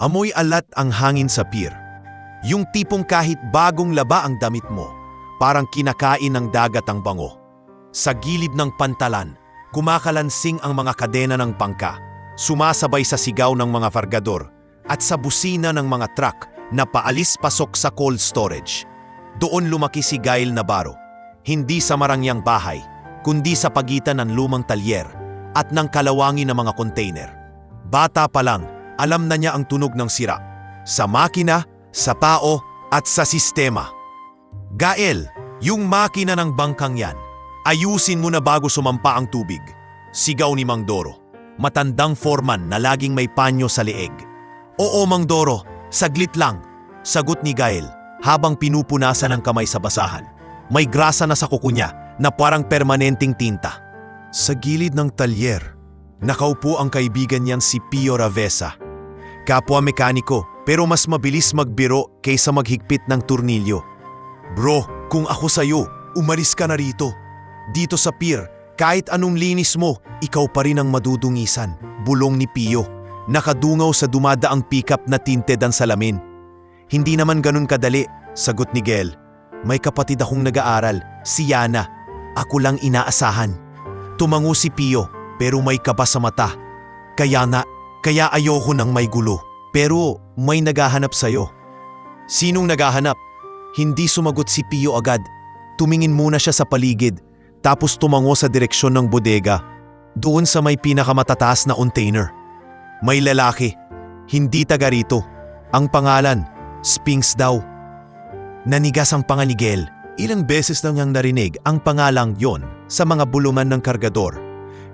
Amoy alat ang hangin sa pier. Yung tipong kahit bagong laba ang damit mo, parang kinakain ng dagat ang bango. Sa gilid ng pantalan, kumakalansing ang mga kadena ng pangka, sumasabay sa sigaw ng mga fargador, at sa busina ng mga truck na paalis-pasok sa cold storage. Doon lumaki si Gail Navarro, hindi sa marangyang bahay, kundi sa pagitan ng lumang talyer at ng kalawangin ng mga container. Bata pa lang, alam na niya ang tunog ng sira, sa makina, sa tao, at sa sistema. Gael, yung makina ng bangkang yan, ayusin mo na bago sumampa ang tubig. Sigaw ni Mang Doro, matandang foreman na laging may panyo sa leeg. Oo, Mang Doro, saglit lang, sagot ni Gael habang pinupunasan ang kamay sa basahan. May grasa na sa kuko niya na parang permanenteng tinta. Sa gilid ng talyer, nakaupo ang kaibigan niyang si Pio Ravesa. Kapwa mekaniko pero mas mabilis magbiro kaysa maghigpit ng turnilyo. Bro, kung ako sa'yo, umalis ka na rito. Dito sa pier, kahit anong linis mo, ikaw pa rin ang madudungisan. Bulong ni Pio, nakadungaw sa dumadaang pickup na tinted ang salamin. Hindi naman ganun kadali, sagot ni Gael. May kapatid akong nag-aaral, si Yana. Ako lang inaasahan. Tumango si Pio, pero may kaba sa mata. Kaya ayoko nang may gulo. Pero may naghahanap sa'yo. Sinong naghahanap? Hindi sumagot si Pio agad. Tumingin muna siya sa paligid, tapos tumango sa direksyon ng bodega. Doon sa may pinakamatataas na container. May lalaki, hindi taga rito. Ang pangalan, Spinks daw. Nanigas ang panga ni Gael. Ilang beses na niyang narinig ang pangalang yon sa mga bulungan ng kargador.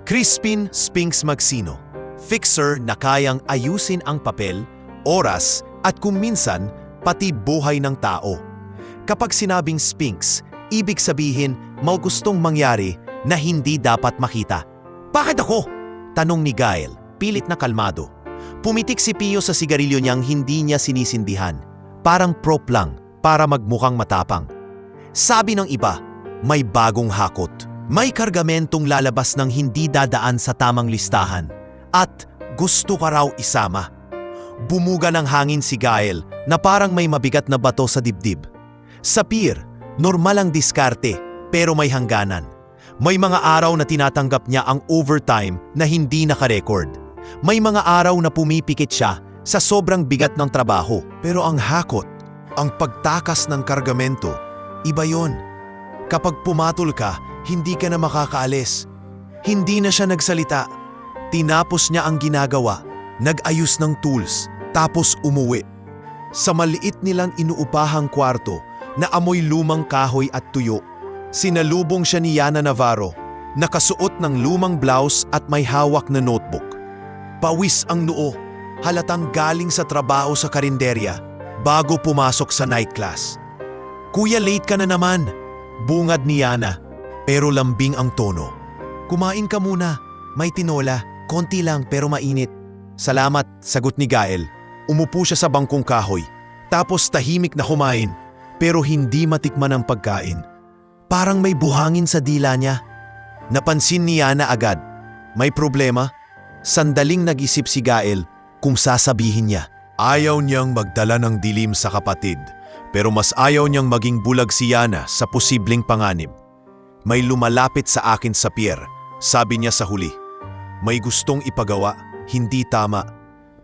Crispin Spinks Magsino. Fixer na kayang ayusin ang papel, oras at kung minsan pati buhay ng tao. Kapag sinabing Spinks, ibig sabihin may gustong mangyari na hindi dapat makita. Bakit ako? Tanong ni Gael, pilit na kalmado. Pumitik si Pio sa sigarilyo niyang hindi niya sinisindihan. Parang prop lang para magmukhang matapang. Sabi ng iba, may bagong hakot. May kargamentong lalabas ng hindi dadaan sa tamang listahan. At gusto ka raw isama. Bumuga ng hangin si Gael na parang may mabigat na bato sa dibdib. Sa pier, normal ang diskarte pero may hangganan. May mga araw na tinatanggap niya ang overtime na hindi nakarecord. May mga araw na pumipikit siya sa sobrang bigat ng trabaho. Pero ang hakot, ang pagtakas ng kargamento, iba yon. Kapag pumatol ka, hindi ka na makakaalis. Hindi na siya nagsalita. Tinapos niya ang ginagawa, nag-ayos ng tools, tapos umuwi. Sa maliit nilang inuupahang kwarto na amoy lumang kahoy at tuyo, sinalubong siya ni Yana Navarro, nakasuot ng lumang blouse at may hawak na notebook. Pawis ang noo, halatang galing sa trabaho sa karinderya bago pumasok sa night class. Kuya, late ka na naman, bungad ni Yana, pero lambing ang tono. Kumain ka muna, may tinola. Konti lang pero mainit. Salamat, sagot ni Gael. Umupo siya sa bangkong kahoy. Tapos tahimik na kumain, pero hindi matikman ang pagkain. Parang may buhangin sa dila niya. Napansin ni Yana agad. May problema? Sandaling nag-isip si Gael kung sasabihin niya. Ayaw niyang magdala ng dilim sa kapatid, pero mas ayaw niyang maging bulag si Yana sa posibleng panganib. May lumalapit sa akin sa pier, sabi niya sa huli. May gustong ipagawa, hindi tama.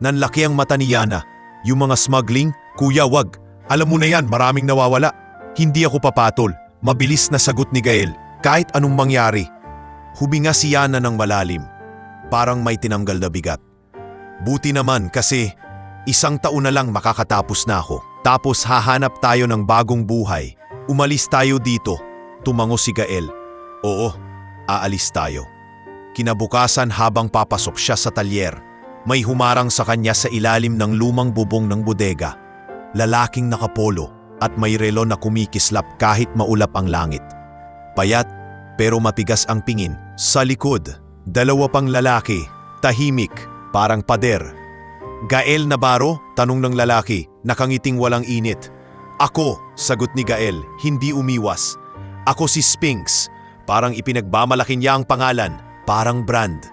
Nanlaki ang mata ni Yana. Yung mga smuggling, kuya wag. Alam mo na yan, maraming nawawala. Hindi ako papatol. Mabilis na sagot ni Gael, kahit anong mangyari. Huminga si Yana ng malalim. Parang may tinanggal na bigat. Buti naman kasi 1 taon na lang makakatapos na ako. Tapos hahanap tayo ng bagong buhay. Umalis tayo dito. Tumango si Gael. Oo, aalis tayo. Kinabukasan habang papasok siya sa talyer, may humarang sa kanya sa ilalim ng lumang bubong ng bodega. Lalaking nakapolo at may relo na kumikislap kahit maulap ang langit. Payat pero matigas ang pingin. Sa likod, 2 pang lalaki, tahimik, parang pader. Gael Navarro? Tanong ng lalaki, nakangiting walang init. Ako, sagot ni Gael, hindi umiwas. Ako si Spinks. Parang ipinagmamalaki niya ang pangalan. Parang brand.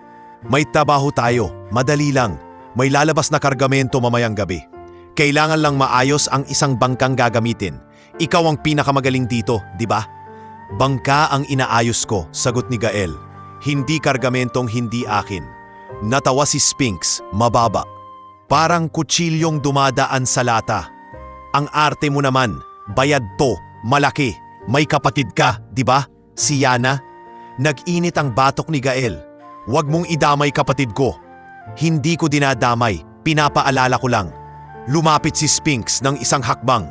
May trabaho tayo, madali lang. May lalabas na kargamento mamayang gabi. Kailangan lang maayos ang isang bangkang gagamitin. Ikaw ang pinakamagaling dito, di ba? Bangka ang inaayos ko, sagot ni Gael. Hindi kargamentong hindi akin. Natawa si Spinks, mababa. Parang kutsilyong dumadaan sa lata. Ang arte mo naman, bayad to, malaki. May kapatid ka, di ba? Si Yana? Nag-init ang batok ni Gael. Huwag mong idamay kapatid ko. Hindi ko dinadamay, pinapaalala ko lang. Lumapit si Spinks ng isang hakbang.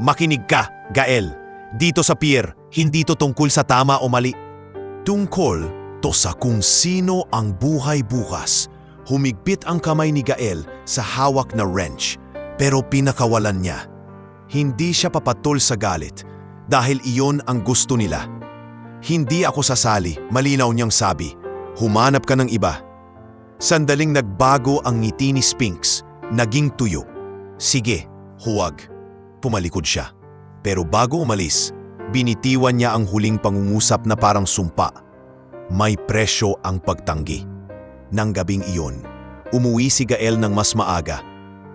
Makinig ka, Gael. Dito sa pier, hindi to tungkol sa tama o mali. Tungkol to sa kung sino ang buhay bukas. Humigpit ang kamay ni Gael sa hawak na wrench, pero pinakawalan niya. Hindi siya papatol sa galit dahil iyon ang gusto nila. Hindi ako sasali, malinaw niyang sabi. Humanap ka ng iba. Sandaling nagbago ang ngiti ni Spinks, naging tuyo. Sige, huwag. Pumalikod siya. Pero bago umalis, binitiwan niya ang huling pangungusap na parang sumpa. May presyo ang pagtanggi. Nang gabing iyon, umuwi si Gael ng mas maaga.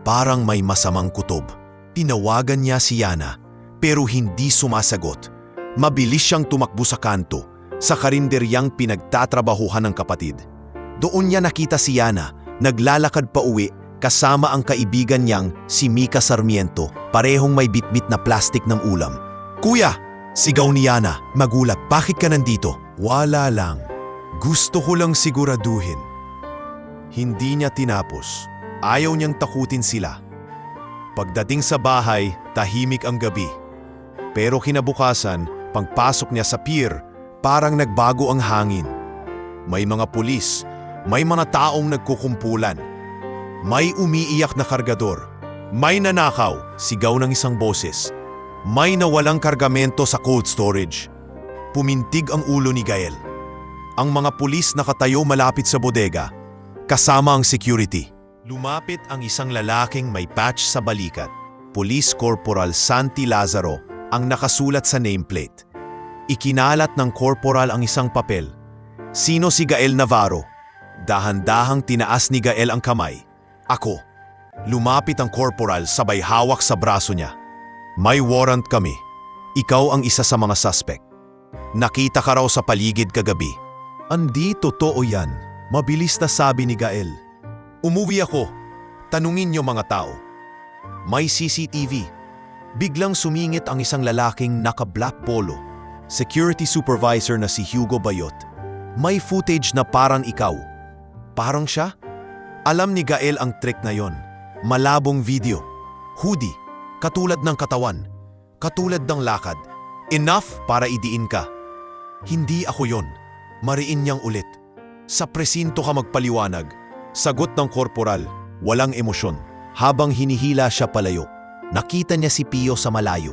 Parang may masamang kutob. Tinawagan niya si Yana, pero hindi sumasagot. Mabilis siyang tumakbo sa kanto, sa karinderyang pinagtatrabahuhan ng kapatid. Doon niya nakita si Yana, naglalakad pa uwi kasama ang kaibigan niyang si Mika Sarmiento, parehong may bitbit na plastik ng ulam. Kuya! Sigaw ni Yana, magulat. Bakit ka nandito? Wala lang. Gusto ko lang siguraduhin. Hindi niya tinapos. Ayaw niyang takutin sila. Pagdating sa bahay, tahimik ang gabi. Pero kinabukasan, pagpasok niya sa pier, parang nagbago ang hangin. May mga pulis, may mga taong nagkukumpulan. May umiiyak na kargador. May nanakaw, sigaw ng isang boses. May nawalang kargamento sa cold storage. Pumintig ang ulo ni Gael. Ang mga pulis nakatayo malapit sa bodega, kasama ang security. Lumapit ang isang lalaking may patch sa balikat. Police Corporal Santi Lazaro ang nakasulat sa nameplate. Ikinalat ng corporal ang isang papel. Sino si Gael Navarro? Dahan-dahang tinaas ni Gael ang kamay. Ako. Lumapit ang corporal sabay hawak sa braso niya. May warrant kami. Ikaw ang isa sa mga suspect. Nakita ka raw sa paligid kagabi. Andi totoo yan. Mabilis na sabi ni Gael. Umuwi ako. Tanungin niyo mga tao. May CCTV. Biglang sumingit ang isang lalaking naka-black polo. Security supervisor na si Hugo Bayot. May footage na parang ikaw. Parang siya? Alam ni Gael ang trick na yon. Malabong video. Hoodie. Katulad ng katawan. Katulad ng lakad. Enough para idiin ka. Hindi ako yon. Mariin niyang ulit. Sa presinto ka magpaliwanag. Sagot ng korporal, walang emosyon. Habang hinihila siya palayo, nakita niya si Pio sa malayo.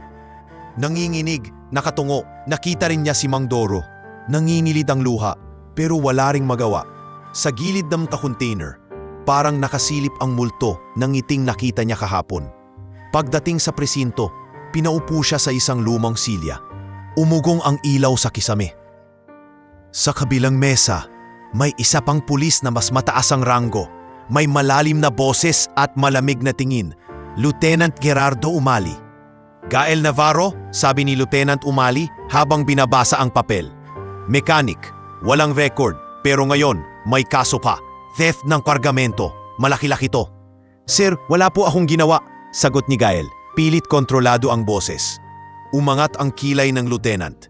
Nanginginig, nakatungo, nakita rin niya si Mang Doro. Nangingilid ang luha, pero wala ring magawa. Sa gilid ng container, parang nakasilip ang multo ng ngiting nakita niya kahapon. Pagdating sa presinto, pinaupo siya sa isang lumang silya. Umugong ang ilaw sa kisame. Sa kabilang mesa, may isa pang pulis na mas mataas ang ranggo. May malalim na boses at malamig na tingin. Lieutenant Gerardo Umali. Gael Navarro, sabi ni Lieutenant Umali habang binabasa ang papel. Mechanic, walang record, pero ngayon may kaso pa. Theft ng kargamento, malaki-laki to. Sir, wala po akong ginawa, sagot ni Gael. Pilit kontrolado ang boses. Umangat ang kilay ng lieutenant.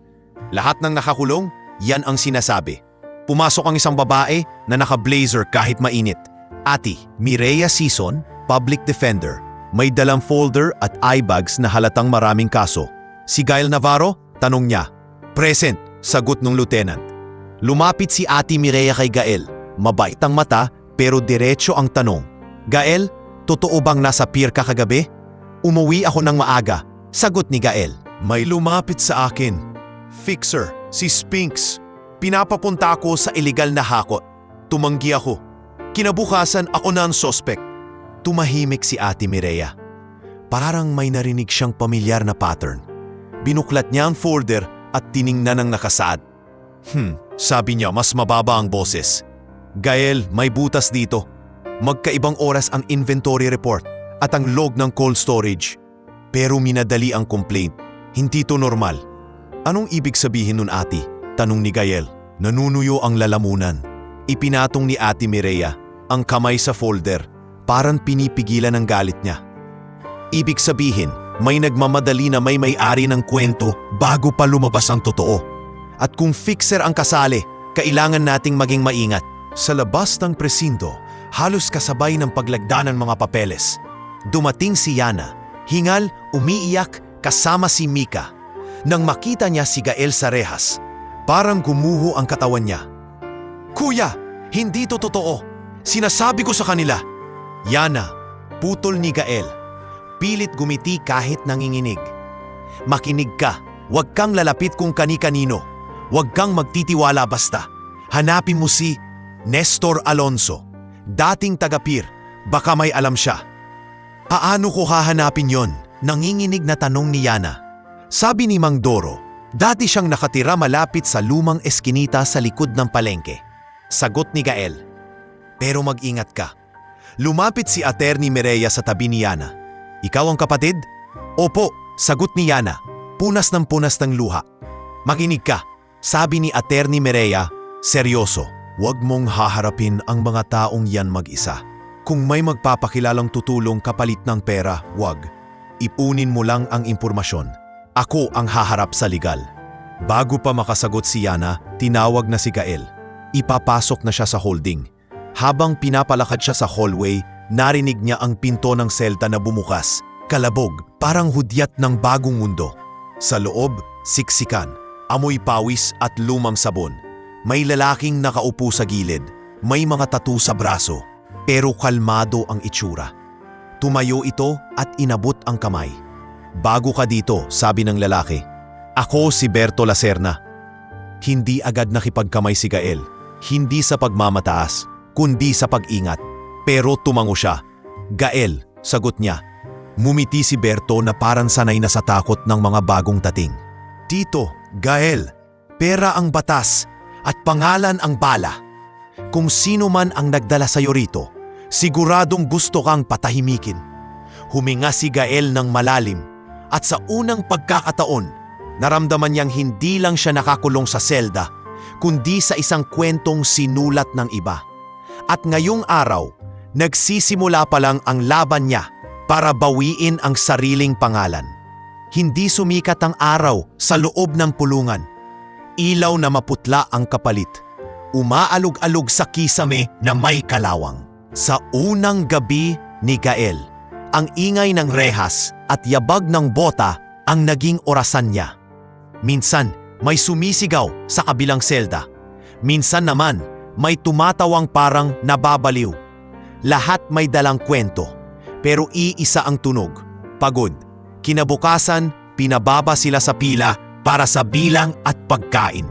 Lahat ng nakakulong, yan ang sinasabi. Pumasok ang isang babae na naka-blazer kahit mainit. Ati, Mireya Sison, public defender. May dalang folder at eye bags na halatang maraming kaso. Si Gael Navarro, tanong niya. Present, sagot ng lieutenant. Lumapit si Ati Mireya kay Gael. Mabait ang mata pero diretso ang tanong. Gael, totoo bang nasa pier ka kagabi? Umuwi ako ng maaga, sagot ni Gael. May lumapit sa akin. Fixer, si Spinks. Pinapapunta ako sa illegal na hakot. Tumanggi ako. Kinabukasan ako na ang suspect. Tumahimik si Ate Mireya. Parang may narinig siyang pamilyar na pattern. Binuklat niya ang folder at tiningnan ang nakasaad. Sabi niya mas mababa ang boses. Gael, may butas dito. Magkaibang oras ang inventory report at ang log ng cold storage. Pero minadali ang complaint. Hindi to normal. Anong ibig sabihin nun, ate? Tanong ni Gael. Nanunuyo ang lalamunan. Ipinatong ni Ate Mireya ang kamay sa folder, parang pinipigilan ang galit niya. Ibig sabihin, may nagmamadali na may-ari ng kwento bago pa lumabas ang totoo. At kung fixer ang kasali, kailangan nating maging maingat. Sa labas ng presinto, halos kasabay ng paglagda ng mga papeles. Dumating si Yana, hingal, umiiyak, kasama si Mika. Nang makita niya si Gael sa rehas, parang gumuho ang katawan niya. Kuya, hindi to totoo. Sinasabi ko sa kanila. Yana, putol ni Gael. Pilit gumiti kahit nanginginig. Makinig ka, huwag kang lalapit kung kani-kanino. Huwag kang magtitiwala basta. Hanapin mo si Nestor Alonso, dating taga-PIR, baka may alam siya. Paano ko hahanapin yon? Nanginginig na tanong ni Yana. Sabi ni Mang Doro, dati siyang nakatira malapit sa lumang eskinita sa likod ng palengke. Sagot ni Gael. Pero mag-ingat ka. Lumapit si Attorney Mireya sa tabi ni Yana. Ikaw ang kapatid? Opo, sagot ni Yana, punas ng luha. Makinig ka, sabi ni Attorney Mireya, seryoso, huwag mong haharapin ang mga taong yan mag-isa. Kung may magpapakilalang tutulong kapalit ng pera, huwag. Ipunin mo lang ang impormasyon. Ako ang haharap sa legal. Bago pa makasagot si Yana, tinawag na si Gael. Ipapasok na siya sa holding. Habang pinapalakad siya sa hallway, narinig niya ang pinto ng selda na bumukas. Kalabog, parang hudyat ng bagong mundo. Sa loob, siksikan, amoy pawis at lumang sabon. May lalaking nakaupo sa gilid, may mga tattoo sa braso, pero kalmado ang itsura. Tumayo ito at inabot ang kamay. Bago ka dito, sabi ng lalaki. Ako si Berto Lacerna. Hindi agad nakipagkamay si Gael. Hindi sa pagmamataas, kundi sa pag-ingat. Pero tumango siya. Gael, sagot niya. Mumiti si Berto na parang sanay na sa takot ng mga bagong dating. Tito, Gael, pera ang batas at pangalan ang bala. Kung sino man ang nagdala sa'yo rito, siguradong gusto kang patahimikin. Huminga si Gael ng malalim at sa unang pagkakataon, naramdaman niyang hindi lang siya nakakulong sa selda, kundi sa isang kwentong sinulat ng iba. At ngayong araw, nagsisimula pa lang ang laban niya para bawiin ang sariling pangalan. Hindi sumikat ang araw sa loob ng pulungan. Ilaw na maputla ang kapalit. Umaalog-alog sa kisame na may kalawang. Sa unang gabi ni Gael, ang ingay ng rehas at yabag ng bota ang naging orasan niya. Minsan, may sumisigaw sa kabilang selda. Minsan naman, may tumatawang parang nababaliw. Lahat may dalang kwento, pero iisa ang tunog, pagod. Kinabukasan, pinababa sila sa pila para sa bilang at pagkain.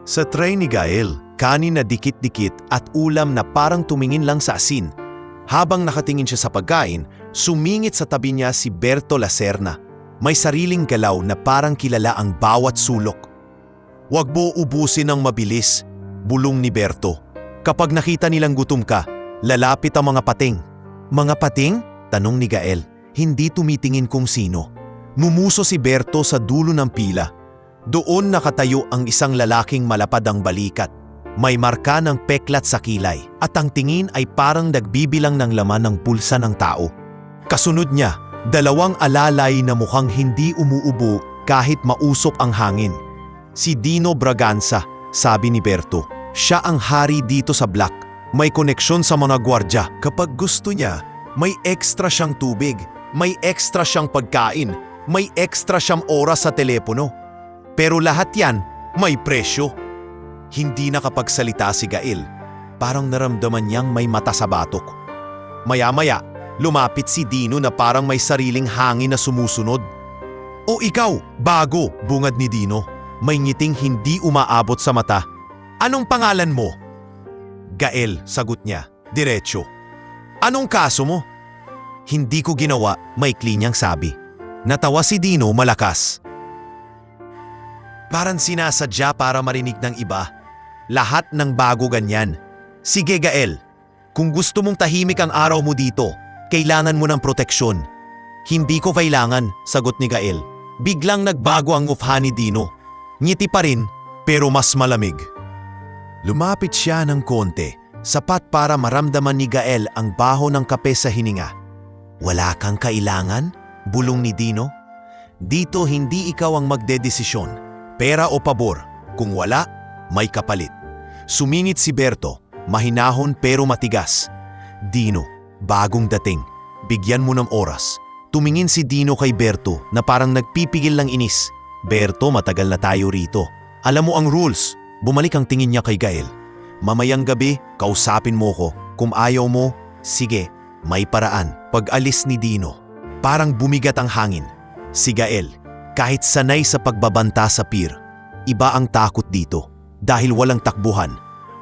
Sa tray ni Gael, kanin na dikit-dikit at ulam na parang tumingin lang sa asin. Habang nakatingin siya sa pagkain, sumingit sa tabi niya si Berto Lacerna. May sariling galaw na parang kilala ang bawat sulok. Huwag mo ubusin ng mabilis, bulong ni Berto. Kapag nakita nilang gutom ka, lalapit ang mga pating. Mga pating? Tanong ni Gael, hindi tumitingin kung sino. Mumuso si Berto sa dulo ng pila. Doon nakatayo ang isang lalaking malapad ang balikat. May marka ng peklat sa kilay at ang tingin ay parang nagbibilang ng laman ng pulsa ng tao. Kasunod niya, dalawang alalay na mukhang hindi umuubo kahit mausok ang hangin. Si Dino Braganza, sabi ni Berto. Siya ang hari dito sa block. May koneksyon sa mga gwardya. Kapag gusto niya, may extra siyang tubig, may extra siyang pagkain, may extra siyang oras sa telepono. Pero lahat yan, may presyo. Hindi nakapagsalita si Gael. Parang naramdaman niyang may mata sa batok. Maya-maya, lumapit si Dino na parang may sariling hangin na sumusunod. O ikaw, bago, bungad ni Dino. May ngiting hindi umaabot sa mata. Anong pangalan mo? Gael, sagot niya, diretso. Anong kaso mo? Hindi ko ginawa, maikli niyang sabi. Natawa si Dino malakas. Parang sinasadya para marinig ng iba. Lahat ng bago ganyan. Sige Gael, Kung gusto mong tahimik ang araw mo dito, kailangan mo ng proteksyon. Hindi ko kailangan, sagot ni Gael. Biglang nagbago ang mukha ni Dino. Ngiti pa rin, pero mas malamig. Lumapit siya ng konti, sapat para maramdaman ni Gael ang baho ng kape sa hininga. Wala kang kailangan? Bulong ni Dino. Dito hindi ikaw ang magdedesisyon. Pera o pabor. Kung wala, may kapalit. Sumingit si Berto, mahinahon pero matigas. Dino, bagong dating. Bigyan mo ng oras. Tumingin si Dino kay Berto na parang nagpipigil ng inis. Berto, matagal na tayo rito. Alam mo ang rules. Bumalik ang tingin niya kay Gael. Mamayang gabi, kausapin mo ko. Kung ayaw mo, sige, may paraan. Pag-alis ni Dino, parang bumigat ang hangin. Si Gael, kahit sanay sa pagbabanta sa pier, iba ang takot dito. Dahil walang takbuhan,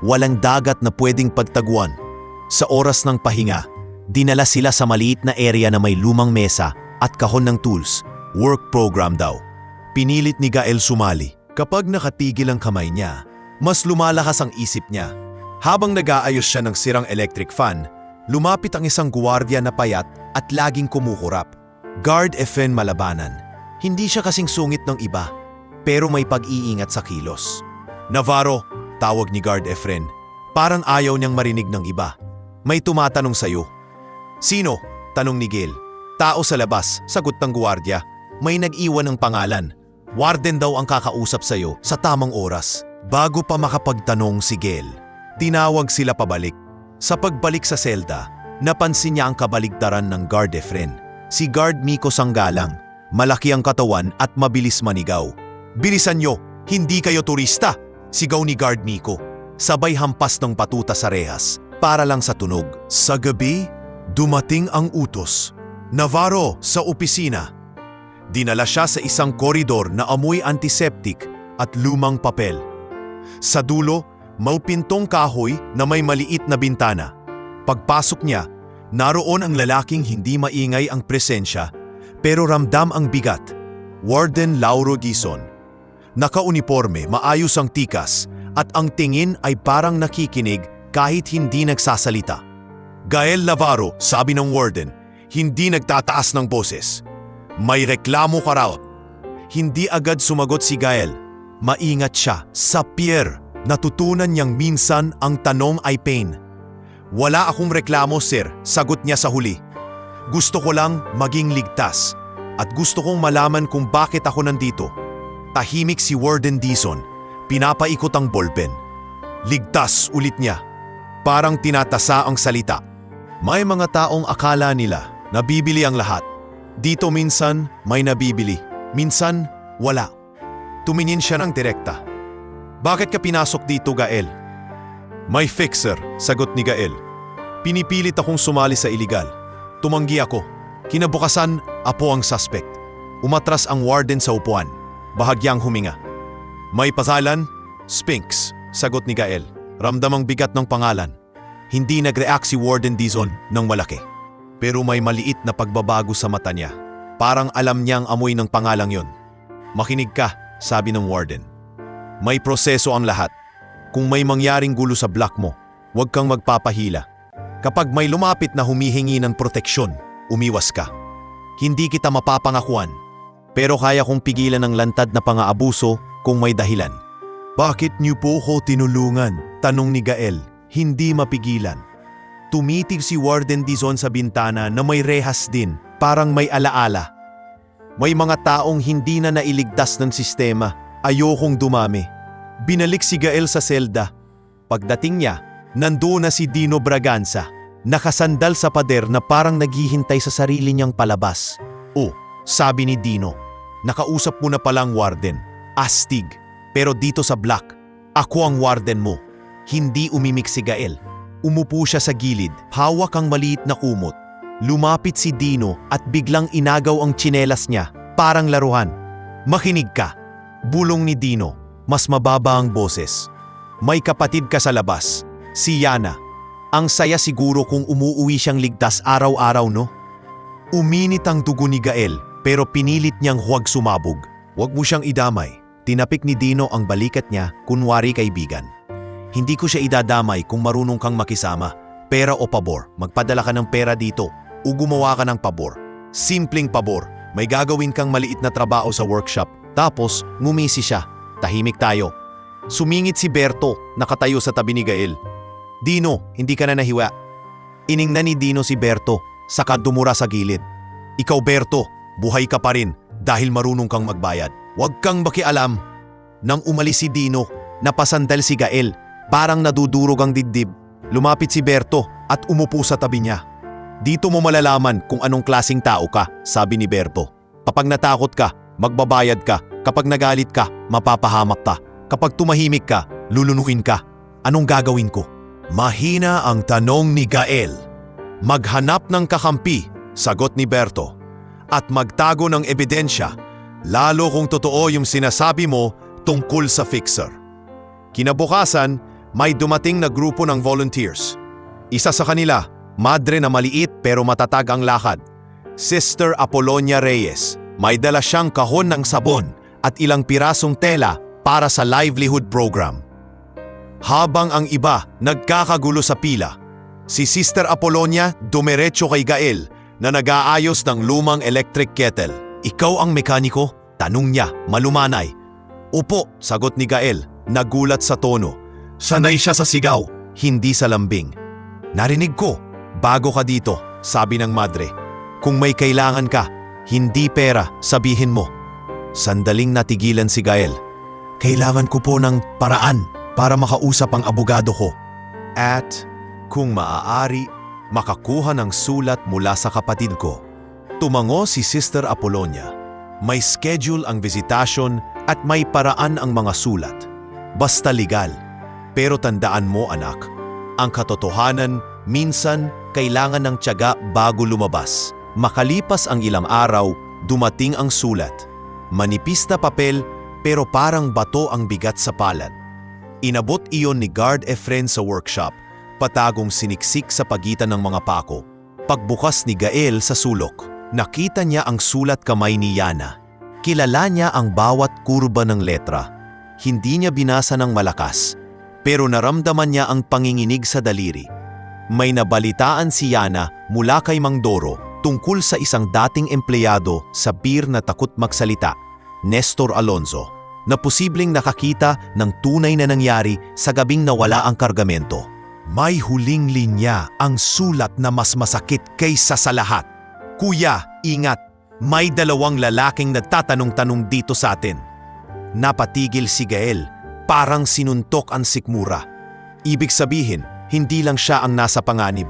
walang dagat na pwedeng pagtaguan. Sa oras ng pahinga, dinala sila sa maliit na area na may lumang mesa at kahon ng tools. Work program daw. Pinilit ni Gael sumali. Kapag nakatigil ang kamay niya, mas lumalakas ang isip niya. Habang nag-aayos siya ng sirang electric fan, lumapit ang isang guwardiya na payat at laging kumukurap. Guard Efren Malabanan. Hindi siya kasing sungit ng iba, pero may pag-iingat sa kilos. Navarro, tawag ni Guard Efren. Parang ayaw niyang marinig ng iba. May tumatanong sa'yo. Sino? Tanong ni Gael. Tao sa labas, sagot ng guwardiya. May nag-iwan ng pangalan. Warden daw ang kakausap sa'yo sa tamang oras. Bago pa makapagtanong si Gael, tinawag sila pabalik. Sa pagbalik sa selda, napansin niya ang kabaligtaran ng Guard Efren. Si Guard Miko Sanggalang, malaki ang katawan at mabilis manigaw. Bilisan nyo, hindi kayo turista! Sigaw ni Guard Miko. Sabay hampas ng patuta sa rehas, para lang sa tunog. Sa gabi, dumating ang utos. Navarro sa opisina. Dinala siya sa isang koridor na amoy antiseptic at lumang papel. Sa dulo, may pintong kahoy na may maliit na bintana. Pagpasok niya, naroon ang lalaking hindi maingay ang presensya pero ramdam ang bigat. Warden Lauro Dizon. Naka-uniforme, maayos ang tikas at ang tingin ay parang nakikinig kahit hindi nagsasalita. Gael Navarro, sabi ng warden, hindi nagtataas ng boses. May reklamo ka raw. Hindi agad sumagot si Gael. Maingat siya. Sa pier, natutunan niyang minsan ang tanong ay pain. Wala akong reklamo, sir, sagot niya sa huli. Gusto ko lang maging ligtas at gusto kong malaman kung bakit ako nandito. Tahimik si Warden Dizon. Pinapaikot ang ballpen. Ligtas ulit niya. Parang tinatasa ang salita. May mga taong akala nila nabibili ang lahat. Dito minsan may nabibili, minsan wala. Tumingin siya ng direkta. Bakit ka pinasok dito, Gael? May fixer, sagot ni Gael. Pinipilit akong sumali sa iligal. Tumanggi ako. Kinabukasan, apo ang suspect. Umatras ang warden sa upuan. Bahagyang huminga. May pasalan? Sphinx, sagot ni Gael. Ramdam ang bigat ng pangalan. Hindi nag-react si Warden Dizon ng malaki. Pero may maliit na pagbabago sa mata niya. Parang alam niyang amoy ng pangalang yon. Makinig ka, sabi ng warden. May proseso ang lahat. Kung may mangyaring gulo sa block mo, huwag kang magpapahila. Kapag may lumapit na humihingi ng proteksyon, umiwas ka. Hindi kita mapapangakuan. Pero kaya kong pigilan ng lantad na pang-aabuso kung may dahilan. Bakit niyo po ko tinulungan? Tanong ni Gael. Hindi mapigilan. Tumitig si Warden Dizon sa bintana na may rehas din, parang may alaala. May mga taong hindi na nailigtas ng sistema, ayokong dumami. Binalik si Gael sa selda. Pagdating niya, nandoon na si Dino Braganza, nakasandal sa pader na parang naghihintay sa sarili niyang palabas. Oh, sabi ni Dino, nakausap mo na palang warden. Astig, pero dito sa block, ako ang warden mo. Hindi umimik si Gael. Umupo siya sa gilid, hawak ang maliit na kumot. Lumapit si Dino at biglang inagaw ang tsinelas niya, parang laruhan. Makinig ka, bulong ni Dino, mas mababa ang boses. May kapatid ka sa labas, si Yana. Ang saya siguro kung umuuwi siyang ligtas araw-araw, no? Uminit ang dugo ni Gael, pero pinilit niyang huwag sumabog. Huwag mo siyang idamay. Tinapik ni Dino ang balikat niya, kunwari kaibigan. Hindi ko siya idadamay kung marunong kang makisama. Pera o pabor, magpadala ka ng pera dito o gumawa ka ng pabor. Simpleng pabor, may gagawin kang maliit na trabaho sa workshop, tapos ngumisi siya. Tahimik tayo. Sumingit si Berto, nakatayo sa tabi ni Gael. Dino, hindi ka na nahiwa. Iningnan ni Dino si Berto, saka dumura sa gilid. Ikaw Berto, buhay ka pa rin dahil marunong kang magbayad. Huwag kang makialam. Nang umalis si Dino, napasandal si Gael, parang nadudurog ang dibdib. Lumapit si Berto at umupo sa tabi niya. Dito mo malalaman kung anong klaseng tao ka, sabi ni Berto. Kapag natakot ka, magbabayad ka. Kapag nagalit ka, mapapahamak ka. Kapag tumahimik ka, lulunukin ka. Anong gagawin ko? Mahina ang tanong ni Gael. Maghanap ng kakampi, sagot ni Berto. At magtago ng ebidensya, lalo kung totoo yung sinasabi mo tungkol sa fixer. Kinabukasan, may dumating na grupo ng volunteers. Isa sa kanila, madre na maliit pero matatag ang lakad. Sister Apolonia Reyes, may dala siyang kahon ng sabon at ilang pirasong tela para sa livelihood program. Habang ang iba nagkakagulo sa pila, si Sister Apolonia dumiretso kay Gael na nag-aayos ng lumang electric kettle. Ikaw ang mekaniko? Tanong niya, malumanay. Opo, sagot ni Gael, nagulat sa tono. Sanay siya sa sigaw, hindi sa lambing. Narinig ko, bago ka dito, sabi ng madre. Kung may kailangan ka, hindi pera, sabihin mo. Sandaling natigilan si Gael. Kailangan ko po ng paraan para makausap ang abogado ko. At kung maaari, makakuha ng sulat mula sa kapatid ko. Tumango si Sister Apolonia. May schedule ang visitasyon at may paraan ang mga sulat. Basta legal. Pero tandaan mo anak, ang katotohanan minsan kailangan ng tiyaga bago lumabas. Makalipas ang ilang araw, dumating ang sulat. Manipis na papel pero parang bato ang bigat sa palad. Inabot iyon ni Guard Efren sa workshop, patagong siniksik sa pagitan ng mga pako. Pagbukas ni Gael sa sulok, nakita niya ang sulat kamay ni Yana. Kilala niya ang bawat kurba ng letra. Hindi niya binasa ng malakas, pero naramdaman niya ang panginginig sa daliri. May nabalitaan si Yana mula kay Mang Doro tungkol sa isang dating empleyado sa beer na takot magsalita, Nestor Alonzo, na posibleng nakakita ng tunay na nangyari sa gabing nawala ang kargamento. May huling linya ang sulat na mas masakit kaysa sa lahat. Kuya, ingat! May dalawang lalaking nagtatanong-tanong dito sa atin. Napatigil si Gael, parang sinuntok ang sikmura. Ibig sabihin, hindi lang siya ang nasa panganib.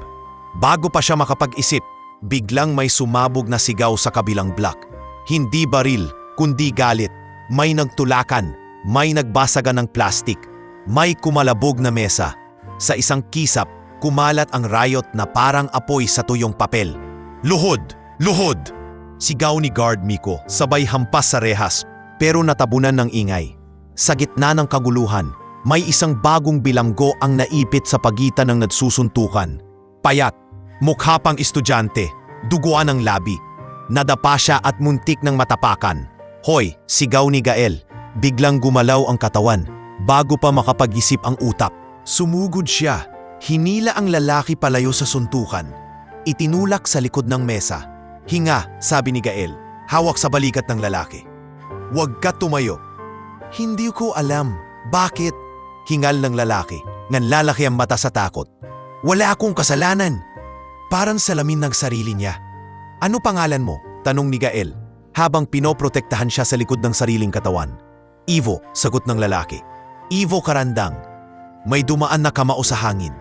Bago pa siya makapag-isip, biglang may sumabog na sigaw sa kabilang block. Hindi baril, kundi galit. May nagtulakan, may nagbasagan ng plastik, may kumalabog na mesa. Sa isang kisap, kumalat ang riot na parang apoy sa tuyong papel. Luhod! Luhod! Sigaw ni Guard Miko, sabay hampas sa rehas, pero natabunan ng ingay. Sa gitna ng kaguluhan, may isang bagong bilanggo ang naipit sa pagitan ng nagsusuntukan. Payat, mukha pang estudyante, duguan ng labi. Nadapa siya at muntik ng matapakan. Hoy, sigaw ni Gael. Biglang gumalaw ang katawan, bago pa makapag-isip ang utak. Sumugod siya, hinila ang lalaki palayo sa suntukan. Itinulak sa likod ng mesa. Hinga, sabi ni Gael, hawak sa balikat ng lalaki. Huwag ka tumayo. Hindi ko alam. Bakit? Hingal ng lalaki, nganlalaki ang mata sa takot. Wala akong kasalanan. Parang salamin ng sarili niya. Ano pangalan mo? Tanong ni Gael, habang pinoprotektahan siya sa likod ng sariling katawan. Ivo, sagot ng lalaki. Ivo Karandang. May dumaan na kamao sa hangin.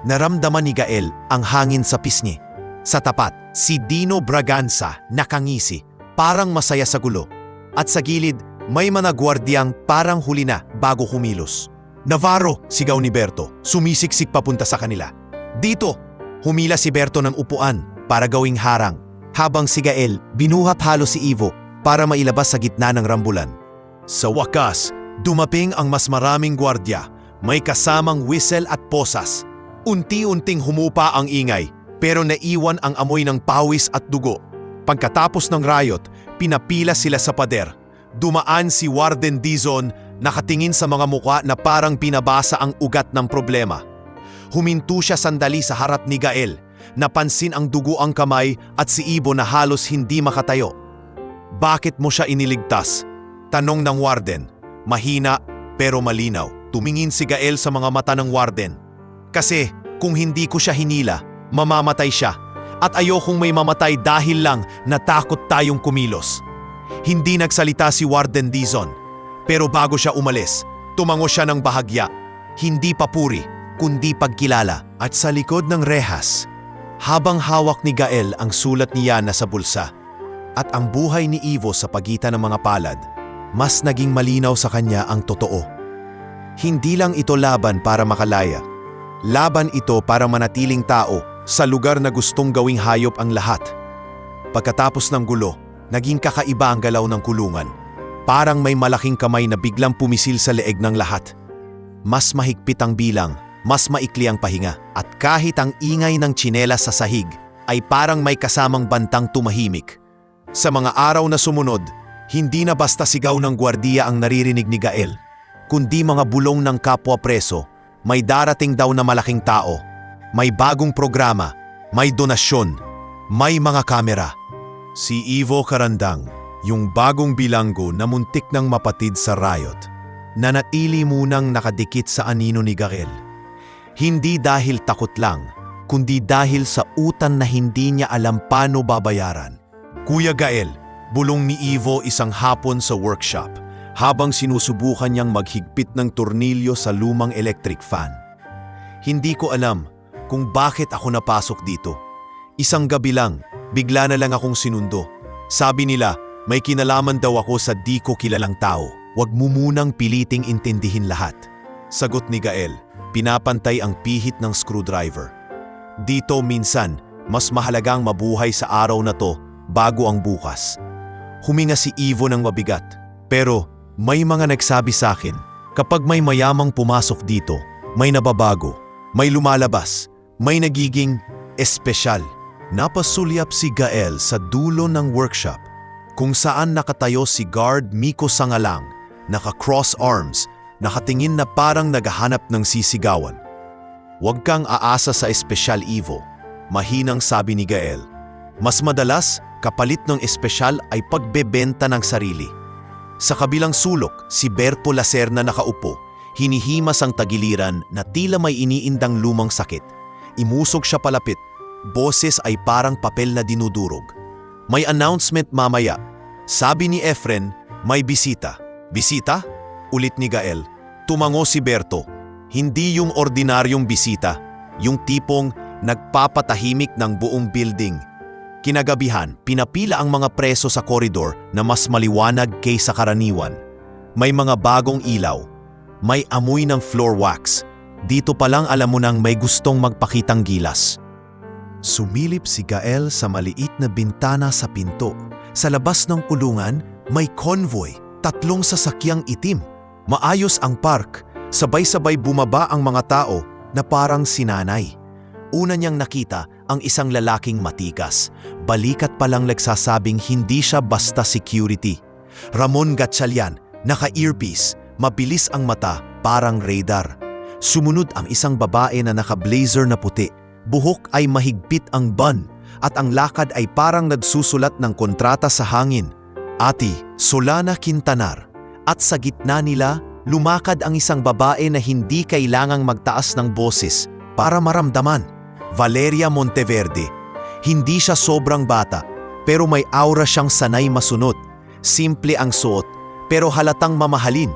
Naramdaman ni Gael ang hangin sa pisngi. Sa tapat, si Dino Braganza nakangisi, parang masaya sa gulo. At sa gilid, may mga gwardiyang parang huli na bago kumilos. Navarro, sigaw ni Berto, sumisiksik papunta sa kanila. Dito, humila si Berto ng upuan para gawing harang, habang si Gael binuhat halos si Ivo para mailabas sa gitna ng rambulan. Sa wakas, dumaping ang mas maraming gwardya, may kasamang whistle at posas. Unti-unting humupa ang ingay, pero naiwan ang amoy ng pawis at dugo. Pagkatapos ng riot, pinapila sila sa pader. Dumaan si Warden Dizon, nakatingin sa mga mukha na parang pinabasa ang ugat ng problema. Huminto siya sandali sa harap ni Gael. Napansin ang dugo ang kamay at si Ivo na halos hindi makatayo. "Bakit mo siya iniligtas?" tanong ng warden. Mahina pero malinaw. Tumingin si Gael sa mga mata ng warden. "Kasi kung hindi ko siya hinila, mamamatay siya. At ayokong may mamatay dahil lang natakot tayong kumilos." Hindi nagsalita si Warden Dizon. Pero bago siya umalis, tumango siya ng bahagya. Hindi papuri, kundi pagkilala. At sa likod ng rehas, habang hawak ni Gael ang sulat ni Yana sa bulsa at ang buhay ni Ivo sa pagitan ng mga palad, mas naging malinaw sa kanya ang totoo. Hindi lang ito laban para makalaya. Laban ito para manatiling tao sa lugar na gustong gawing hayop ang lahat. Pagkatapos ng gulo, naging kakaiba ang galaw ng kulungan. Parang may malaking kamay na biglang pumisil sa leeg ng lahat. Mas mahigpit ang bilang, mas maikli ang pahinga, at kahit ang ingay ng tsinelas sa sahig ay parang may kasamang bantang tumahimik. Sa mga araw na sumunod, hindi na basta sigaw ng gwardiya ang naririnig ni Gael, kundi mga bulong ng kapwa preso. May darating daw na malaking tao, may bagong programa, may donasyon, may mga kamera. Si Ivo Karandang, yung bagong bilanggo na muntik nang mapatid sa riot, nanatili munang nakadikit sa anino ni Gael. Hindi dahil takot lang, kundi dahil sa utan na hindi niya alam paano babayaran. "Kuya Gael," bulong ni Ivo isang hapon sa workshop, habang sinusubukan niyang maghigpit ng tornilyo sa lumang electric fan. "Hindi ko alam kung bakit ako napasok dito. Isang gabi lang, bigla na lang akong sinundo. Sabi nila, may kinalaman daw ako sa di ko kilalang tao. Huwag mo munang piliting intindihin lahat." Sagot ni Gael, pinapantay ang pihit ng screwdriver. "Dito minsan, mas mahalagang mabuhay sa araw na to bago ang bukas." Huminga si Ivo ng mabigat. "Pero may mga nagsabi sa akin, kapag may mayamang pumasok dito, may nababago, may lumalabas, may nagiging espesyal." Napasulyap si Gael sa dulo ng workshop, kung saan nakatayo si guard Miko Sangalang, naka-cross arms, nakatingin na parang naghahanap ng sisigawan. "Huwag kang aasa sa espesyal, Ivo," mahinang sabi ni Gael. "Mas madalas, kapalit ng espesyal ay pagbebenta ng sarili." Sa kabilang sulok, si Berto Lacerna nakaupo, hinihimas ang tagiliran na tila may iniindang lumang sakit. Imusog siya palapit, boses ay parang papel na dinudurog. "May announcement mamaya," sabi ni Efren, "may bisita." "Bisita?" ulit ni Gael. Tumango si Berto. Hindi yung ordinaryong bisita, yung tipong nagpapatahimik ng buong building. Kinagabihan, pinapila ang mga preso sa koridor na mas maliwanag kaysa karaniwan. May mga bagong ilaw, may amoy ng floor wax. Dito pa lang alam mo nang may gustong magpakitang gilas. Sumilip si Gael sa maliit na bintana sa pinto. Sa labas ng kulungan, may convoy, 3 sasakyang itim. Maayos ang park, sabay-sabay bumaba ang mga tao na parang sinanay. Una niyang nakita ang isang lalaking matikas. Balikat palang nagsasabing hindi siya basta security. Ramon Gatchalian, naka-earpiece, mabilis ang mata, parang radar. Sumunod ang isang babae na naka-blazer na puti. Buhok ay mahigpit ang bun at ang lakad ay parang nagsusulat ng kontrata sa hangin. Ati Solana Quintanar. At sa gitna nila, lumakad ang isang babae na hindi kailangang magtaas ng boses para maramdaman. Valeria Monteverde. Hindi siya sobrang bata, pero may aura siyang sanay masunod. Simple ang suot, pero halatang mamahalin.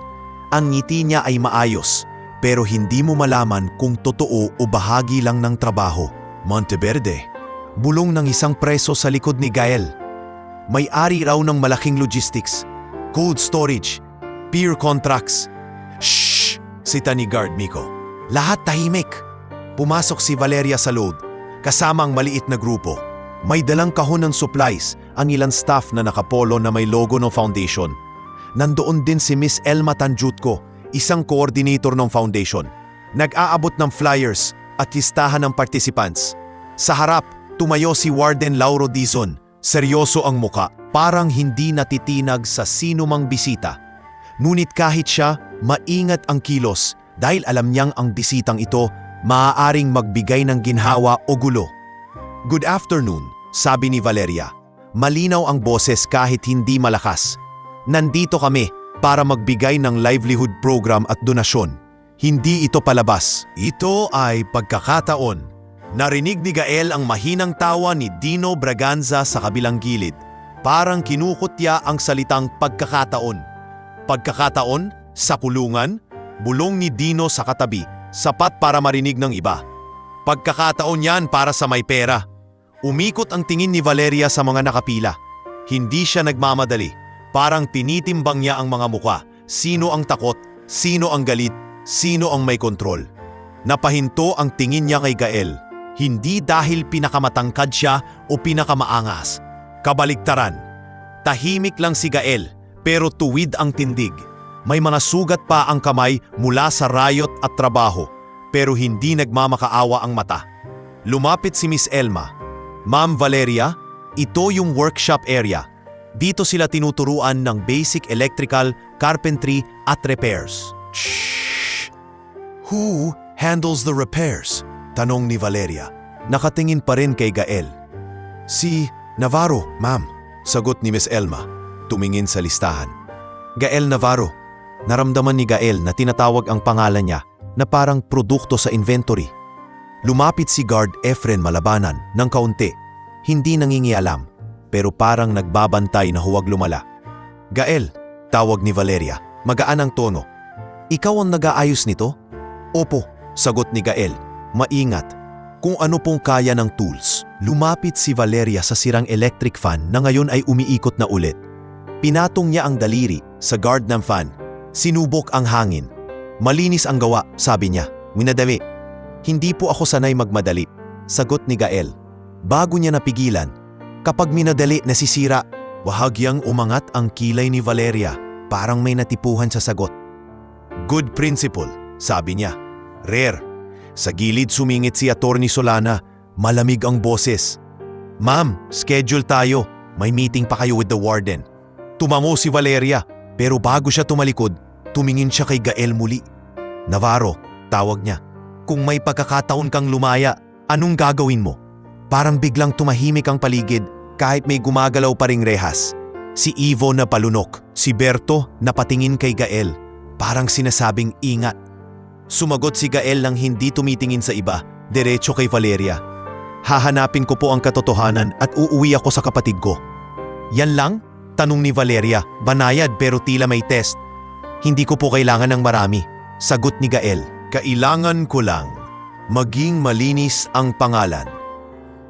Ang ngiti niya ay maayos, pero hindi mo malaman kung totoo o bahagi lang ng trabaho. Monteverde. Bulong ng isang preso sa likod ni Gael. May-ari raw ng malaking logistics, cold storage, peer contracts. Shh! Sita ni guard Miko. Lahat tahimik. Pumasok si Valeria sa loob, kasama ang maliit na grupo. May dalang kahon ng supplies, ang ilang staff na nakapolo na may logo ng foundation. Nandoon din si Miss Elma Tanjutko, isang coordinator ng foundation. Nag-aabot ng flyers at listahan ng participants. Sa harap, tumayo si Warden Lauro Dizon. Seryoso ang muka, parang hindi natitinag sa sino mang bisita. Ngunit kahit siya, maingat ang kilos dahil alam niyang ang bisitang ito maaaring magbigay ng ginhawa o gulo. Good afternoon, sabi ni Valeria. Malinaw ang boses kahit hindi malakas. Nandito kami para magbigay ng livelihood program at donasyon. Hindi ito palabas. Ito ay pagkakataon. Narinig ni Gael ang mahinang tawa ni Dino Braganza sa kabilang gilid. Parang kinukutya ang salitang pagkakataon. Pagkakataon, sa kulungan, bulong ni Dino sa katabi, sapat para marinig ng iba. Pagkakataon yan para sa may pera. Umikot ang tingin ni Valeria sa mga nakapila. Hindi siya nagmamadali. Parang tinitimbang niya ang mga muka. Sino ang takot? Sino ang galit? Sino ang may kontrol? Napahinto ang tingin niya kay Gael. Hindi dahil pinakamatangkad siya o pinakamaangas. Kabaligtaran. Tahimik lang si Gael, pero tuwid ang tindig. May mga sugat pa ang kamay mula sa rayot at trabaho, pero hindi nagmamakaawa ang mata. Lumapit si Miss Elma. Ma'am Valeria, ito yung workshop area. Dito sila tinuturuan ng basic electrical, carpentry at repairs. Shh! Who handles the repairs? Tanong ni Valeria. Nakatingin pa rin kay Gael. Si Navarro, ma'am. Sagot ni Miss Elma. Tumingin sa listahan. Gael Navarro. Naramdaman ni Gael na tinatawag ang pangalan niya na parang produkto sa inventory. Lumapit si Guard Efren Malabanan ng kaunti. Hindi nangingialam, pero parang nagbabantay na huwag lumala. Gael, tawag ni Valeria. Magaan ang tono. Ikaw ang nag-aayos nito? Opo, sagot ni Gael. Maingat. Kung ano pong kaya ng tools. Lumapit si Valeria sa sirang electric fan na ngayon ay umiikot na ulit. Pinatong niya ang daliri sa guard ng fan. Sinubok ang hangin. Malinis ang gawa, sabi niya. Minadali. Hindi po ako sanay magmadali, sagot ni Gael. Bago niya napigilan, kapag minadali nasisira, wahagyang umangat ang kilay ni Valeria, parang may natipuhan sa sagot. Good principle, sabi niya. Rare. Sa gilid sumingit si Attorney Solana, malamig ang boses. Ma'am, schedule tayo. May meeting pa kayo with the warden. Tumango si Valeria, pero bago siya tumalikod, tumingin siya kay Gael muli. Navarro, tawag niya. Kung may pagkakataon kang lumaya, anong gagawin mo? Parang biglang tumahimik ang paligid kahit may gumagalaw pa ring rehas. Si Ivo na palunok, si Berto na patingin kay Gael. Parang sinasabing ingat. Sumagot si Gael nang hindi tumitingin sa iba, diretso kay Valeria. Hahanapin ko po ang katotohanan at uuwi ako sa kapatid ko. Yan lang? Tanong ni Valeria, banayad pero tila may test. Hindi ko po kailangan ng marami, sagot ni Gael. Kailangan ko lang maging malinis ang pangalan.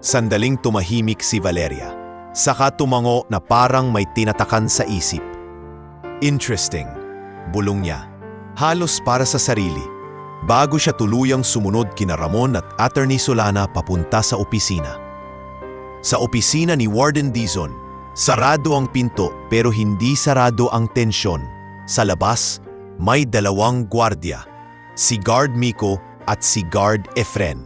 Sandaling tumahimik si Valeria. Saka tumango na parang may tinatakan sa isip. Interesting, bulong niya. Halos para sa sarili. Bago siya tuluyang sumunod kina Ramon at Attorney Solana papunta sa opisina. Sa opisina ni Warden Dizon, sarado ang pinto pero hindi sarado ang tensyon. Sa labas, may dalawang gwardiya. Si Guard Miko at si Guard Efren.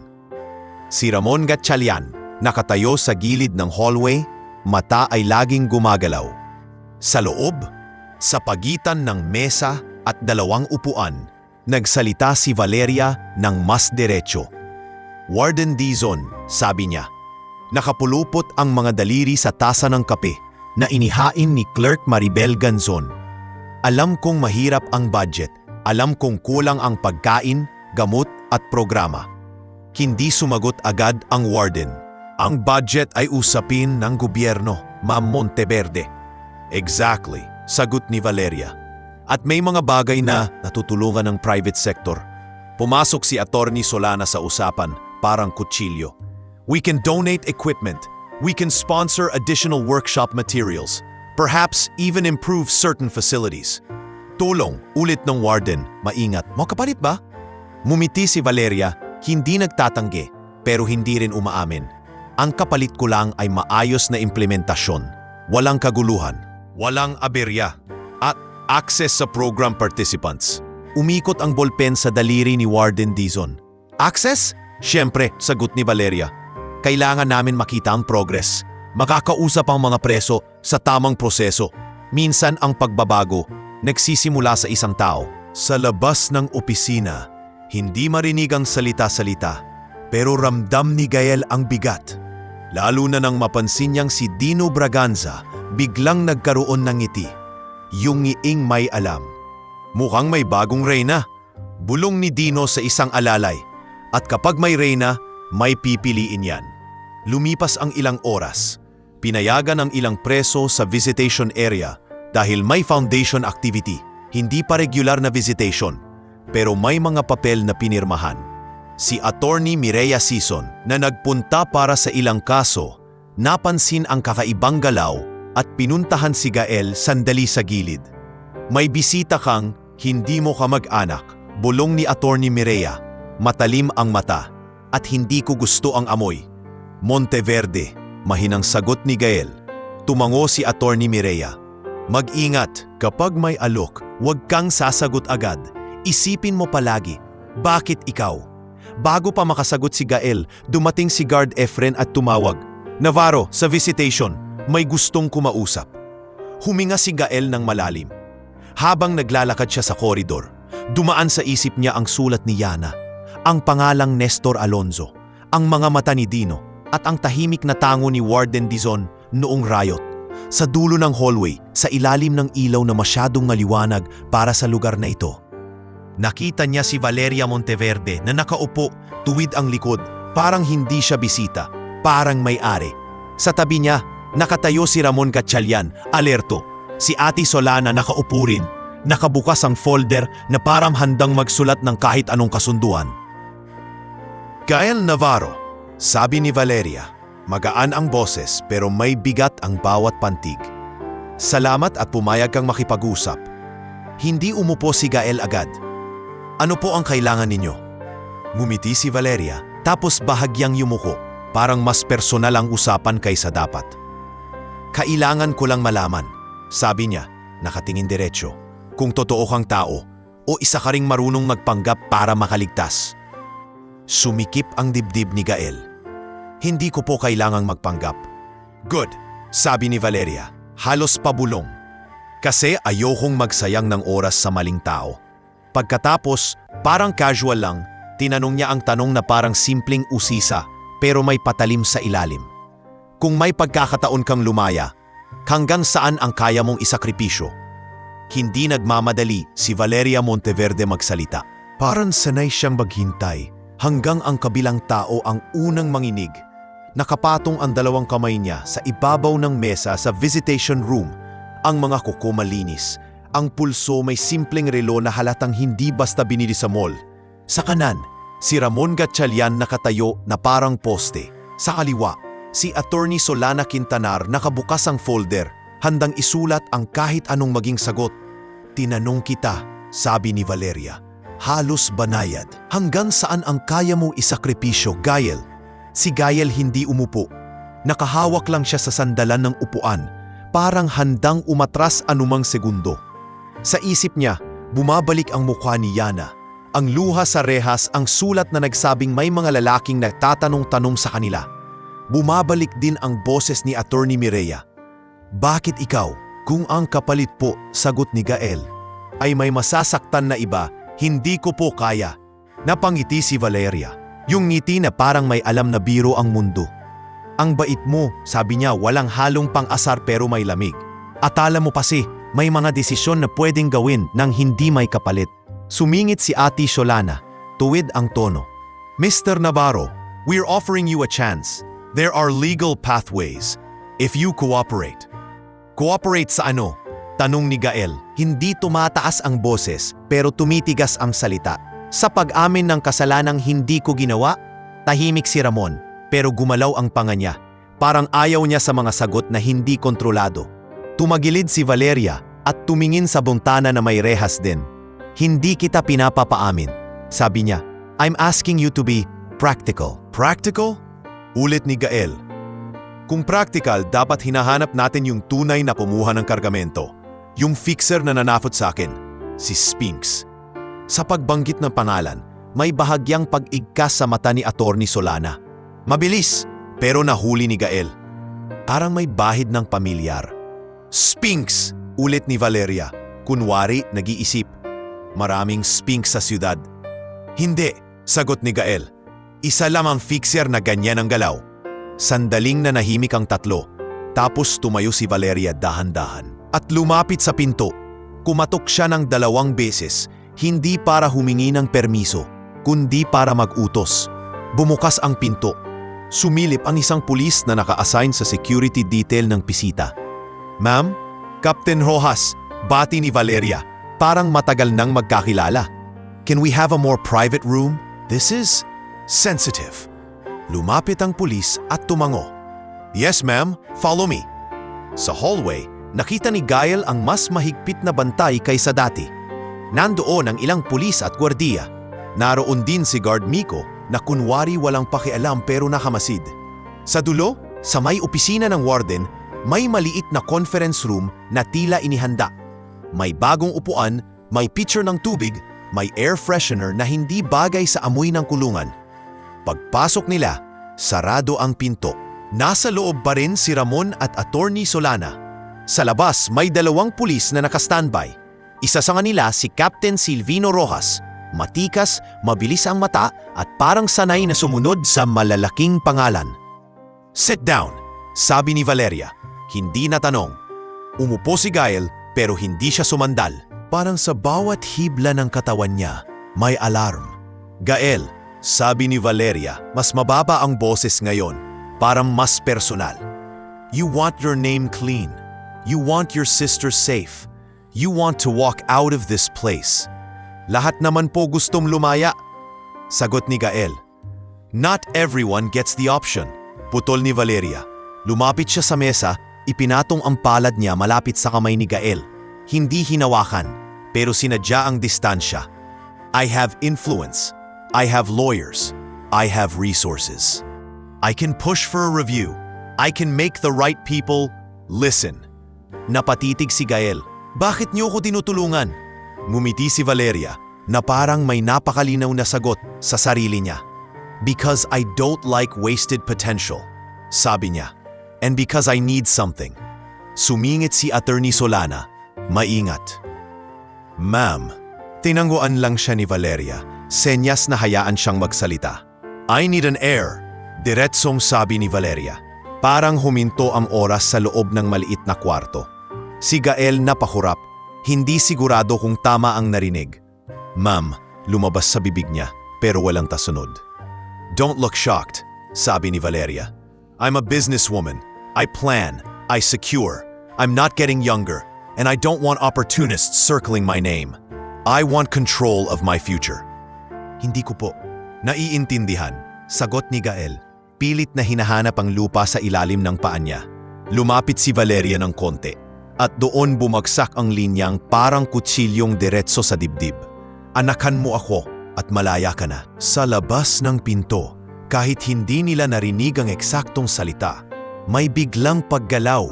Si Ramon Gatchalian, nakatayo sa gilid ng hallway, mata ay laging gumagalaw. Sa loob, sa pagitan ng mesa at dalawang upuan, nagsalita si Valeria ng mas diretso. Warden Dizon, sabi niya. Nakapulupot ang mga daliri sa tasa ng kape na inihain ni Clerk Maribel Ganzon. Alam kong mahirap ang budget. Alam kong kulang ang pagkain, gamot at programa. Hindi sumagot agad ang warden. Ang budget ay usapin ng gobyerno, Ma'am Monteverde. Exactly, sagot ni Valeria. At may mga bagay na natutulungan ng private sector. Pumasok si Attorney Solana sa usapan, parang kutsilyo. We can donate equipment. We can sponsor additional workshop materials. Perhaps even improve certain facilities. Tulong, ulit ng warden, maingat. Mo kapalit ba? Mumiti si Valeria, hindi nagtatanggi, pero hindi rin umaamin. Ang kapalit ko lang ay maayos na implementasyon. Walang kaguluhan, walang aberya, at access sa program participants. Umikot ang bolpen sa daliri ni Warden Dizon. Access? Siyempre, sagot ni Valeria. Kailangan namin makita ang progress. Makakausap ang mga preso sa tamang proseso. Minsan ang pagbabago nagsisimula sa isang tao. Sa labas ng opisina, Hindi marinig ang salita-salita, pero ramdam ni Gael ang bigat. Lalo na nang mapansin niyang si Dino Braganza biglang nagkaroon ng ngiti. Yung ngiing may alam. Mukhang may bagong reyna. Bulong ni Dino sa isang alalay. At kapag may reyna, may pipiliin yan. Lumipas ang ilang oras. Pinayagan ang ilang preso sa visitation area dahil may foundation activity. Hindi pa regular na visitation, pero may mga papel na pinirmahan. Si Attorney Mireya Sison na nagpunta para sa ilang kaso, napansin ang kakaibang galaw at pinuntahan si Gael sandali sa gilid. May bisita kang hindi mo kamag-anak, bulong ni Attorney Mireya. Matalim ang mata at hindi ko gusto ang amoy. Monteverde, mahinang sagot ni Gael. Tumango si Attorney Mireya. Mag-ingat, kapag may alok, huwag kang sasagot agad. Isipin mo palagi, bakit ikaw? Bago pa makasagot si Gael, dumating si Guard Efren at tumawag. Navarro, sa visitation, may gustong kumausap. Huminga si Gael ng malalim. Habang naglalakad siya sa koridor, dumaan sa isip niya ang sulat ni Yana, ang pangalang Nestor Alonzo, ang mga mata ni Dino, at ang tahimik na tango ni Warden Dizon noong riot. Sa dulo ng hallway, sa ilalim ng ilaw na masyadong maliwanag para sa lugar na ito. Nakita niya si Valeria Monteverde na nakaupo, tuwid ang likod, parang hindi siya bisita, parang may-ari. Sa tabi niya, nakatayo si Ramon Gatchalian, alerto. Si Ate Solana nakaupo rin, nakabukas ang folder na parang handang magsulat ng kahit anong kasunduan. Gael Navarro, sabi ni Valeria. Magaan ang boses pero may bigat ang bawat pantig. Salamat at pumayag kang makipag-usap. Hindi umupo si Gael agad. Ano po ang kailangan ninyo? Ngumiti si Valeria tapos bahagyang yumuko, parang mas personal ang usapan kaysa dapat. Kailangan ko lang malaman, sabi niya, nakatingin diretsyo, kung totoo kang tao o isa ka ring marunong magpanggap para makaligtas. Sumikip ang dibdib ni Gael. Hindi ko po kailangang magpanggap. Good, sabi ni Valeria, halos pabulong. Kasi ayokong magsayang ng oras sa maling tao. Pagkatapos, parang casual lang, tinanong niya ang tanong na parang simpleng usisa pero may patalim sa ilalim. Kung may pagkakataon kang lumaya, hanggang saan ang kaya mong isakripisyo? Hindi nagmamadali si Valeria Monteverde magsalita. Parang sanay siyang maghintay hanggang ang kabilang tao ang unang manginig. Nakapatong ang dalawang kamay niya sa ibabaw ng mesa sa visitation room. Ang mga kuko malinis. Ang pulso may simpleng relo na halatang hindi basta binili sa mall. Sa kanan, si Ramon Gatchalian nakatayo na parang poste. Sa kaliwa, si Attorney Solana Quintanar nakabukas ang folder, handang isulat ang kahit anong maging sagot. Tinanong kita, sabi ni Valeria. Halos banayad. Hanggang saan ang kaya mo isakripisyo, Gael? Si Gael hindi umupo. Nakahawak lang siya sa sandalan ng upuan, parang handang umatras anumang segundo. Sa isip niya, bumabalik ang mukha ni Yana. Ang luha sa rehas, ang sulat na nagsabing may mga lalaking nagtatanong-tanong sa kanila. Bumabalik din ang boses ni Attorney Mireya. Bakit ikaw? Kung ang kapalit po, sagot ni Gael, ay may masasaktan na iba, hindi ko po kaya. Napangiti si Valeria. Yung ngiti na parang may alam na biro ang mundo. Ang bait mo, sabi niya, walang halong pang-asar pero may lamig. Atala mo kasi, may mga desisyon na pwedeng gawin nang hindi may kapalit. Sumingit si Ate Solana, tuwid ang tono. Mr. Navarro, we're offering you a chance. There are legal pathways. If you cooperate. Cooperate sa ano? Tanong ni Gael. Hindi tumataas ang boses pero tumitigas ang salita. Sa pag-amin ng kasalanang hindi ko ginawa, tahimik si Ramon pero gumalaw ang panga niya. Parang ayaw niya sa mga sagot na hindi kontrolado. Tumagilid si Valeria at tumingin sa buntana na may rehas din. Hindi kita pinapapaamin, sabi niya. I'm asking you to be practical. Practical? Ulit ni Gael. Kung practical, dapat hinahanap natin yung tunay na kumuha ng kargamento. Yung fixer na nanafot sa akin, si Spinks. Sa pagbanggit ng pangalan, may bahagyang pag-igkas sa mata ni Attorney Solana. Mabilis, pero nahuli ni Gael. Parang may bahid ng pamilyar. Spinks! Ulit ni Valeria. Kunwari, nag-iisip. Maraming Spinks sa siyudad. Hindi, sagot ni Gael. Isa lamang fixer na ganyan ang galaw. Sandaling nanahimik ang tatlo. Tapos tumayo si Valeria dahan-dahan. At lumapit sa pinto. Kumatok siya ng 2 beses. Hindi para humingi ng permiso, kundi para mag-utos. Bumukas ang pinto. Sumilip ang isang pulis na naka-assign sa security detail ng pisita. Ma'am, Captain Rojas, bati ni Valeria. Parang matagal nang magkakilala. Can we have a more private room? This is sensitive. Lumapit ang pulis at tumango. Yes ma'am, follow me. Sa hallway, nakita ni Gael ang mas mahigpit na bantay kaysa dati. Nandoon ang ilang pulis at gwardiya. Naroon din si Guard Miko na kunwari walang pakialam pero nakamasid. Sa dulo, sa may opisina ng warden, may maliit na conference room na tila inihanda. May bagong upuan, may pitcher ng tubig, may air freshener na hindi bagay sa amoy ng kulungan. Pagpasok nila, sarado ang pinto. Nasa loob pa rin si Ramon at Attorney Solana. Sa labas, may 2 pulis na naka-standby. Isa sa kanila si Captain Silvino Rojas. Matikas, mabilis ang mata at parang sanay na sumunod sa malalaking pangalan. Sit down, sabi ni Valeria. Hindi natanong. Umupo si Gael pero hindi siya sumandal. Parang sa bawat hibla ng katawan niya, may alarm. Gael, sabi ni Valeria, mas mababa ang boses ngayon. Parang mas personal. You want your name clean. You want your sister safe. You want to walk out of this place. Lahat naman po gustong lumaya. Sagot ni Gael. Not everyone gets the option. Putol ni Valeria. Lumapit siya sa mesa, ipinatong ang palad niya malapit sa kamay ni Gael. Hindi hinawakan, pero sinadya ang distansya. I have influence. I have lawyers. I have resources. I can push for a review. I can make the right people listen. Napatitig si Gael. Bakit niyo ko tinutulungan? Ngumiti si Valeria na parang may napakalinaw na sagot sa sarili niya. Because I don't like wasted potential, sabi niya. And because I need something. Sumingit si Attorney Solana. Maingat. Ma'am, tinangguan lang siya ni Valeria. Senyas na hayaan siyang magsalita. I need an heir, diretsong sabi ni Valeria. Parang huminto ang oras sa loob ng maliit na kwarto. Si Gael napahurap, hindi sigurado kung tama ang narinig. Ma'am, lumabas sa bibig niya, pero walang tasunod. Don't look shocked, sabi ni Valeria. I'm a businesswoman. I plan. I secure. I'm not getting younger, and I don't want opportunists circling my name. I want control of my future. Hindi ko po. Naiintindihan, sagot ni Gael. Pilit na hinahanap ang lupa sa ilalim ng paa niya. Lumapit si Valeria ng konti. At doon bumagsak ang linyang parang kutsilyong diretso sa dibdib. Anakan mo ako at malaya ka na. Sa labas ng pinto, kahit hindi nila narinig ang eksaktong salita, may biglang paggalaw,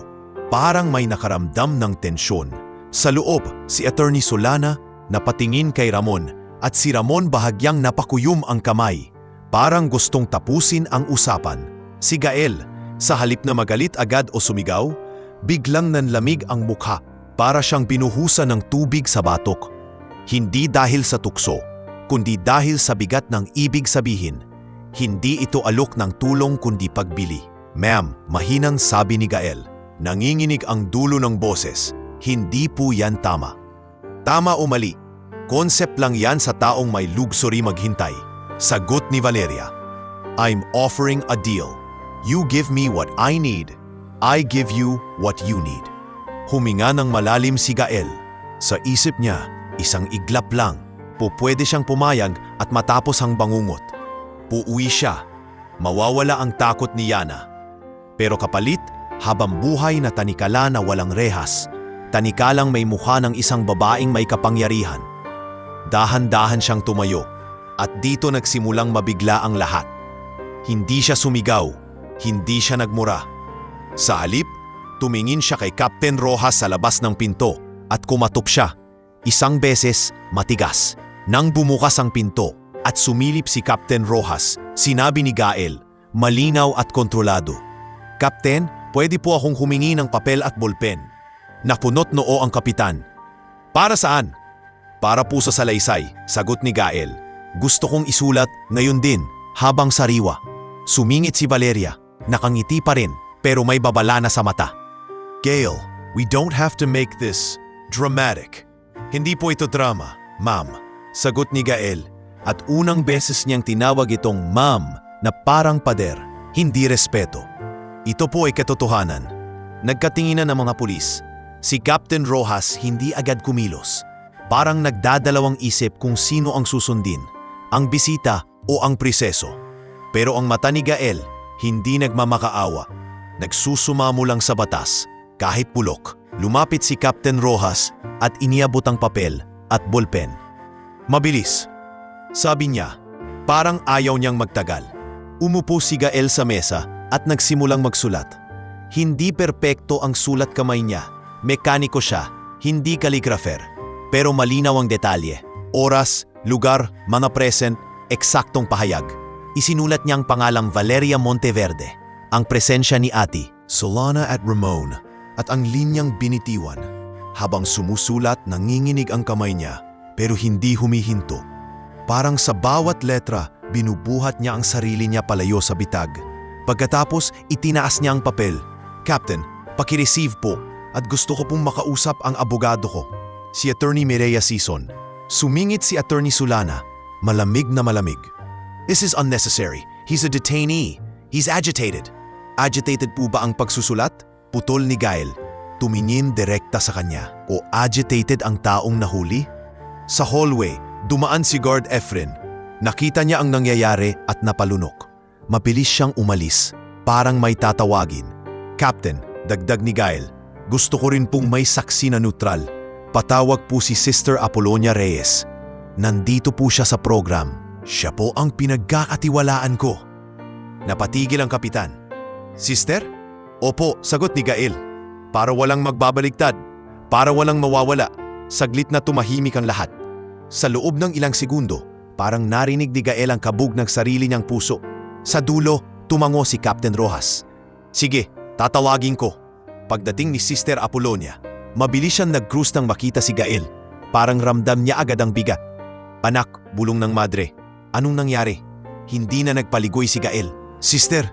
parang may nakaramdam ng tensyon. Sa loob, si Attorney Solana napatingin kay Ramon at si Ramon bahagyang napakuyom ang kamay. Parang gustong tapusin ang usapan. Si Gael, sa halip na magalit agad o sumigaw, biglang nanlamig ang mukha para siyang binuhusan ng tubig sa batok. Hindi dahil sa tukso, kundi dahil sa bigat ng ibig sabihin. Hindi ito alok ng tulong kundi pagbili. Ma'am, mahinang sabi ni Gael. Nanginginig ang dulo ng boses. Hindi po yan tama. Tama o mali, concept lang yan sa taong may luxury maghintay. Sagot ni Valeria. I'm offering a deal. You give me what I need. I give you what you need. Huminga ng malalim si Gael. Sa isip niya, isang iglap lang. Pupwede siyang pumayag at matapos ang bangungot. Puuwi siya. Mawawala ang takot ni Yana. Pero kapalit, habang buhay na tanikala na walang rehas, tanikalang may mukha ng isang babaeng may kapangyarihan. Dahan-dahan siyang tumayo, at dito nagsimulang mabigla ang lahat. Hindi siya sumigaw, hindi siya nagmura. Sa halip, tumingin siya kay Captain Rojas sa labas ng pinto at kumatok siya. Isang beses, matigas. Nang bumukas ang pinto at sumilip si Captain Rojas, sinabi ni Gael, malinaw at kontrolado. Captain, pwede po akong humingi ng papel at bolpen. Napunot noo ang kapitan. Para saan? Para po sa salaysay, sagot ni Gael. Gusto kong isulat ngayon din, habang sariwa. Sumingit si Valeria, nakangiti pa rin, pero may babala na sa mata. Gail, we don't have to make this dramatic. Hindi po ito drama, ma'am. Sagot ni Gael, at unang beses niyang tinawag itong ma'am na parang pader, hindi respeto. Ito po ay katotohanan. Nagkatinginan ng mga pulis. Si Captain Rojas hindi agad kumilos. Parang nagdadalawang isip kung sino ang susundin, ang bisita o ang priseso. Pero ang mata ni Gael, hindi nagmamakaawa. Nagsusumamo lang sa batas. Kahit bulok, lumapit si Captain Rojas at iniabot ang papel at bolpen. Mabilis. Sabi niya, parang ayaw niyang magtagal. Umupo si Gael sa mesa at nagsimulang magsulat. Hindi perpekto ang sulat kamay niya. Mekaniko siya, hindi calligrapher. Pero malinaw ang detalye. Oras, lugar, mga present, eksaktong pahayag. Isinulat niyang pangalang Valeria Monteverde, ang presensya ni Ati, Solana at Ramon, at ang linyang binitiwan. Habang sumusulat, nanginginig ang kamay niya, pero hindi humihinto. Parang sa bawat letra, binubuhat niya ang sarili niya palayo sa bitag. Pagkatapos, itinaas niya ang papel. Captain, pakireceive po, at gusto ko pong makausap ang abogado ko, si Attorney Mireya Sison. Sumingit si Attorney Solana, malamig na malamig. This is unnecessary. He's a detainee. He's agitated. Agitated po ba ang pagsusulat? Putol ni Gael. Tumingin direkta sa kanya. O agitated ang taong nahuli? Sa hallway, dumaan si Guard Efren. Nakita niya ang nangyayari at napalunok. Mabilis siyang umalis, parang may tatawagin. Captain, dagdag ni Gael, gusto ko rin pong may saksi na neutral. Patawag po si Sister Apolonia Reyes. Nandito po siya sa program. Siya po ang pinagkakatiwalaan ko. Napatigil ang kapitan. Sister? Opo, sagot ni Gael. Para walang magbabaligtad, para walang mawawala, saglit na tumahimik ang lahat. Sa loob ng ilang segundo, parang narinig ni Gael ang kabog ng sarili niyang puso. Sa dulo, tumango si Captain Rojas. Sige, tatawagin ko. Pagdating ni Sister Apolonia, mabilis siyang nag-cruise nang makita si Gael. Parang ramdam niya agad ang bigat. Anak, bulong ng madre. Anong nangyari? Hindi na nagpaligoy si Gael. Sister,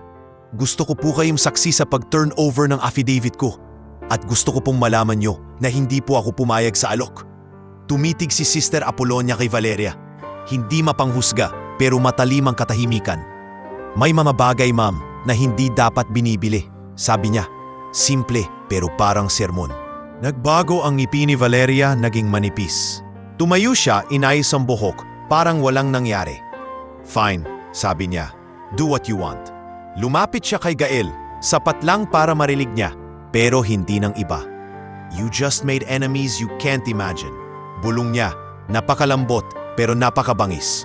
gusto ko po kayong saksi sa pag-turnover ng affidavit ko. At gusto ko pong malaman nyo na hindi po ako pumayag sa alok. Tumitig si Sister Apolonia kay Valeria. Hindi mapanghusga pero matalim ang katahimikan. May mga bagay, ma'am, na hindi dapat binibili. Sabi niya, simple pero parang sermon. Nagbago ang ngipin ni Valeria, naging manipis. Tumayo siya, inayos ang buhok, parang walang nangyari. Fine, sabi niya. Do what you want. Lumapit siya kay Gael, sapat lang para marinig niya, pero hindi ng iba. You just made enemies you can't imagine. Bulong niya, napakalambot pero napakabangis.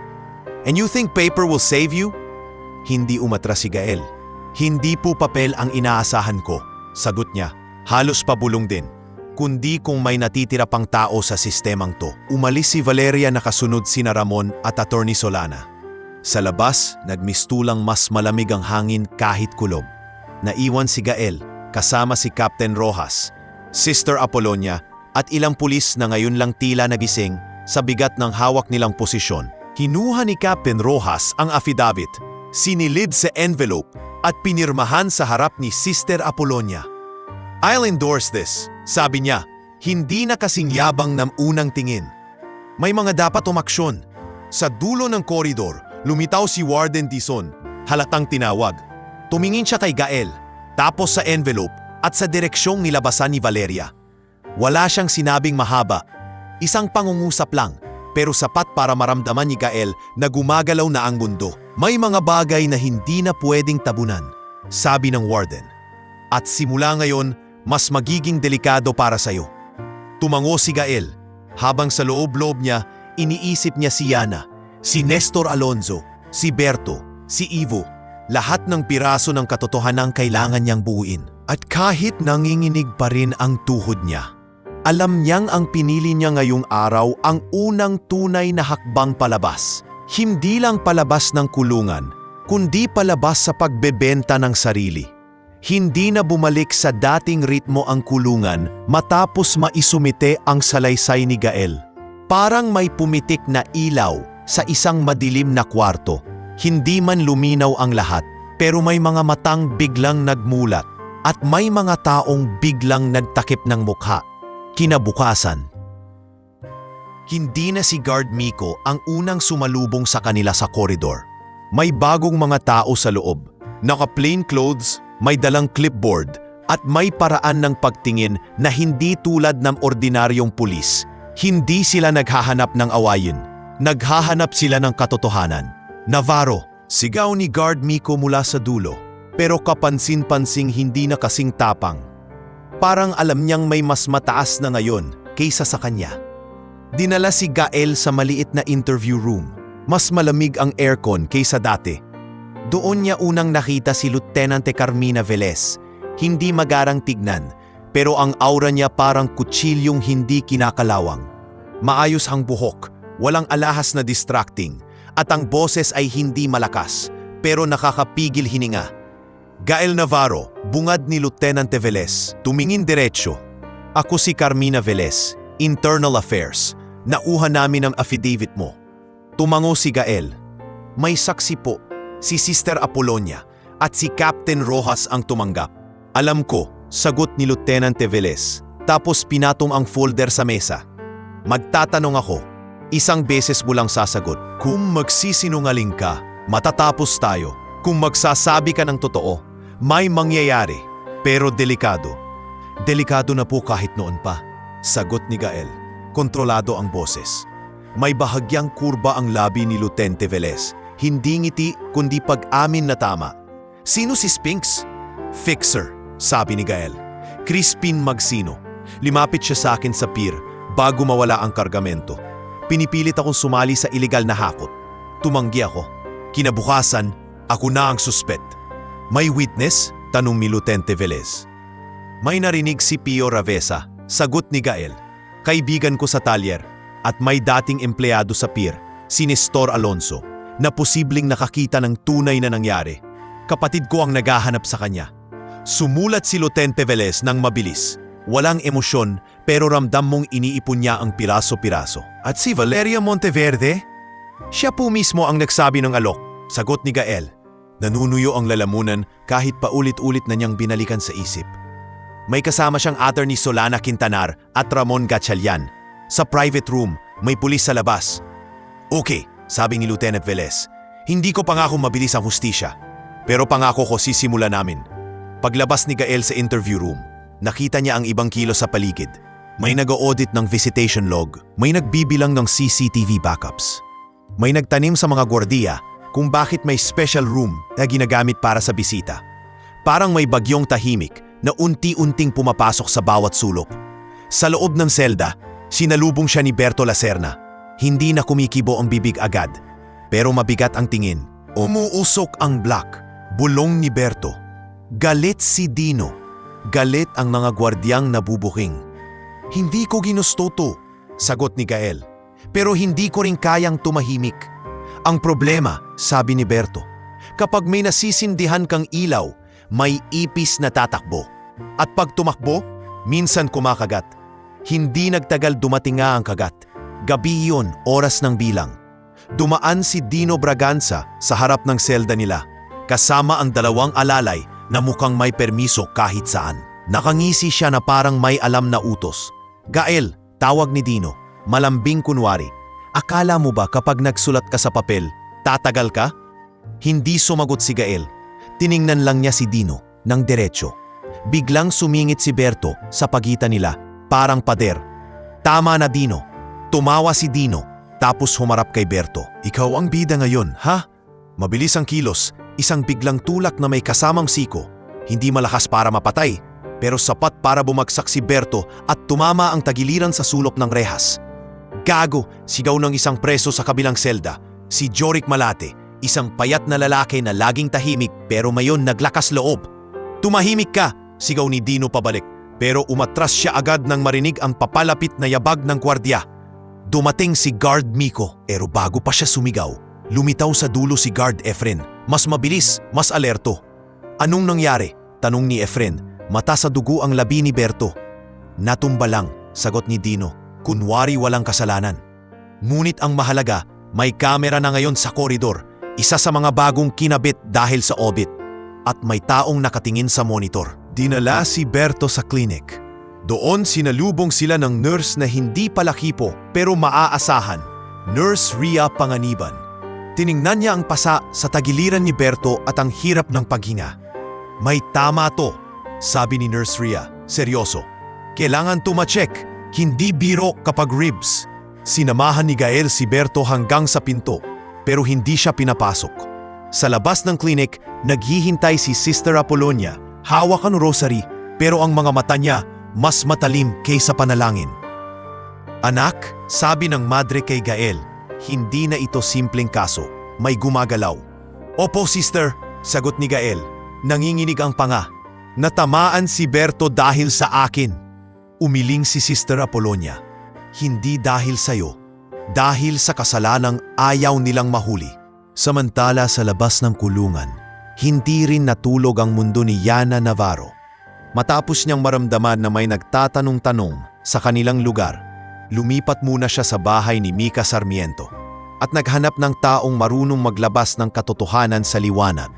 And you think paper will save you? Hindi umatras si Gael. Hindi po papel ang inaasahan ko, sagot niya. Halos pabulong din. Kundi kung may natitira pang tao sa sistemang to. Umalis si Valeria, nakasunod sina Ramon at Attorney Solana. Sa labas, nagmistulang mas malamig ang hangin kahit kulob. Naiwan si Gael, kasama si Captain Rojas, Sister Apolonia at ilang pulis na ngayon lang tila nagising sa bigat ng hawak nilang posisyon. Kinuha ni Captain Rojas ang affidavit, sinilid sa envelope at pinirmahan sa harap ni Sister Apolonia. I'll endorse this, sabi niya, hindi na kasing yabang ng unang tingin. May mga dapat umaksyon. Sa dulo ng koridor, lumitaw si Warden Tison, halatang tinawag. Tumingin siya kay Gael, tapos sa envelope at sa direksyong nilabasan ni Valeria. Wala siyang sinabing mahaba, isang pangungusap lang, pero sapat para maramdaman ni Gael na gumagalaw na ang mundo. May mga bagay na hindi na pwedeng tabunan, sabi ng Warden. At simula ngayon, mas magiging delikado para sa'yo. Tumango si Gael, habang sa loob-loob niya, iniisip niya si Yana, si Nestor Alonzo, si Berto, si Ivo, lahat ng piraso ng katotohanang kailangan niyang buuin. At kahit nanginginig pa rin ang tuhod niya, alam niyang ang pinili niya ngayong araw ang unang tunay na hakbang palabas. Hindi lang palabas ng kulungan, kundi palabas sa pagbebenta ng sarili. Hindi na bumalik sa dating ritmo ang kulungan matapos maisumite ang salaysay ni Gael. Parang may pumitik na ilaw sa isang madilim na kwarto. Hindi man luminaw ang lahat, pero may mga matang biglang nagmulat at may mga taong biglang nagtakip ng mukha. Kinabukasan, hindi na si Guard Miko ang unang sumalubong sa kanila sa koridor. May bagong mga tao sa loob. Naka-plain clothes, may dalang clipboard, at may paraan ng pagtingin na hindi tulad ng ordinaryong pulis. Hindi sila naghahanap ng awayin. Naghahanap sila ng katotohanan. Navarro, sigaw ni Guard Miko mula sa dulo, pero kapansin-pansing hindi na kasing tapang. Parang alam niyang may mas mataas na ngayon kaysa sa kanya. Dinala si Gael sa maliit na interview room. Mas malamig ang aircon kaysa dati. Doon niya unang nakita si Lieutenant Carmina Velez. Hindi magarang tignan, pero ang aura niya parang kutsilyong hindi kinakalawang. Maayos ang buhok, walang alahas na distracting, at ang boses ay hindi malakas, pero nakakapigil hininga. Gael Navarro, bungad ni Lieutenant Velez, tumingin diretsyo. Ako si Carmina Velez, Internal Affairs. Nauha namin ang affidavit mo. Tumango si Gael. May saksi po, si Sister Apolonia at si Captain Rojas ang tumanggap. Alam ko, sagot ni Lieutenant Velez, tapos pinatong ang folder sa mesa. Magtatanong ako, isang beses mo lang sasagot. Kung magsisinungaling ka, matatapos tayo. Kung magsasabi ka ng totoo, may mangyayari, pero delikado. Delikado na po kahit noon pa, sagot ni Gael. Kontrolado ang boses. May bahagyang kurba ang labi ni Lieutenant Velez. Hindi ngiti kundi pag-amin na tama. Sino si Spinks? Fixer, sabi ni Gael. Crispin Magsino. Limapit siya sa akin sa pier bago mawala ang kargamento. Pinipilit akong sumali sa iligal na hakot. Tumanggi ako. Kinabukasan, ako na ang suspect. May witness? Tanong ni Lieutenant Velez. May narinig si Pio Ravesa. Sagot ni Gael. Kaibigan ko sa talyer at may dating empleyado sa pier, si Nestor Alonso, na posibleng nakakita ng tunay na nangyari. Kapatid ko ang naghahanap sa kanya. Sumulat si Lieutenant Velez ng mabilis. Walang emosyon pero ramdam mong iniipon niya ang piraso-piraso. At si Valeria Monteverde? Siya po mismo ang nagsabi ng alok, sagot ni Gael. Nanunuyo ang lalamunan kahit paulit-ulit na niyang binalikan sa isip. May kasama siyang attorney Solana Quintanar at Ramon Gatchalian. Sa private room, may pulis sa labas. Okay, sabi ni Lieutenant Velez. Hindi ko pangako mabilis ang hustisya, pero pangako ko sisimula namin. Paglabas ni Gael sa interview room, nakita niya ang ibang kilo sa paligid. May nag-audit ng visitation log, may nagbibilang ng CCTV backups. May nagtanim sa mga gwardiya kung bakit may special room na ginagamit para sa bisita. Parang may bagyong tahimik na unti-unting pumapasok sa bawat sulok. Sa loob ng selda, sinalubong siya ni Berto Lacerna. Hindi na kumikibo ang bibig agad, pero mabigat ang tingin. Umuusok ang black, bulong ni Berto. Galit si Dino. Galit ang mga gwardiyang nabubuking. Hindi ko ginusto to, sagot ni Gael. Pero hindi ko rin kayang tumahimik. Ang problema, sabi ni Berto, kapag may nasisindihan kang ilaw, may ipis na tatakbo. At pag tumakbo, minsan kumakagat. Hindi nagtagal dumating nga ang kagat. Gabi yun, oras ng bilang. Dumaan si Dino Braganza sa harap ng selda nila, kasama ang dalawang alalay na mukhang may permiso kahit saan. Nakangisi siya na parang may alam na utos. Gael, tawag ni Dino, malambing kunwari. Akala mo ba kapag nagsulat ka sa papel, tatagal ka? Hindi sumagot si Gael. Tiningnan lang niya si Dino ng diretsyo. Biglang sumingit si Berto sa pagitan nila, parang pader. Tama na Dino. Tumawa si Dino, tapos humarap kay Berto. Ikaw ang bida ngayon, ha? Mabilis ang kilos, isang biglang tulak na may kasamang siko. Hindi malakas para mapatay, pero sapat para bumagsak si Berto at tumama ang tagiliran sa sulok ng rehas. Gago, sigaw ng isang preso sa kabilang selda, si Jorik Malate, isang payat na lalaki na laging tahimik pero mayon naglakas loob. Tumahimik ka, sigaw ni Dino pabalik, pero umatras siya agad nang marinig ang papalapit na yabag ng gwardya. Dumating si Guard Miko, pero bago pa siya sumigaw, lumitaw sa dulo si Guard Efren. Mas mabilis, mas alerto. Anong nangyari? Tanong ni Efren, mata sa dugo ang labi ni Berto. Natumba lang, sagot ni Dino, kunwari walang kasalanan. Ngunit ang mahalaga, May kamera na ngayon sa koridor, isa sa mga bagong kinabit dahil sa Obit. At may taong nakatingin sa monitor. Dinala si Berto sa klinik. Doon sinalubong sila ng nurse na hindi palakipo pero maaasahan. Nurse Rhea Panganiban. Tiningnan niya ang pasa sa tagiliran ni Berto at ang hirap ng paghinga. May tama to, sabi ni Nurse Rhea, seryoso. Kailangan tumacheck, hindi biro kapag ribs. Sinamahan ni Gael si Berto hanggang sa pinto, pero hindi siya pinapasok. Sa labas ng klinik, naghihintay si Sister Apollonia, hawak ang rosary, pero ang mga mata niya mas matalim kaysa panalangin. Anak, sabi ng madre kay Gael, hindi na ito simpleng kaso, may gumagalaw. Opo, sister, sagot ni Gael. Nanginginig ang panga. Natamaan si Berto dahil sa akin. Umiling si Sister Apollonia. Hindi dahil sa'yo, dahil sa kasalanang ayaw nilang mahuli. Samantala sa labas ng kulungan, hindi rin natulog ang mundo ni Yana Navarro. Matapos niyang maramdaman na may nagtatanong-tanong sa kanilang lugar, lumipat muna siya sa bahay ni Mika Sarmiento at naghanap ng taong marunong maglabas ng katotohanan sa liwanag.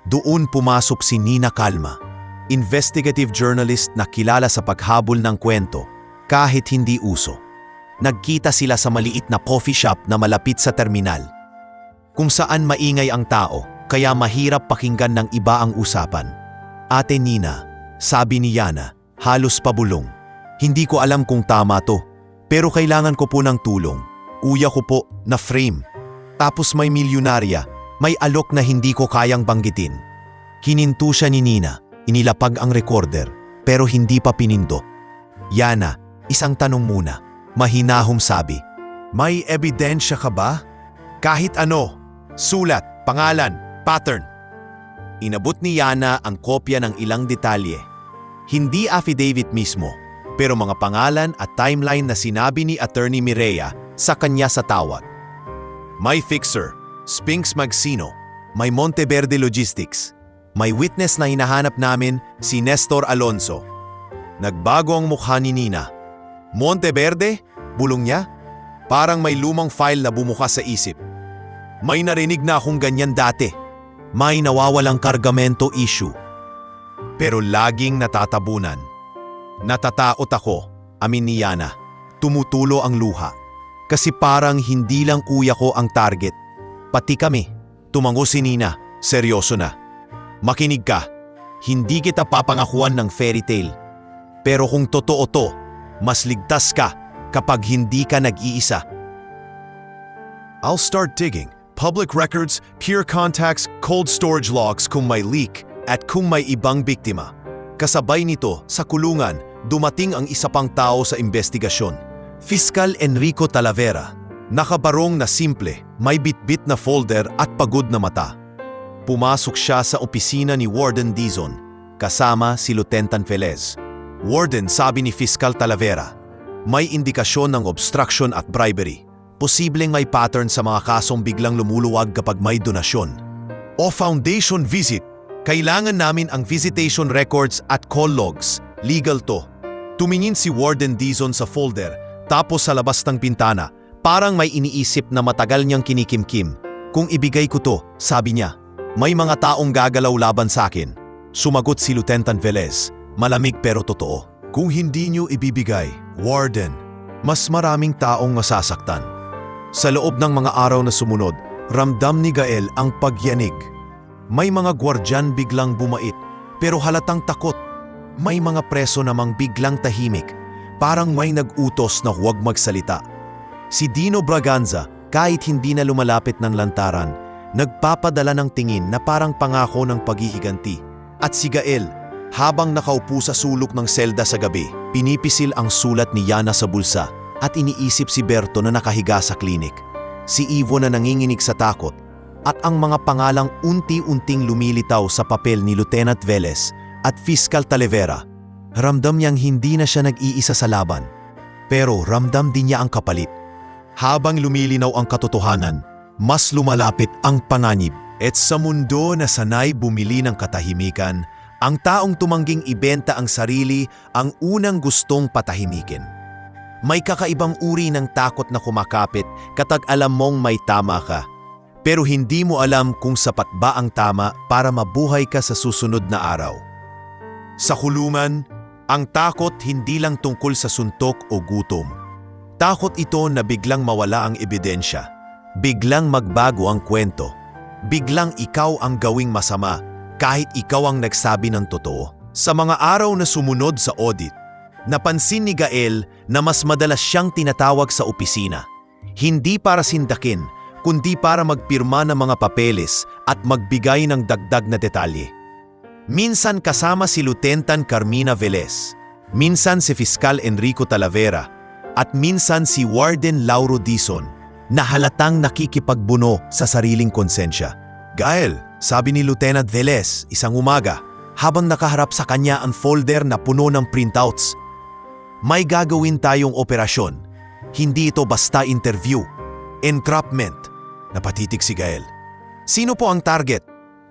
Doon pumasok si Nina Calma, investigative journalist na kilala sa paghabol ng kwento kahit hindi uso. Nagkita sila sa maliit na coffee shop na malapit sa terminal, kung saan maingay ang tao kaya mahirap pakinggan ng iba ang usapan. Ate Nina, sabi ni Yana, halos pabulong. Hindi ko alam kung tama to, pero kailangan ko po ng tulong. Kuya ko po na frame. Tapos may milyonarya, may alok na hindi ko kayang banggitin. Hininto siya ni Nina, inilapag ang recorder, pero hindi pa pinindot. Yana, isang tanong muna. Mahinahong sabi, may ebidensya ka ba? Kahit ano, sulat, pangalan, pattern. Inabot ni Yana ang kopya ng ilang detalye. Hindi affidavit mismo, pero mga pangalan at timeline na sinabi ni Attorney Mireya sa kanya sa tawag. May fixer, Spinks Magsino, may Monteverde Logistics, may witness na hinahanap namin si Nestor Alonso. Nagbago ang mukha ni Nina. Monteverde? Bulong niya? Parang may lumang file na bumukas sa isip. May narinig na akong ganyan dati. May nawawalang kargamento issue. Pero laging natatabunan. Natatakot ako, amin ni Yana. Tumutulo ang luha. Kasi parang hindi lang kuya ko ang target. Pati kami. Tumango si Nina, seryoso na. Makinig ka. Hindi kita papangakuan ng fairy tale. Pero kung totoo to, mas ligtas ka kapag hindi ka nag-iisa. I'll start digging. Public records, peer contacts, cold storage logs kung may leak at kung may ibang biktima. Kasabay nito, sa kulungan, dumating ang isa pang tao sa investigasyon. Fiscal Enrico Talavera. Nakabarong na simple, may bitbit na folder at pagod na mata. Pumasok siya sa opisina ni Warden Dizon, kasama si Lieutenant Velez. Warden, sabi ni Fiscal Talavera, may indikasyon ng obstruction at bribery. Posibleng may pattern sa mga kasong biglang lumuluwag kapag may donasyon. O foundation visit. Kailangan namin ang visitation records at call logs. Legal to. Tumingin si Warden Dizon sa folder, tapos sa labas ng pintana, parang may iniisip na matagal niyang kinikimkim. Kung ibigay ko to, sabi niya, may mga taong gagalaw laban sa akin. Sumagot si Lieutenant Velez. Malamig pero totoo. Kung hindi niyo ibibigay, Warden, mas maraming taong masasaktan. Sa loob ng mga araw na sumunod, ramdam ni Gael ang pagyanig. May mga gwardyan biglang bumait, pero halatang takot. May mga preso namang biglang tahimik, parang may nag-utos na huwag magsalita. Si Dino Braganza, kahit hindi na lumalapit ng lantaran, nagpapadala ng tingin na parang pangako ng paghihiganti. At si Gael, habang nakaupo sa sulok ng selda sa gabi, pinipisil ang sulat ni Yana sa bulsa at iniisip si Berto na nakahiga sa klinik. Si Ivo na nanginginig sa takot at ang mga pangalang unti-unting lumilitaw sa papel ni Lieutenant Velez at Fiscal Talavera. Ramdam niyang hindi na siya nag-iisa sa laban. Pero ramdam din niya ang kapalit. Habang lumilinaw ang katotohanan, mas lumalapit ang panganib. At sa mundo na sanay bumili ng katahimikan, ang taong tumangging ibenta ang sarili ang unang gustong patahimikin. May kakaibang uri ng takot na kumakapit kapag alam mong may tama ka. Pero hindi mo alam kung sapat ba ang tama para mabuhay ka sa susunod na araw. Sa kulungan, ang takot hindi lang tungkol sa suntok o gutom. Takot ito na biglang mawala ang ebidensya. Biglang magbago ang kwento. Biglang ikaw ang gawing masama kahit ikaw ang nagsabi ng totoo. Sa mga araw na sumunod sa audit, napansin ni Gael na mas madalas siyang tinatawag sa opisina. Hindi para sindakin, kundi para magpirma ng mga papeles at magbigay ng dagdag na detalye. Minsan kasama si Lieutenant Carmina Velez, minsan si Fiskal Enrico Talavera, at minsan si Warden Lauro Dizon na halatang nakikipagbuno sa sariling konsensya. Gael, sabi ni Lieutenant Velez isang umaga habang nakaharap sa kanya ang folder na puno ng printouts. May gagawin tayong operasyon. Hindi ito basta interview. Entrapment. Napatitig si Gael. Sino po ang target?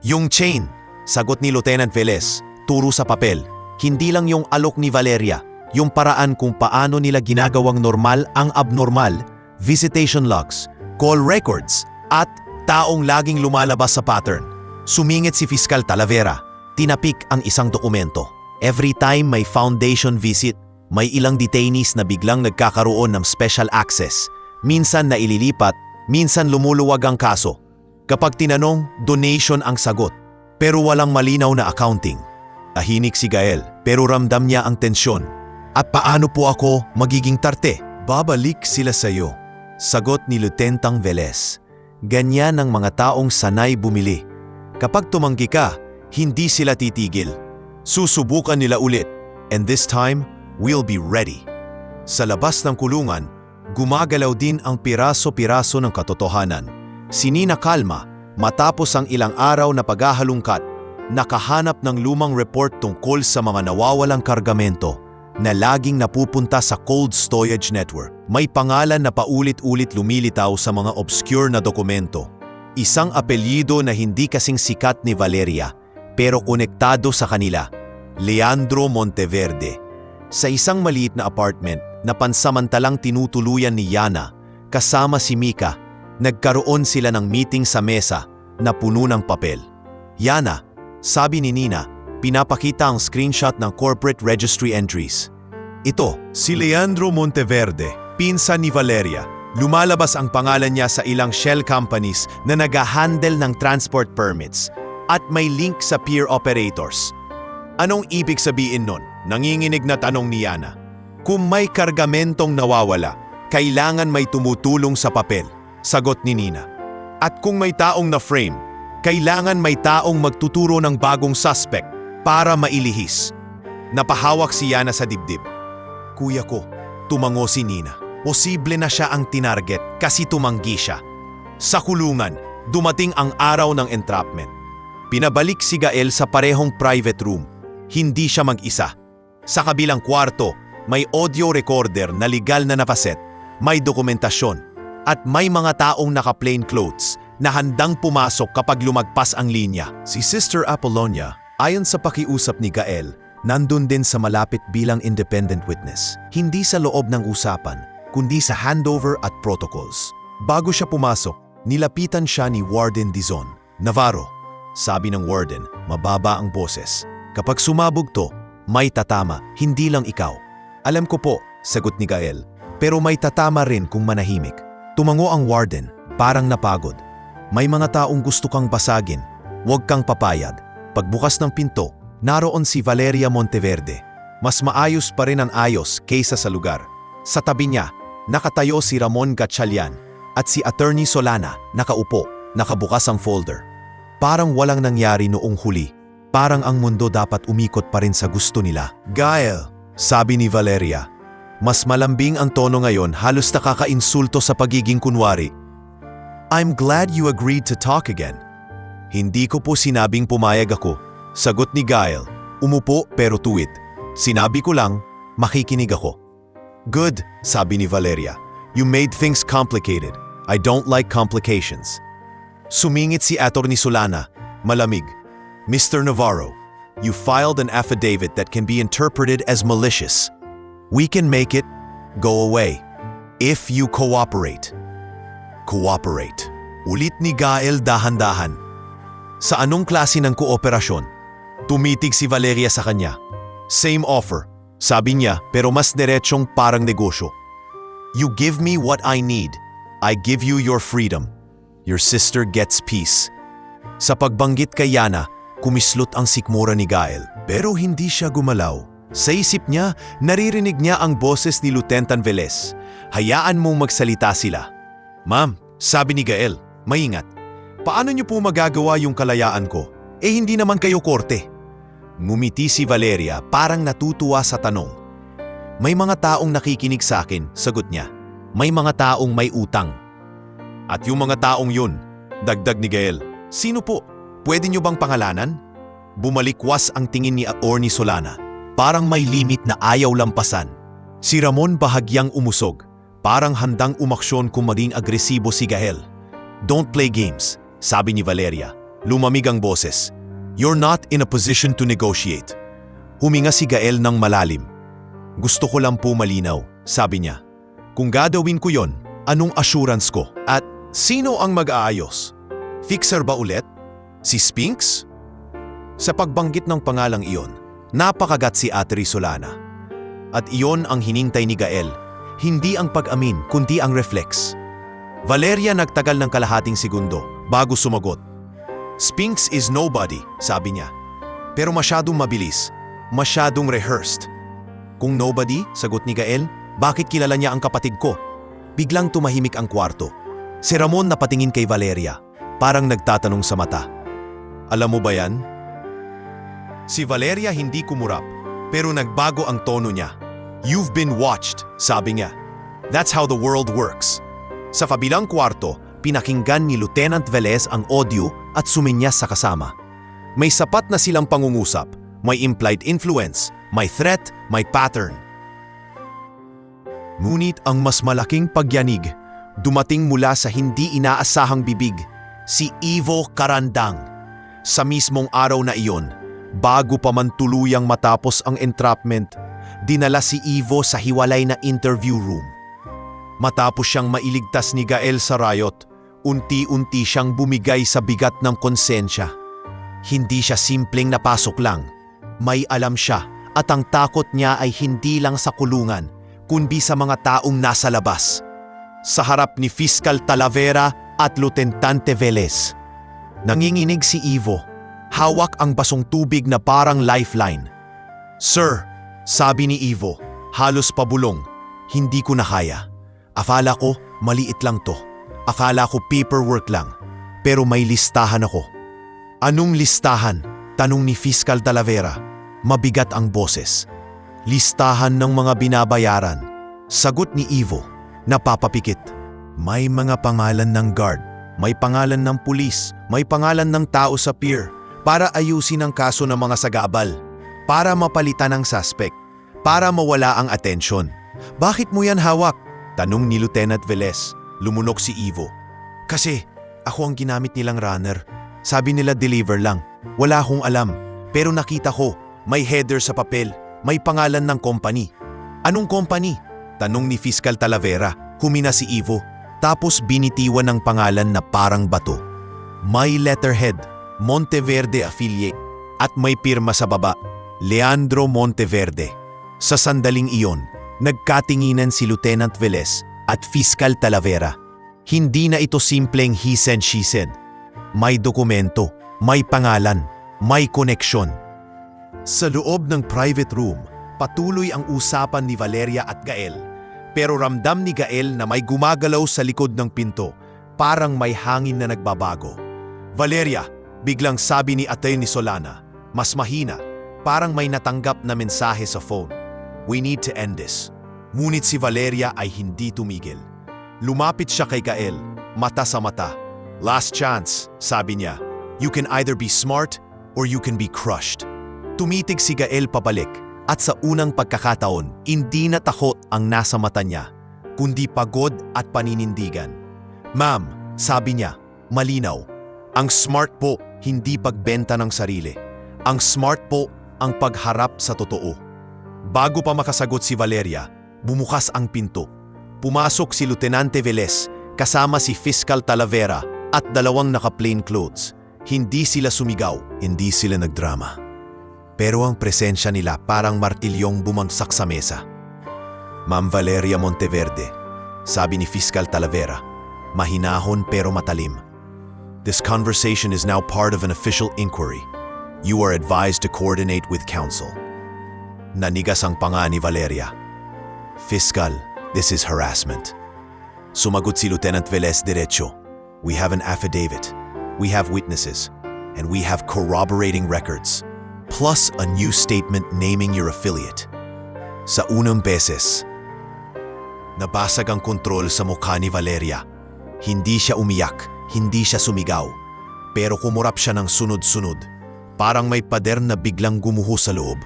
Yung chain. Sagot ni Lieutenant Velez, turo sa papel. Hindi lang yung alok ni Valeria, yung paraan kung paano nila ginagawang normal ang abnormal, visitation logs, call records, at taong laging lumalabas sa pattern. Sumingit si Fiskal Talavera. Tinapik ang isang dokumento. Every time may foundation visit, may ilang detainees na biglang nagkakaroon ng special access. Minsan na ililipat, minsan lumuluwag ang kaso. Kapag tinanong, donation ang sagot. Pero walang malinaw na accounting. Tahimik si Gael, pero ramdam niya ang tensyon. At paano po ako magiging tarte? Babalik sila sa iyo. Sagot ni Lieutenant Velez. Ganyan ang mga taong sanay bumili. Kapag tumanggi ka, hindi sila titigil. Susubukan nila ulit. And this time, we'll be ready. Sa labas ng kulungan, gumagalaw din ang piraso-piraso ng katotohanan. Si Nina Calma, matapos ang ilang araw na paghahalungkat, nakahanap ng lumang report tungkol sa mga nawawalang kargamento na laging napupunta sa cold storage network. May pangalan na paulit-ulit lumilitaw sa mga obscure na dokumento. Isang apelyido na hindi kasing sikat ni Valeria, pero konektado sa kanila, Leandro Monteverde. Sa isang maliit na apartment na pansamantalang tinutuluyan ni Yana, kasama si Mika, nagkaroon sila ng meeting sa mesa na puno ng papel. Yana, sabi ni Nina, pinapakita ang screenshot ng corporate registry entries. Ito, si Leandro Monteverde, pinsan ni Valeria. Lumalabas ang pangalan niya sa ilang shell companies na nag-handle ng transport permits at may link sa peer operators. Anong ibig sabihin nun? Nanginginig na tanong ni Yana. Kung may kargamentong nawawala, kailangan may tumutulong sa papel. Sagot ni Nina. At kung may taong na-frame, kailangan may taong magtuturo ng bagong suspect para mailihis. Napahawak si Yana sa dibdib. Kuya ko, tumango si Nina. Posible na siya ang tinarget kasi tumanggi siya. Sa kulungan, dumating ang araw ng entrapment. Pinabalik si Gael sa parehong private room. Hindi siya mag-isa. Sa kabilang kwarto, may audio recorder na legal na napaset, may dokumentasyon, at may mga taong naka-plain clothes na handang pumasok kapag lumagpas ang linya. Si Sister Apollonia, ayon sa pakiusap ni Gael, nandun din sa malapit bilang independent witness. Hindi sa loob ng usapan, kundi sa handover at protocols. Bago siya pumasok, nilapitan siya ni Warden Dizon. Navarro, sabi ng warden, mababa ang boses. Kapag sumabog to, may tatama, hindi lang ikaw. Alam ko po, sagot ni Gael, pero may tatama rin kung manahimik. Tumango ang warden, parang napagod. May mga taong gusto kang basagin, huwag kang papayag. Pagbukas ng pinto, naroon si Valeria Monteverde. Mas maayos pa rin ang ayos kaysa sa lugar. Sa tabi niya, nakatayo si Ramon Gatchalian at si Attorney Solana, nakaupo, nakabukas ang folder. Parang walang nangyari noong huli. Parang ang mundo dapat umikot pa rin sa gusto nila. Gael, sabi ni Valeria. Mas malambing ang tono ngayon, halos nakakainsulto sa pagiging kunwari. I'm glad you agreed to talk again. Hindi ko po sinabing pumayag ako. Sagot ni Gael. Umupo pero tuwid. Sinabi ko lang, makikinig ako. Good, sabi ni Valeria. You made things complicated. I don't like complications. Sumingit si Attorney Solana, malamig. Mr. Navarro, you filed an affidavit that can be interpreted as malicious. We can make it go away. If you cooperate. Cooperate. Ulit ni Gael dahan-dahan. Sa anong klase ng kooperasyon? Tumitig si Valeria sa kanya. Same offer, sabi niya, pero mas diretsong parang negosyo. You give me what I need. I give you your freedom. Your sister gets peace. Sa pagbanggit kay Yana, kumislot ang sikmura ni Gael, pero hindi siya gumalaw. Sa isip niya, naririnig niya ang boses ni Lieutenant Velez. Hayaan mong magsalita sila. Ma'am, sabi ni Gael, maingat. Paano niyo po magagawa yung kalayaan ko? Eh hindi naman kayo korte. Ngumiti si Valeria parang natutuwa sa tanong. May mga taong nakikinig sa akin, sagot niya. May mga taong may utang. At yung mga taong yun, dagdag ni Gael, sino po? Pwede niyo bang pangalanan? Bumalikwas ang tingin ni Atty. Solana. Parang may limit na ayaw lampasan. Si Ramon bahagyang umusog, parang handang umaksyon kung maging agresibo si Gael. Don't play games, sabi ni Valeria. Lumamig ang boses. You're not in a position to negotiate. Huminga si Gael ng malalim. Gusto ko lang po malinaw, sabi niya. Kung gagawin ko yon, anong assurance ko? At sino ang mag-aayos? Fixer ba ulit? Si Spinks? Sa pagbanggit ng pangalang iyon, napakagat si Atty. Solana. At iyon ang hinintay ni Gael, hindi ang pag-amin kundi ang reflex. Valeria nagtagal ng kalahating segundo bago sumagot. Spinks is nobody, sabi niya. Pero masyadong mabilis, masyadong rehearsed. Kung nobody, sagot ni Gael, bakit kilala niya ang kapatid ko? Biglang tumahimik ang kwarto. Si Ramon napatingin kay Valeria, parang nagtatanong sa mata. Alam mo ba yan? Si Valeria hindi kumurap, pero nagbago ang tono niya. You've been watched, sabi niya. That's how the world works. Sa kabilang kwarto, pinakinggan ni Lieutenant Velez ang audio at suminyas sa kasama. May sapat na silang pangungusap, may implied influence, may threat, may pattern. Ngunit ang mas malaking pagyanig, dumating mula sa hindi inaasahang bibig, si Ivo Carandang. Sa mismong araw na iyon, bago pa man tuluyang matapos ang entrapment, dinala si Ivo sa hiwalay na interview room. Matapos siyang mailigtas ni Gael sa riot, unti-unti siyang bumigay sa bigat ng konsensya. Hindi siya simpleng napasok lang. May alam siya at ang takot niya ay hindi lang sa kulungan, kundi sa mga taong nasa labas. Sa harap ni Fiscal Talavera at Lieutenant Velez. Nanginginig si Ivo. Hawak ang basong tubig na parang lifeline. Sir, sabi ni Ivo, halos pabulong, hindi ko na kaya. Akala ko maliit lang to. Akala ko paperwork lang. Pero may listahan ako. Anong listahan? Tanong ni Fiscal Talavera. Mabigat ang boses. Listahan ng mga binabayaran. Sagot ni Ivo, napapapikit. May mga pangalan ng guard, may pangalan ng pulis, may pangalan ng tao sa pier para ayusin ang kaso ng mga sagabal, para mapalitan ang suspect, para mawala ang atensyon. Bakit mo yan hawak? Tanong ni Lieutenant Velez. Lumunok si Ivo. Kasi ako ang ginamit nilang runner. Sabi nila deliver lang. Wala akong alam. Pero nakita ko, may header sa papel, may pangalan ng company. Anong company? Tanong ni Fiscal Talavera. Humina si Ivo. Tapos binitiwan ng pangalan na parang bato. May letterhead, Monteverde Affiliate. At may pirma sa baba, Leandro Monteverde. Sa sandaling iyon, nagkatinginan si Lieutenant Velez at Fiscal Talavera. Hindi na ito simpleng he said, she said. May dokumento, may pangalan, may koneksyon. Sa loob ng private room, patuloy ang usapan ni Valeria at Gael. Pero ramdam ni Gael na may gumagalaw sa likod ng pinto, parang may hangin na nagbabago. Valeria, biglang sabi ni Atty. Solana, mas mahina, parang may natanggap na mensahe sa phone. We need to end this. Ngunit si Valeria ay hindi tumigil. Lumapit siya kay Gael, mata sa mata. Last chance, sabi niya. You can either be smart or you can be crushed. Tumitig si Gael pabalik at sa unang pagkakataon, hindi na takot ang nasa mata niya, kundi pagod at paninindigan. Ma'am, sabi niya, malinaw. Ang smart po, hindi pagbenta ng sarili. Ang smart po, ang pagharap sa totoo. Bago pa makasagot si Valeria, Bumukas ang pinto. Pumasok si Lieutenante Velez kasama si Fiscal Talavera at dalawang naka-plain clothes. Hindi sila sumigaw, hindi sila nagdrama. Pero ang presensya nila parang martilyong bumagsak sa mesa. Ma'am Valeria Monteverde, sabi ni Fiscal Talavera, mahinahon pero matalim. This conversation is now part of an official inquiry. You are advised to coordinate with counsel. Nanigas ang panga ni Valeria. Fiscal, this is harassment. Sumagot si Lieutenant Velez diretso. We have an affidavit, we have witnesses, and we have corroborating records, plus a new statement naming your affiliate. Sa unang beses, nabasag ang kontrol sa mukha ni Valeria. Hindi siya umiyak, hindi siya sumigaw, pero kumurap siya ng sunod-sunod. Parang may pader na biglang gumuho sa loob.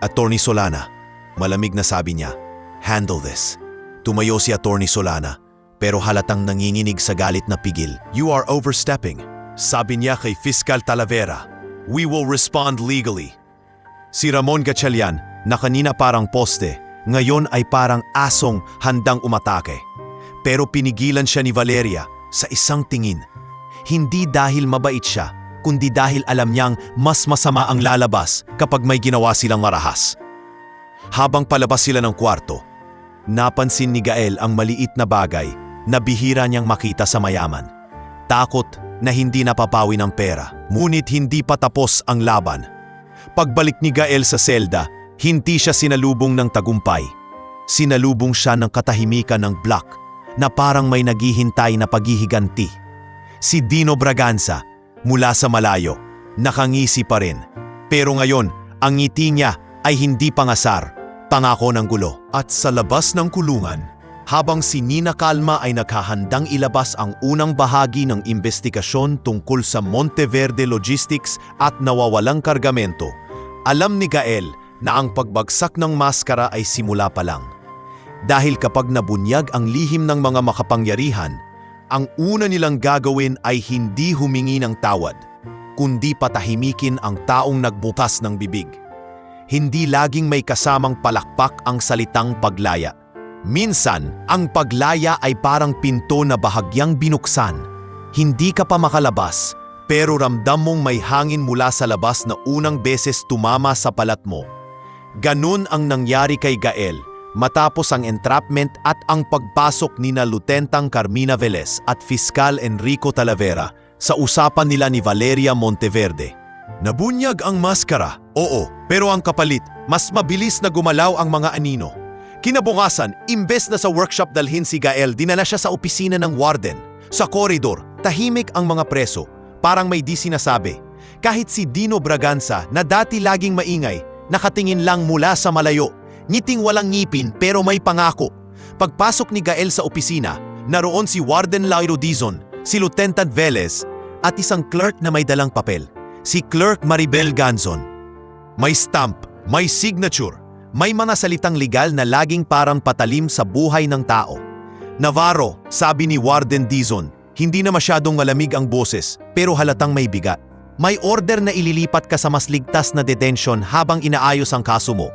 Attorney Solana, malamig na sabi niya, handle this. Tumayo si Attorney Solana, pero halatang nanginginig sa galit na pigil. You are overstepping, sabi niya kay Fiscal Talavera. We will respond legally. Si Ramon Gatchalian, na kanina parang poste, ngayon ay parang asong handang umatake. Pero pinigilan siya ni Valeria sa isang tingin. Hindi dahil mabait siya, kundi dahil alam niyang mas masama ang lalabas kapag may ginawa silang marahas. Habang palabas sila ng kwarto, napansin ni Gael ang maliit na bagay na bihira niyang makita sa mayaman. Takot na hindi napapawi ng pera, ngunit hindi pa tapos ang laban. Pagbalik ni Gael sa selda, hindi siya sinalubong ng tagumpay. Sinalubong siya ng katahimikan ng block na parang may naghihintay na paghihiganti. Si Dino Braganza, mula sa malayo, nakangisi pa rin. Pero ngayon, ang ngiti niya ay hindi pangasar, pangako ng gulo. At sa labas ng kulungan, habang si Nina Calma ay naghahandang ilabas ang unang bahagi ng investigasyon tungkol sa Monteverde Logistics at nawawalang kargamento, alam ni Gael na ang pagbagsak ng maskara ay simula pa lang. Dahil kapag nabunyag ang lihim ng mga makapangyarihan, ang una nilang gagawin ay hindi humingi ng tawad, kundi patahimikin ang taong nagbukas ng bibig. Hindi laging may kasamang palakpak ang salitang paglaya. Minsan, ang paglaya ay parang pinto na bahagyang binuksan. Hindi ka pa makalabas, pero ramdam mong may hangin mula sa labas na unang beses tumama sa balat mo. Ganun ang nangyari kay Gael matapos ang entrapment at ang pagpasok ni na Lieutenant Carmina Velez at Fiscal Enrico Talavera sa usapan nila ni Valeria Monteverde. Nabunyag ang maskara, oo, pero ang kapalit, mas mabilis na gumalaw ang mga anino. Kinabukasan, imbes na sa workshop dalhin si Gael, dinala siya sa opisina ng warden. Sa koridor, tahimik ang mga preso, parang may di sinasabi. Kahit si Dino Braganza na dati laging maingay, nakatingin lang mula sa malayo. Ngiting walang ngipin pero may pangako. Pagpasok ni Gael sa opisina, naroon si Warden Lairo Dizon, si Lieutenant Velez, at isang clerk na may dalang papel, si Clerk Maribel Ganzon. May stamp, may signature, may mga salitang legal na laging parang patalim sa buhay ng tao. Navarro, sabi ni Warden Dizon, hindi na masyadong malamig ang boses pero halatang may bigat. May order na ililipat ka sa mas ligtas na detention habang inaayos ang kaso mo.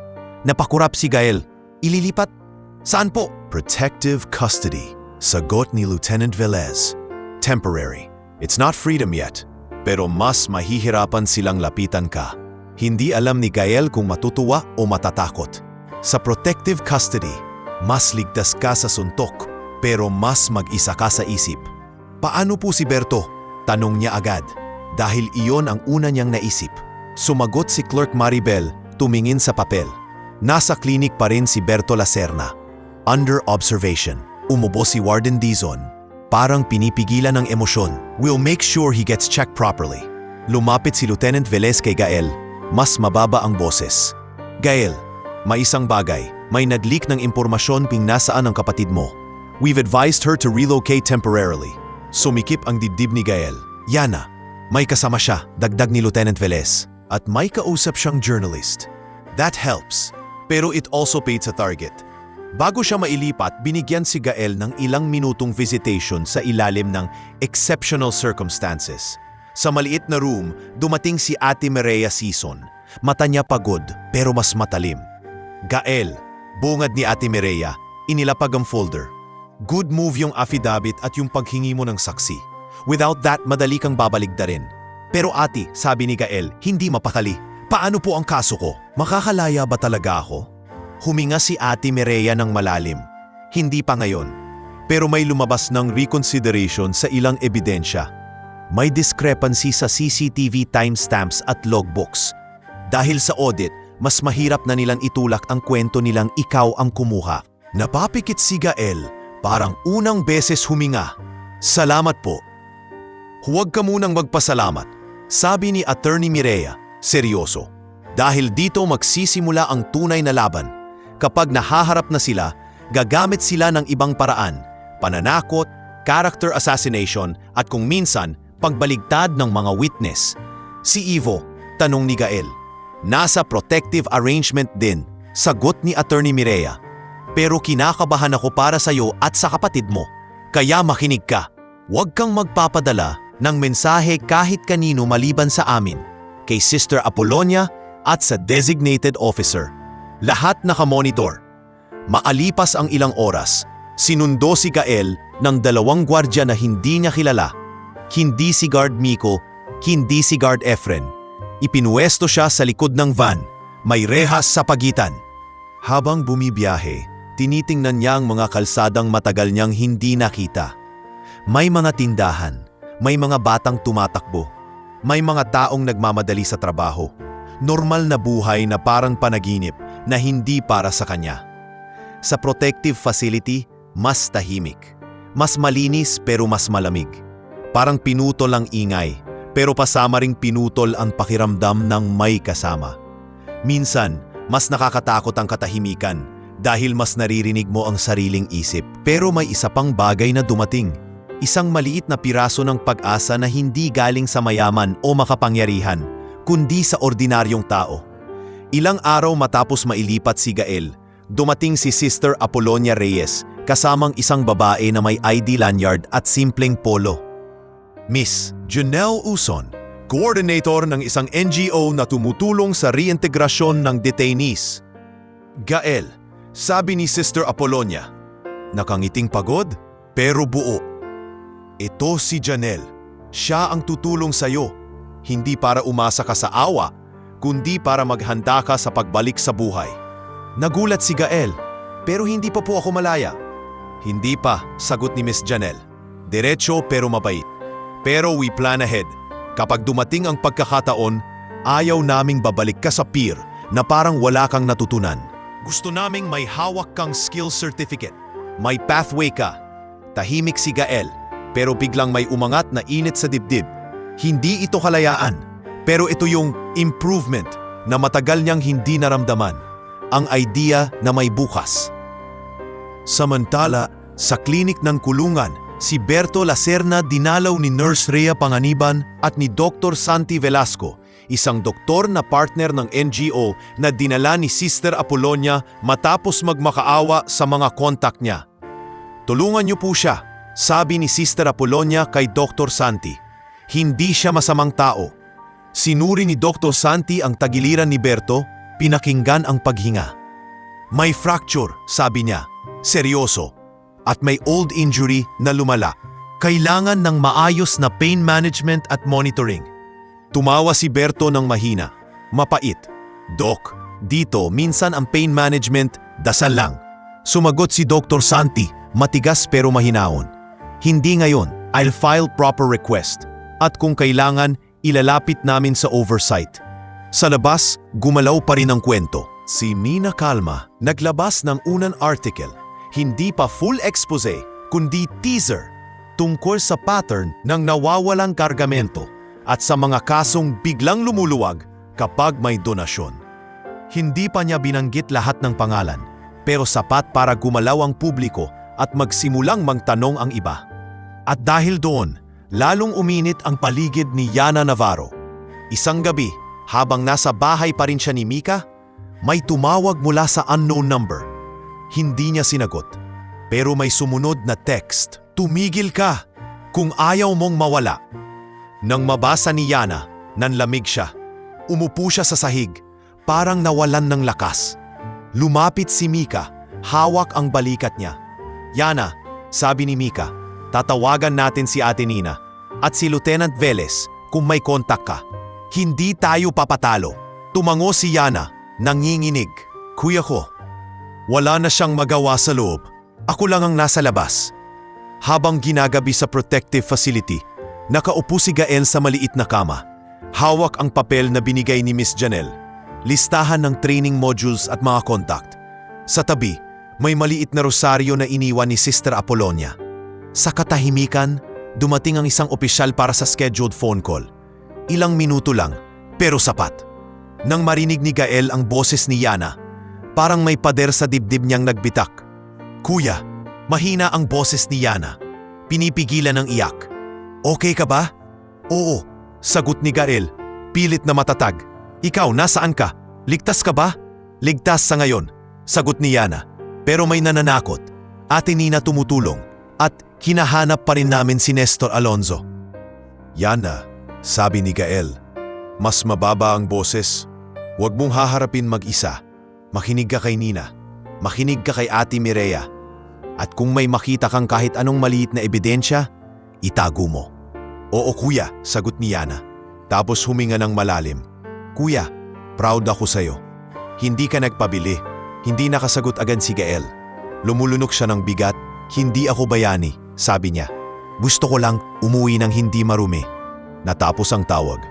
Napakurap si Gael. Ililipat? Saan po? Protective custody. Sagot ni Lieutenant Velez. Temporary. It's not freedom yet, pero mas mahihirapan silang lapitan ka. Hindi alam ni Gael kung matutuwa o matatakot. Sa protective custody, mas ligtas ka sa suntok, pero mas mag-isa ka sa isip. Paano po si Berto? Tanong niya agad. Dahil iyon ang una niyang naisip. Sumagot si Clerk Maribel, tumingin sa papel. Nasa klinik pa rin si Berto Lacerna. Under observation. Umubo si Warden Dizon. Parang pinipigilan ng emosyon. We'll make sure he gets checked properly. Lumapit si Lieutenant Velez kay Gael. Mas mababa ang boses. Gael, may isang bagay. May nag-leak ng impormasyon ping nasaan ang kapatid mo. We've advised her to relocate temporarily. Sumikip ang dibdib ni Gael. Yana, may kasama siya, dagdag ni Lieutenant Velez. At may kausap siyang journalist. That helps. Pero it also paid sa target. Bago siya mailipat, binigyan si Gael ng ilang minutong visitation sa ilalim ng exceptional circumstances. Sa maliit na room, dumating si Ate Maria Sison. Mata niya pagod, pero mas matalim. Gael, Bungad ni Ate Mireya, inilapag ang folder. Good move yung affidavit at yung paghingi mo ng saksi. Without that, madali kang babaligtarin. Pero ate, sabi ni Gael, hindi mapakali. Paano po ang kaso ko? Makakalaya ba talaga ako? Huminga si Ate Mireya ng malalim. Hindi pa ngayon. Pero may lumabas ng reconsideration sa ilang ebidensya. May discrepancy sa CCTV timestamps at logbooks. Dahil sa audit, mas mahirap na nilang itulak ang kwento nilang ikaw ang kumuha. Napapikit si Gael, parang unang beses huminga. Salamat po. Huwag ka munang magpasalamat, sabi ni Attorney Mireya, seryoso. Dahil dito magsisimula ang tunay na laban. Kapag nahaharap na sila, gagamit sila ng ibang paraan, pananakot, character assassination at kung minsan, pagbaligtad ng mga witness. Si Ivo, tanong ni Gael. Nasa protective arrangement din, sagot ni Attorney Mireya. Pero kinakabahan ako para sa'yo at sa kapatid mo. Kaya makinig ka. Huwag kang magpapadala ng mensahe kahit kanino maliban sa amin, kay Sister Apollonia at sa designated officer. Lahat nakamonitor. Maalipas ang ilang oras, sinundo si Gael ng 2 gwardya na hindi niya kilala. Hindi si Guard Miko, hindi si Guard Efren. Ipinuwesto siya sa likod ng van, may rehas sa pagitan. Habang bumibiyahe, tinitingnan niya ang mga kalsadang matagal niyang hindi nakita. May mga tindahan, may mga batang tumatakbo, may mga taong nagmamadali sa trabaho. Normal na buhay na parang panaginip na hindi para sa kanya. Sa protective facility, mas tahimik. Mas malinis pero mas malamig. Parang pinutol ang ingay, pero pasama ring pinutol ang pakiramdam ng may kasama. Minsan, mas nakakatakot ang katahimikan dahil mas naririnig mo ang sariling isip. Pero may isa pang bagay na dumating. Isang maliit na piraso ng pag-asa na hindi galing sa mayaman o makapangyarihan, kundi sa ordinaryong tao. Ilang araw matapos mailipat si Gael, dumating si Sister Apollonia Reyes kasamang isang babae na may ID lanyard at simpleng polo. Miss Janelle Uson, coordinator ng isang NGO na tumutulong sa reintegrasyon ng detainees. Gael, sabi ni Sister Apollonia, nakangiting pagod pero buo. Ito si Janelle, siya ang tutulong sa'yo, hindi para umasa ka sa awa, kundi para maghanda ka sa pagbalik sa buhay. Nagulat si Gael, pero hindi pa po ako malaya. Hindi pa, sagot ni Miss Janelle. Diretso pero mabait. Pero we plan ahead. Kapag dumating ang pagkakataon, ayaw naming babalik ka sa pier na parang wala kang natutunan. Gusto naming may hawak kang skill certificate. May pathway ka. Tahimik si Gael, pero biglang may umangat na init sa dibdib. Hindi ito kalayaan, pero ito yung improvement na matagal niyang hindi naramdaman. Ang idea na may bukas. Samantala, sa klinik ng kulungan, si Berto Lacerna dinalaw ni Nurse Rhea Panganiban at ni Dr. Santi Velasco, isang doktor na partner ng NGO na dinala ni Sister Apollonia matapos magmakaawa sa mga kontak niya. Tulungan niyo po siya, sabi ni Sister Apollonia kay Dr. Santi. Hindi siya masamang tao. Sinuri ni Dr. Santi ang tagiliran ni Berto, pinakinggan ang paghinga. May fracture, sabi niya. Seryoso. At may old injury na lumala. Kailangan ng maayos na pain management at monitoring. Tumawa si Berto ng mahina. Mapait. Doc, dito minsan ang pain management, dasal lang. Sumagot si Dr. Santi, matigas pero mahinaon. Hindi ngayon, I'll file proper request. At kung kailangan, ilalapit namin sa oversight. Sa labas, gumalaw pa rin ang kwento. Si Mina Calma naglabas ng unang article. Hindi pa full expose, kundi teaser tungkol sa pattern ng nawawalang kargamento at sa mga kasong biglang lumuluwag kapag may donasyon. Hindi pa niya binanggit lahat ng pangalan, pero sapat para gumalaw ang publiko at magsimulang magtanong ang iba. At dahil doon, lalong uminit ang paligid ni Yana Navarro. Isang gabi, habang nasa bahay pa rin siya ni Mika, may tumawag mula sa unknown number. Hindi niya sinagot, pero may sumunod na text. Tumigil ka kung ayaw mong mawala. Nang mabasa ni Yana, nanlamig siya. Umupo siya sa sahig, parang nawalan ng lakas. Lumapit si Mika, hawak ang balikat niya. Yana, sabi ni Mika, tatawagan natin si Ate Nina at si Lieutenant Velez kung may kontak ka. Hindi tayo papatalo. Tumango si Yana, nanginginig. Kuya ko, wala na siyang magawa sa loob. Ako lang ang nasa labas. Habang ginagabi sa protective facility, nakaupo si Gael sa maliit na kama. Hawak ang papel na binigay ni Miss Janelle. Listahan ng training modules at mga contact. Sa tabi, may maliit na rosaryo na iniwan ni Sister Apollonia. Sa katahimikan, dumating ang isang opisyal para sa scheduled phone call. Ilang minuto lang, pero sapat. Nang marinig ni Gael ang boses ni Yana, parang may pader sa dibdib niyang nagbitak. Kuya, mahina ang boses ni Yana. Pinipigilan ng iyak. Okay ka ba? Oo, sagot ni Gael, pilit na matatag. Ikaw, nasaan ka? Ligtas ka ba? Ligtas sa ngayon, sagot ni Yana. Pero may nananakot. Ate Nina tumutulong at hinahanap pa rin namin si Nestor Alonzo. Yana, sabi ni Gael, mas mababa ang boses. Huwag mong haharapin mag-isa. Makinig ka kay Nina. Makinig ka kay Ate Mireya. At kung may makita kang kahit anong maliit na ebidensya, itago mo. Oo kuya, sagot ni Yana. Tapos huminga ng malalim. Kuya, proud ako sa'yo. Hindi ka nagpabili. Hindi nakasagot agad si Gael. Lumulunok siya ng bigat. Hindi ako bayani, sabi niya. Gusto ko lang umuwi ng hindi marumi. Natapos ang tawag.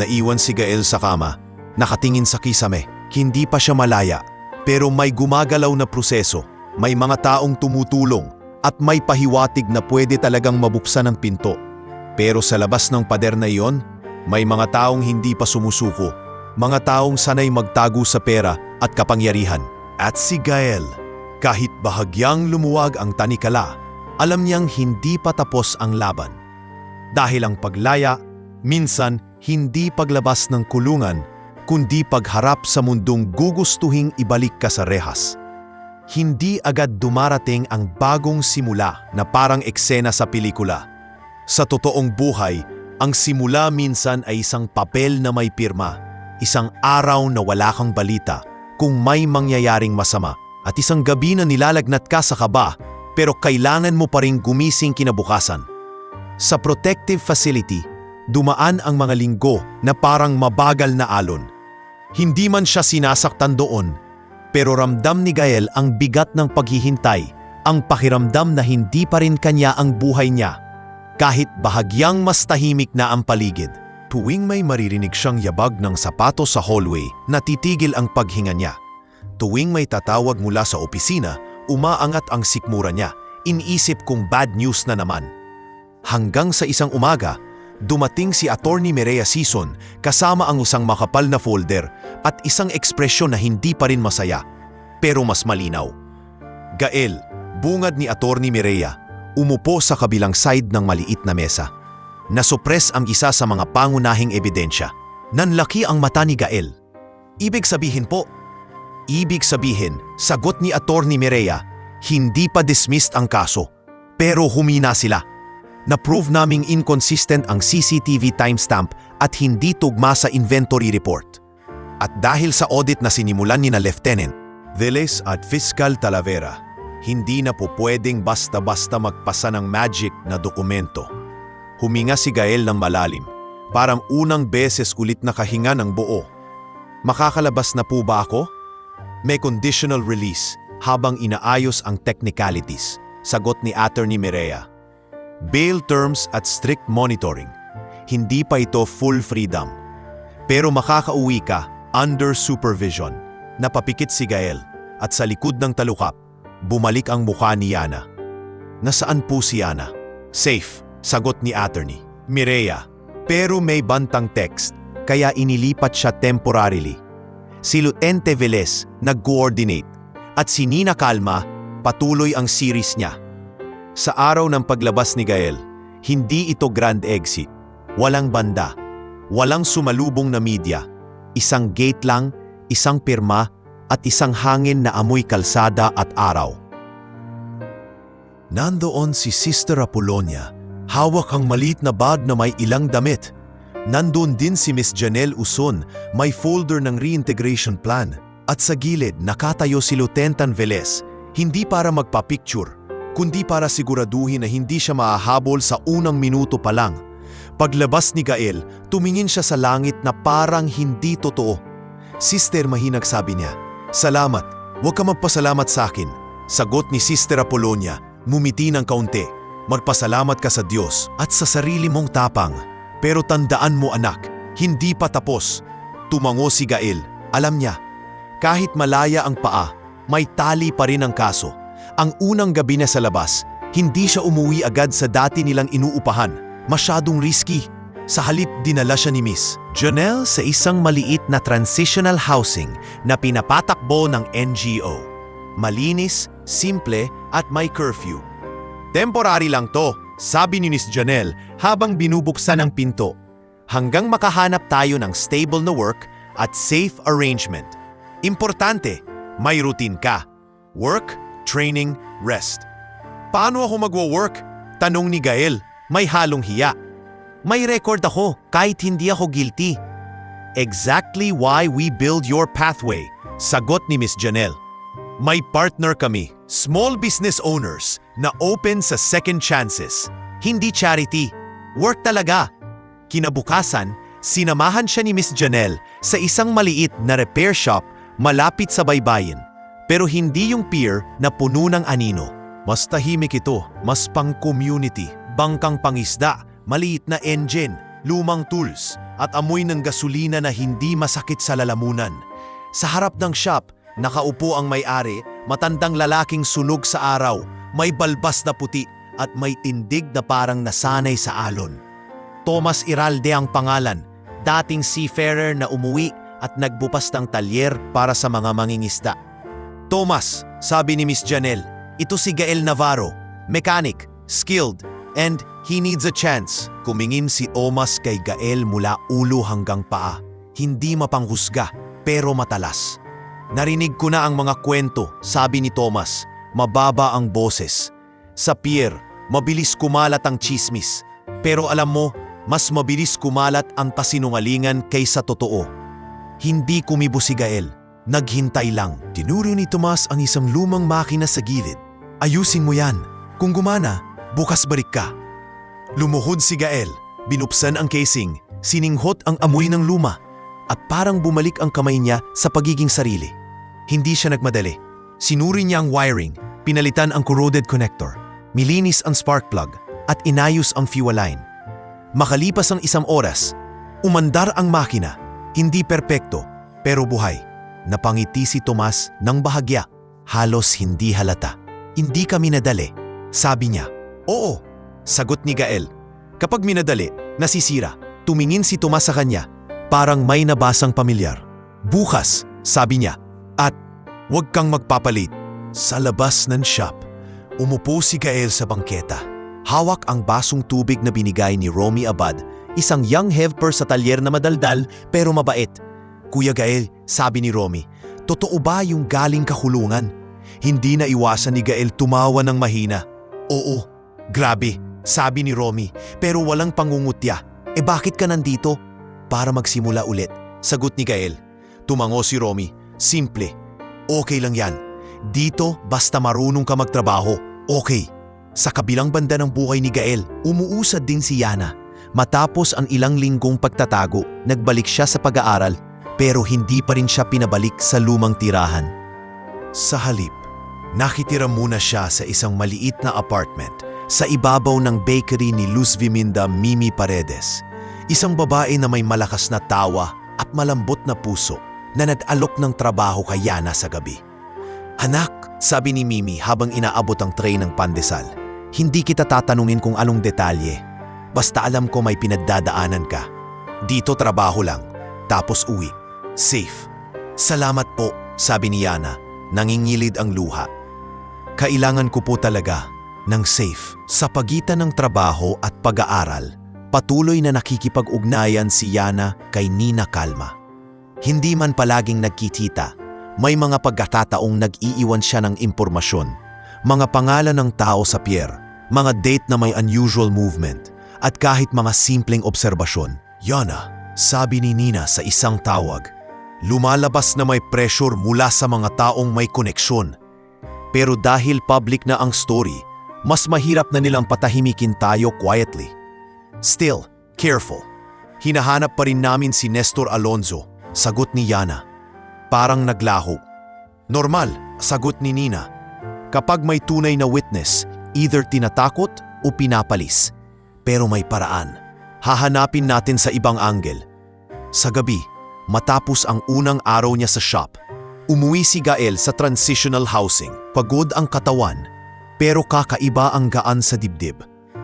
Naiwan si Gael sa kama. Nakatingin sa kisame. Hindi pa siya malaya. Pero may gumagalaw na proseso. May mga taong tumutulong. At may pahiwatig na pwede talagang mabuksan ang pinto. Pero sa labas ng pader na iyon, may mga taong hindi pa sumusuko. Mga taong sanay magtago sa pera at kapangyarihan. At si Gael, kahit bahagyang lumuwag ang tanikala, alam niyang hindi pa tapos ang laban. Dahil ang paglaya, minsan hindi paglabas ng kulungan, kundi pagharap sa mundong gugustuhing ibalik ka sa rehas. Hindi agad dumarating ang bagong simula na parang eksena sa pelikula. Sa totoong buhay, ang simula minsan ay isang papel na may pirma, isang araw na wala kang balita kung may mangyayaring masama, at isang gabi na nilalagnat ka sa kaba pero kailangan mo pa ring gumising kinabukasan. Sa protective facility, dumaan ang mga linggo na parang mabagal na alon. Hindi man siya sinasaktan doon, pero ramdam ni Gael ang bigat ng paghihintay, ang pakiramdam na hindi pa rin kanya ang buhay niya. Kahit bahagyang mas tahimik na ang paligid, tuwing may maririnig siyang yabag ng sapatos sa hallway, natitigil ang paghinga niya. Tuwing may tatawag mula sa opisina, umaangat ang sikmura niya, iniisip kung bad news na naman. Hanggang sa isang umaga, dumating si Attorney Mireya Sison kasama ang isang makapal na folder at isang ekspresyon na hindi pa rin masaya, pero mas malinaw. Gael, bungad ni Attorney Mireya, umupo sa kabilang side ng maliit na mesa. Nasupres ang isa sa mga pangunahing ebidensya. Nanlaki ang mata ni Gael. Ibig sabihin po? Ibig sabihin, sagot ni Attorney Mireya, hindi pa dismissed ang kaso. Pero humina sila. Na-prove naming inconsistent ang CCTV timestamp at hindi tugma sa inventory report. At dahil sa audit na sinimulan ni na Lieutenant Velez at Fiscal Talavera, hindi na po pwedeng basta-basta magpasa ng magic na dokumento. Huminga si Gael ng malalim, parang unang beses ulit nakahinga ng buo. Makakalabas na po ba ako? May conditional release habang inaayos ang technicalities, sagot ni Attorney Mireya. Bail terms at strict monitoring. Hindi pa ito full freedom. Pero makakauwi ka under supervision. Napapikit si Gael at sa likod ng talukap, bumalik ang mukha ni Yana. Nasaan po si Yana? Safe, sagot ni Attorney Mireya. Pero may bantang text, kaya inilipat siya temporarily. Si Lieutenant Velez nag-coordinate at si Nina Calma patuloy ang series niya. Sa araw ng paglabas ni Gael, hindi ito grand exit. Walang banda, walang sumalubong na media. Isang gate lang, isang pirma, at isang hangin na amoy kalsada at araw. Nandoon si Sister Apollonia, hawak ang maliit na bag na may ilang damit. Nandoon din si Miss Janelle Uson, may folder ng reintegration plan. At sa gilid nakatayo si Lieutenant Velez, hindi para magpa-picture, kundi para siguraduhin na hindi siya mahahabol sa unang minuto pa lang. Paglabas ni Gael, tumingin siya sa langit na parang hindi totoo. Sister, mahinag sabi niya, "Salamat, huwag ka magpasalamat sa akin." Sagot ni Sister Apolonia, ngumiti ng kaunti, "Magpasalamat ka sa Diyos at sa sarili mong tapang. Pero tandaan mo anak, hindi pa tapos." Tumango si Gael, alam niya, kahit malaya ang paa, may tali pa rin ang kaso. Ang unang gabi na sa labas, hindi siya umuwi agad sa dati nilang inuupahan. Masyadong risky. Sa halip dinala siya ni Miss Janelle sa isang maliit na transitional housing na pinapatakbo ng NGO. Malinis, simple at may curfew. "Temporary lang to," sabi ni Miss Janelle habang binubuksan ang pinto. "Hanggang makahanap tayo ng stable na work at safe arrangement. Importante, may routine ka. Work, training, rest." "Paano ako magwo-work?" tanong ni Gael, may halong hiya. "May record ako kahit hindi ako guilty." "Exactly why we build your pathway," sagot ni Miss Janelle. "May partner kami, small business owners, na open sa second chances. Hindi charity, work talaga." Kinabukasan, sinamahan siya ni Miss Janelle sa isang maliit na repair shop malapit sa baybayin. Pero hindi yung pier na puno ng anino. Mas tahimik ito, mas pang-community, bangkang pangisda, maliit na engine, lumang tools, at amoy ng gasolina na hindi masakit sa lalamunan. Sa harap ng shop, nakaupo ang may-ari, matandang lalaking sunog sa araw, may balbas na puti at may tindig na parang nasanay sa alon. Thomas Iralde ang pangalan, dating seafarer na umuwi at nagbukas ng talyer para sa mga mangingisda. "Thomas," sabi ni Miss Janelle, "ito si Gael Navarro, mechanic, skilled, and he needs a chance." Kumingin si Thomas kay Gael mula ulo hanggang paa. Hindi mapanghusga, pero matalas. "Narinig ko na ang mga kwento," sabi ni Thomas, mababa ang boses. "Sa pier, mabilis kumalat ang chismis. Pero alam mo, mas mabilis kumalat ang kasinungalingan kaysa totoo." Hindi kumibo si Gael. Naghintay lang. Tinuro ni Tomas ang isang lumang makina sa gilid. "Ayusin mo yan. Kung gumana, bukas balik ka." Lumuhod si Gael. Binuksan ang casing. Sininghot ang amoy ng luma. At parang bumalik ang kamay niya sa pagiging sarili. Hindi siya nagmadali. Sinuri niya ang wiring. Pinalitan ang corroded connector. Milinis ang spark plug. At inayos ang fuel line. Makalipas ang isang oras, umandar ang makina. Hindi perpekto, pero buhay. Napangiti si Tomas ng bahagya, halos hindi halata. "Hindi kami nadali," sabi niya. "Oo," sagot ni Gael. Kapag minadali, nasisira. Tumingin si Tomas sa kanya, parang may nabasang pamilyar. "Bukas," sabi niya, "at huwag kang magpapalit." Sa labas ng shop, umupo si Gael sa bangketa. Hawak ang basong tubig na binigay ni Romy Abad, isang young helper sa talyer na madaldal pero mabait. "Kuya Gael," sabi ni Romy, "totoo ba yung galing kakulungan?" Hindi na iwasan ni Gael tumawa ng mahina. "Oo, grabe," sabi ni Romy, pero walang pangungutya. Bakit ka nandito?" "Para magsimula ulit," sagot ni Gael. Tumango si Romy. "Simple. Okay lang yan. Dito basta marunong ka magtrabaho. Okay." Sa kabilang banda ng buhay ni Gael, umuusad din si Yana. Matapos ang ilang linggong pagtatago, nagbalik siya sa pag-aaral, pero hindi pa rin siya pinabalik sa lumang tirahan. Sa halip, nakitira muna siya sa isang maliit na apartment sa ibabaw ng bakery ni Luz Viminda Mimi Paredes, isang babae na may malakas na tawa at malambot na puso na nag-alok ng trabaho kay Yana sa gabi. "Anak," sabi ni Mimi habang inaabot ang tray ng pandesal, "hindi kita tatanungin kung anong detalye. Basta alam ko may pinagdadaanan ka. Dito trabaho lang, tapos uwi. Safe." "Salamat po," sabi ni Yana, nangingilid ang luha. "Kailangan ko po talaga ng safe." Sa pagitan ng trabaho at pag-aaral, patuloy na nakikipag-ugnayan si Yana kay Nina Calma. Hindi man palaging nagkikita, may mga pagkakataong nag-iiwan siya ng impormasyon, mga pangalan ng tao sa pier, mga date na may unusual movement, at kahit mga simpleng obserbasyon. "Yana," sabi ni Nina sa isang tawag, Lumalabas na may pressure mula sa mga taong may koneksyon. Pero dahil public na ang story, mas mahirap na nilang patahimikin tayo quietly. Still, careful. Hinahanap pa rin namin si Nestor Alonzo, sagot ni Yana. Parang naglaho. Normal, sagot ni Nina. Kapag may tunay na witness, either tinatakot o pinapalis. Pero may paraan. Hahanapin natin sa ibang angle. Sa gabi, matapos ang unang araw niya sa shop, umuwi si Gael sa transitional housing. Pagod ang katawan, pero kakaiba ang gaan sa dibdib.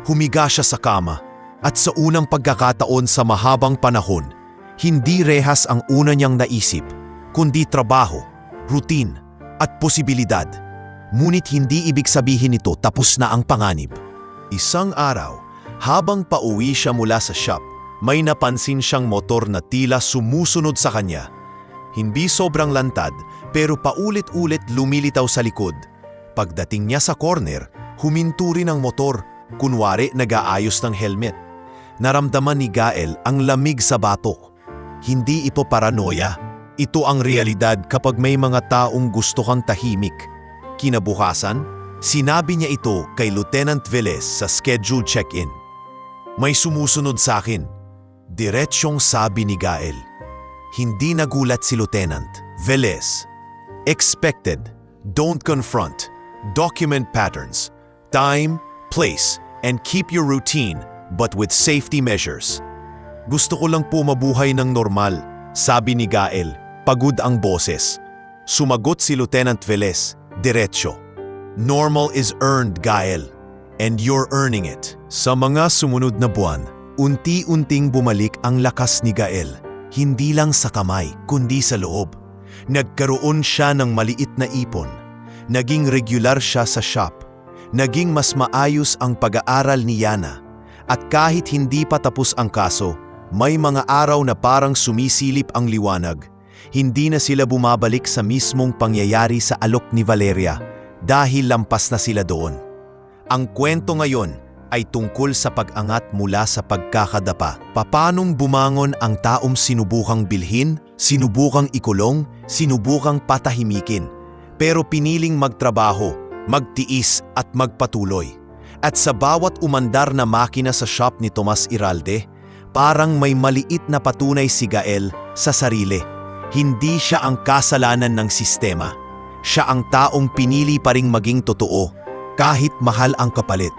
Humiga siya sa kama at sa unang pagkakataon sa mahabang panahon, hindi rehas ang una niyang naisip, kundi trabaho, routine at posibilidad. Ngunit hindi ibig sabihin nito tapos na ang panganib. Isang araw, habang pauwi siya mula sa shop, may napansin siyang motor na tila sumusunod sa kanya. Hindi sobrang lantad, pero paulit-ulit lumilitaw sa likod. Pagdating niya sa corner, huminto rin ang motor, kunwari nag-aayos ng helmet. Naramdaman ni Gael ang lamig sa batok. Hindi ito paranoia. Ito ang realidad kapag may mga taong gusto kang tahimik. Kinabukasan, sinabi niya ito kay Lieutenant Velez sa scheduled check-in. May sumusunod sa akin. Diretsyong sabi ni Gael. Hindi nagulat si Lieutenant Velez. Expected, don't confront, document patterns, time, place, and keep your routine but with safety measures. Gusto ko lang po mabuhay ng normal, sabi ni Gael, pagod ang boses. Sumagot si Lieutenant Velez, diretsyo. Normal is earned, Gael, and you're earning it. Sa mga sumunod na buwan, unti-unting bumalik ang lakas ni Gael, hindi lang sa kamay kundi sa loob. Nagkaroon siya ng maliit na ipon. Naging regular siya sa shop. Naging mas maayos ang pag-aaral ni Yana. At kahit hindi pa tapos ang kaso, may mga araw na parang sumisilip ang liwanag. Hindi na sila bumabalik sa mismong pangyayari sa alok ni Valeria dahil lampas na sila doon. Ang kwento ngayon ay tungkol sa pag-angat mula sa pagkakadapa. Papanong bumangon ang taong sinubukang bilhin, sinubukang ikulong, sinubukang patahimikin, pero piniling magtrabaho, magtiis at magpatuloy. At sa bawat umandar na makina sa shop ni Tomas Iralde, parang may maliit na patunay si Gael sa sarili. Hindi siya ang kasalanan ng sistema. Siya ang taong pinili pa ring maging totoo, kahit mahal ang kapalit.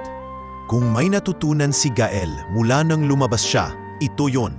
Kung may natutunan si Gael mula nang lumabas siya, ito yon.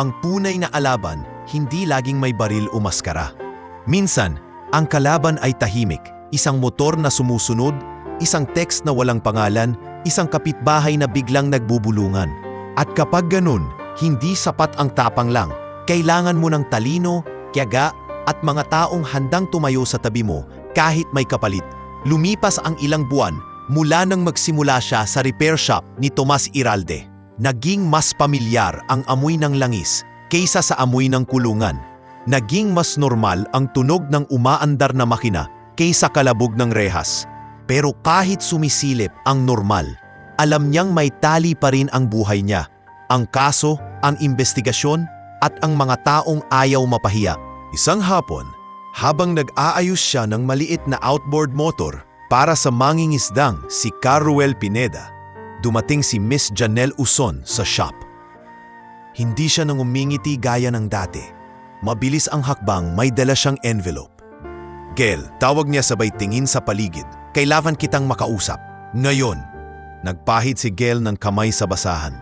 Ang tunay na alaban, hindi laging may baril o maskara. Minsan, ang kalaban ay tahimik, isang motor na sumusunod, isang text na walang pangalan, isang kapitbahay na biglang nagbubulungan. At kapag ganun, hindi sapat ang tapang lang. Kailangan mo ng talino, tiyaga, at mga taong handang tumayo sa tabi mo kahit may kapalit. Lumipas ang ilang buwan mula nang magsimula siya sa repair shop ni Tomas Iralde. Naging mas pamilyar ang amoy ng langis kaysa sa amoy ng kulungan. Naging mas normal ang tunog ng umaandar na makina kaysa kalabog ng rehas. Pero kahit sumisilip ang normal, alam niyang may tali pa rin ang buhay niya. Ang kaso, ang investigasyon, at ang mga taong ayaw mapahiya. Isang hapon, habang nag-aayos siya ng maliit na outboard motor para sa mangingisdang si Caruel Pineda, dumating si Miss Janelle Uson sa shop. Hindi siya nang umingiti gaya ng dati. Mabilis ang hakbang, may dala siyang envelope. Gel, tawag niya sabay tingin sa paligid. Kailangan kitang makausap. Ngayon, nagpahid si Gel ng kamay sa basahan.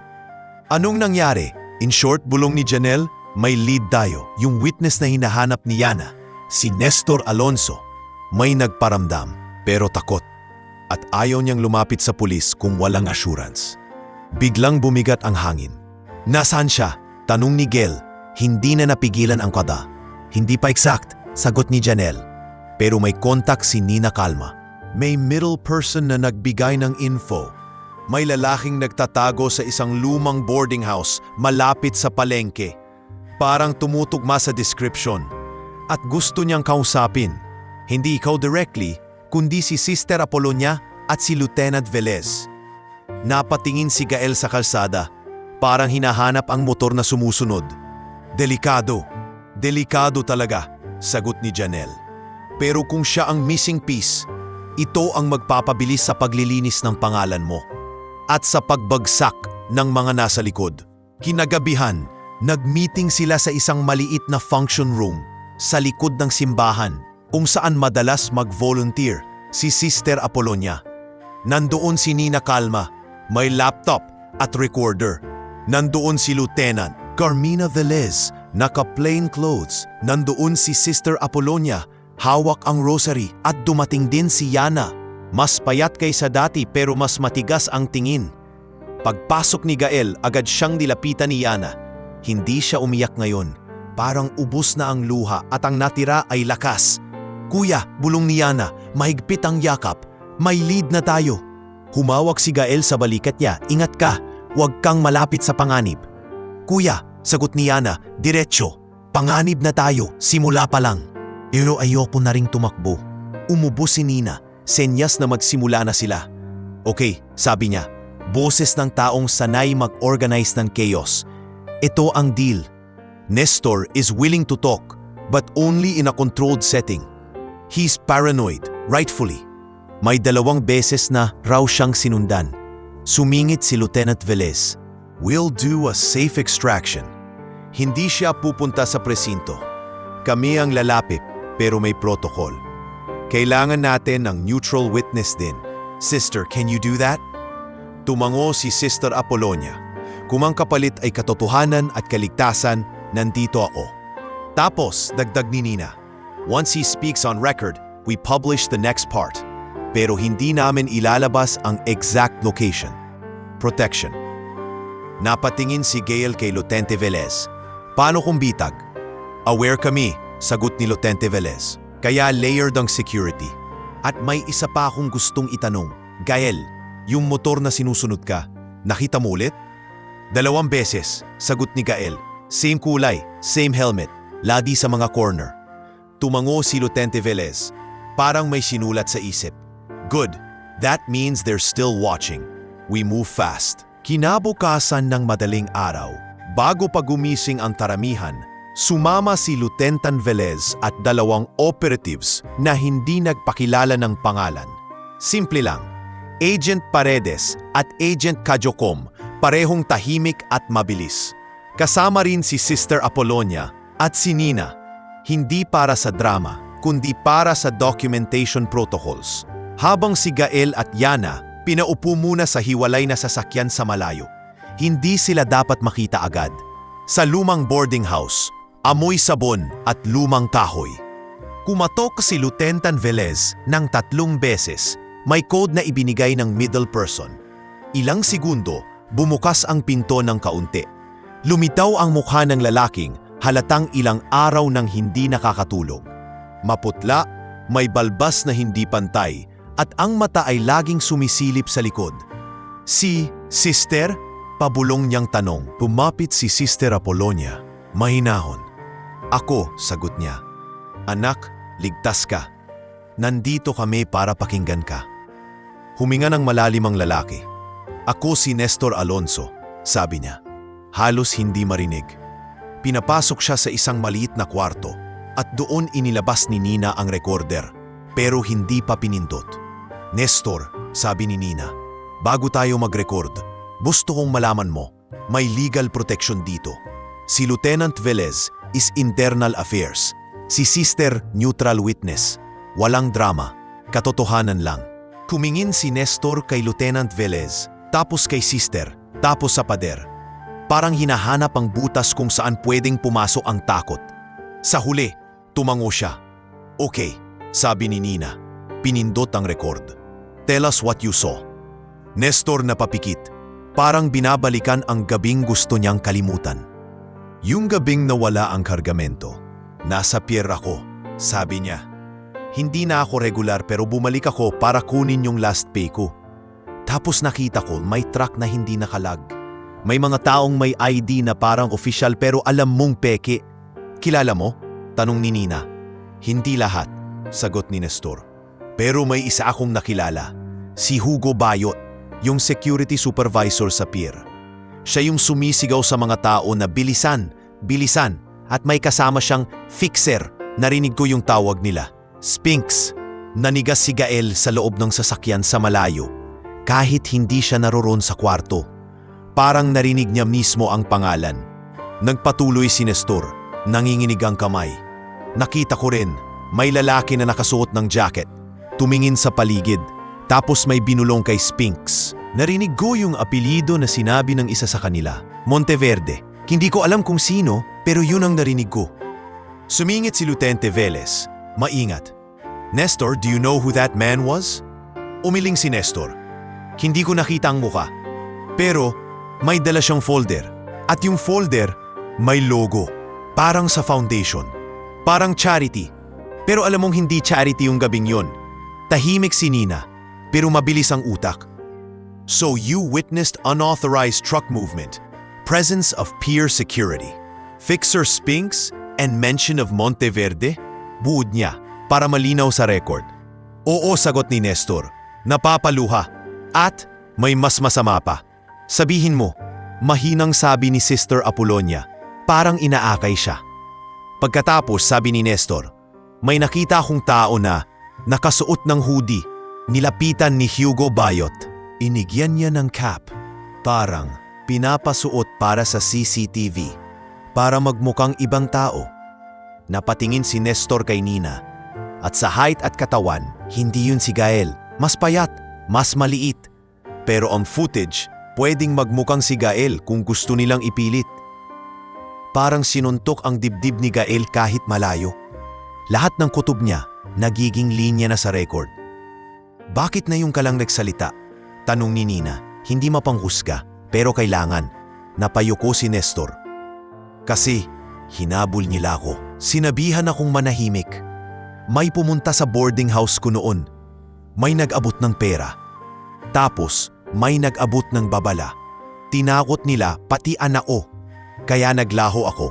Anong nangyari? In short, bulong ni Janelle, may lead tayo, yung witness na hinahanap ni Yana, si Nestor Alonzo. May nagparamdam, pero takot. At ayaw niyang lumapit sa pulis kung walang assurance. Biglang bumigat ang hangin. Nasaan siya? Tanong ni Gel. Hindi na napigilan ang kada. Hindi pa exact, sagot ni Janelle. Pero may kontak si Nina Calma. May middle person na nagbigay ng info. May lalaking nagtatago sa isang lumang boarding house malapit sa palengke. Parang tumutugma sa description. At gusto niyang kausapin. Hindi ikaw directly, kundi si Sister Apolonia at si Lieutenant Velez. Napatingin si Gael sa kalsada. Parang hinahanap ang motor na sumusunod. Delikado. Delikado talaga, sagot ni Janelle. Pero kung siya ang missing piece, ito ang magpapabilis sa paglilinis ng pangalan mo at sa pagbagsak ng mga nasa likod. Kinagabihan, nag-meeting sila sa isang maliit na function room sa likod ng simbahan kung saan madalas mag-volunteer si Sister Apollonia. Nandoon si Nina Calma, may laptop at recorder. Nandoon si Lieutenant Carmina Velez, naka-plain clothes. Nandoon si Sister Apollonia, hawak ang rosary, at dumating din si Yana. Mas payat kaysa dati pero mas matigas ang tingin. Pagpasok ni Gael, agad siyang nilapitan ni Yana. Hindi siya umiyak ngayon. Parang ubos na ang luha at ang natira ay lakas. Kuya, bulong ni Yana, mahigpit ang yakap. May lead na tayo. Humawak si Gael sa balikat niya. Ingat ka, huwag kang malapit sa panganib. Kuya, sagot ni Yana, diretso. Panganib na tayo, simula pa lang. Pero ayoko na ring tumakbo. Umubo si Nina, senyas na magsimula na sila. Okay, sabi niya, boses ng taong sanay mag-organize ng chaos. Ito ang deal. Nestor is willing to talk, but only in a controlled setting. He's paranoid, rightfully. May 2 beses na raw siyang sinundan. Sumingit si Lieutenant Velez. We'll do a safe extraction. Hindi siya pupunta sa presinto. Kami ang lalapit, pero may protocol. Kailangan natin ng neutral witness din. Sister, can you do that? Tumango si Sister Apollonia. Kung ang kapalit ay katotohanan at kaligtasan, nandito ako. Tapos, dagdag ni Nina. Once he speaks on record, we publish the next part. Pero hindi namin ilalabas ang exact location. Protection. Napatingin si Gael kay Lieutenant Velez. Paano kung bitag? Aware kami, sagot ni Lieutenant Velez. Kaya layered ang security. At may isa pa akong gustong itanong. Gael, yung motor na sinusunod ka, nakita mo ulit? 2 beses, sagot ni Gael. Same kulay, same helmet, lagi sa mga corner. Tumango si Lieutenant Velez. Parang may sinulat sa isip. Good, that means they're still watching. We move fast. Kinabukasan ng madaling araw, bago pa gumising ang karamihan, sumama si Lieutenant Velez at 2 operatives na hindi nagpakilala ng pangalan. Simple lang, Agent Paredes at Agent Cajocom, parehong tahimik at mabilis. Kasama rin si Sister Apollonia at si Nina, hindi para sa drama, kundi para sa documentation protocols. Habang si Gael at Yana, pinaupo muna sa hiwalay na sasakyan sa malayo. Hindi sila dapat makita agad. Sa lumang boarding house, amoy sabon at lumang kahoy. Kumatok si Lieutenant Velez ng 3 beses, may code na ibinigay ng middle person. Ilang segundo, bumukas ang pinto ng kaunti. Lumitaw ang mukha ng lalaking halatang ilang araw nang hindi nakakatulog. Maputla, may balbas na hindi pantay, at ang mata ay laging sumisilip sa likod. Si Sister? Pabulong niyang tanong. Pumapit si Sister Apollonia. Mahinahon. Ako, sagot niya. Anak, ligtas ka. Nandito kami para pakinggan ka. Huminga ng malalim ang lalaki. Ako si Nestor Alonso, sabi niya. Halos hindi marinig. Pinapasok siya sa isang maliit na kwarto at doon inilabas ni Nina ang recorder, pero hindi pa pinindot. Nestor, sabi ni Nina, bago tayo mag-record, gusto kong malaman mo, may legal protection dito. Si Lieutenant Velez is internal affairs. Si Sister, neutral witness. Walang drama, katotohanan lang. Kumingin si Nestor kay Lieutenant Velez, tapos kay Sister, tapos sa pader. Parang hinahanap ang butas kung saan pwedeng pumasok ang takot. Sa huli, tumango siya. Okay, sabi ni Nina. Pinindot ang record. Tell us what you saw. Nestor napapikit. Parang binabalikan ang gabing gusto niyang kalimutan. Yung gabing nawala ang kargamento. Nasa pier ako, sabi niya. Hindi na ako regular pero bumalik ako para kunin yung last pay ko. Tapos nakita ko may truck na hindi nakalag. May mga taong may ID na parang official pero alam mong peke. Kilala mo? Tanong ni Nina. Hindi lahat, sagot ni Nestor. Pero may isa akong nakilala. Si Hugo Bayot, yung security supervisor sa pier. Siya yung sumisigaw sa mga tao na bilisan, bilisan, at may kasama siyang fixer. Narinig ko yung tawag nila, Sphinx. Nanigas si Gael sa loob ng sasakyan sa malayo, kahit hindi siya naroon sa kwarto. Parang narinig niya mismo ang pangalan. Nagpatuloy si Nestor, nanginginig ang kamay. Nakita ko rin, may lalaki na nakasuot ng jacket. Tumingin sa paligid, tapos may binulong kay Sphinx. Narinig ko yung apelyido na sinabi ng isa sa kanila, Monteverde. Hindi ko alam kung sino, pero yun ang narinig ko. Sumingit si Lieutenant Velez, maingat. Nestor, do you know who that man was? Umiling si Nestor. Hindi ko nakita ang muka. Pero may dala siyang folder. At yung folder, may logo. Parang sa foundation. Parang charity. Pero alam mong hindi charity yung gabing yon. Tahimik si Nina, pero mabilis ang utak. So you witnessed unauthorized truck movement, presence of peer security, fixer Sphinx, and mention of Monteverde? Buod niya, para malinaw sa record. Oo, sagot ni Nestor. Napapaluha. At may mas masama pa. Sabihin mo, mahinang sabi ni Sister Apollonia. Parang inaakay siya. Pagkatapos sabi ni Nestor, may nakita akong tao na nakasuot ng hoodie, nilapitan ni Hugo Bayot. Inigyan niya ng cap. Parang pinapasuot para sa CCTV. Para magmukhang ibang tao. Napatingin si Nestor kay Nina. At sa height at katawan, hindi yun si Gael. Mas payat, mas maliit. Pero ang footage, pwedeng magmukhang si Gael kung gusto nilang ipilit. Parang sinuntok ang dibdib ni Gael kahit malayo. Lahat ng kutob niya, nagiging linya na sa record. Bakit na yung kalang nagsalita? Tanong ni Nina, hindi mapanghusga, pero kailangan. Napayuko si Nestor. Kasi, hinabol nila ako. Sinabihan akong manahimik. May pumunta sa boarding house ko noon. May nag-abot ng pera. Tapos, may nag-abot ng babala. Tinakot nila pati anak ko. Kaya naglaho ako.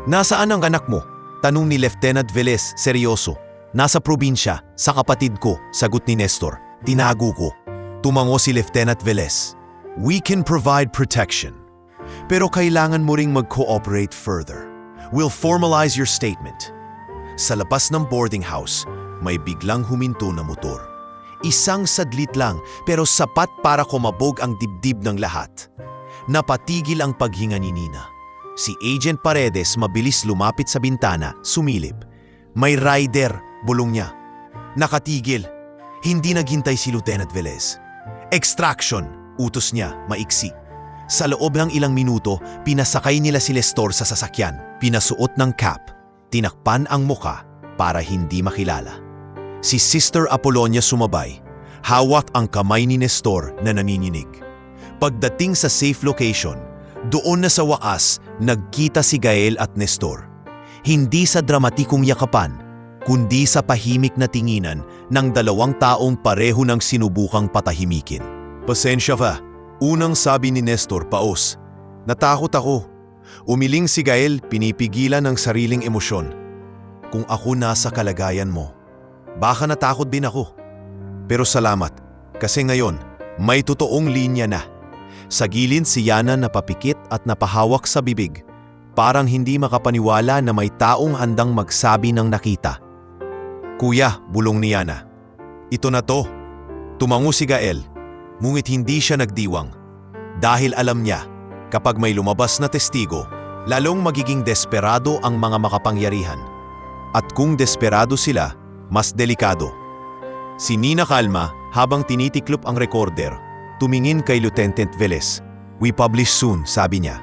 Nasaan ang anak mo? Tanong ni Lieutenant Velez, seryoso. Nasa probinsya, sa kapatid ko, sagot ni Nestor. Tinago ko. Tumango si Lieutenant Velez. We can provide protection. Pero kailangan mo ring mag-cooperate further. We'll formalize your statement. Sa labas ng boarding house, may biglang huminto na motor. Isang sadlit lang pero sapat para kumabog ang dibdib ng lahat. Napatigil ang paghinga ni Nina. Si Agent Paredes mabilis lumapit sa bintana, sumilip. May rider, bulong niya. Nakatigil. Hindi naghintay si Lieutenant Velez. Extraction, utos niya, maiksi. Sa loob ng ilang minuto, pinasakay nila si Nestor sa sasakyan. Pinasuot ng cap. Tinakpan ang muka para hindi makilala. Si Sister Apollonia sumabay. Hawak ang kamay ni Nestor na nanininig. Pagdating sa safe location, doon na sa wakas nagkita si Gael at Nestor. Hindi sa dramatikong yakapan, kundi sa pahimik na tinginan ng dalawang taong pareho ng sinubukang patahimikin. Pasensya ka, unang sabi ni Nestor paos. Natakot ako. Umiling si Gael, pinipigilan ang sariling emosyon. Kung ako nasa kalagayan mo, baka natakot din ako. Pero salamat, kasi ngayon, may totoong linya na. Sa gilid si Yana napapikit at napahawak sa bibig. Parang hindi makapaniwala na may taong handang magsabi ng nakita. Kuya, bulong ni Yana. Ito na to. Tumango si Gael, ngunit hindi siya nagdiwang. Dahil alam niya, kapag may lumabas na testigo, lalong magiging desperado ang mga makapangyarihan. At kung desperado sila, mas delikado. Si Nina kalma habang tinitiklop ang recorder, tumingin kay Lieutenant Velez. We publish soon, sabi niya.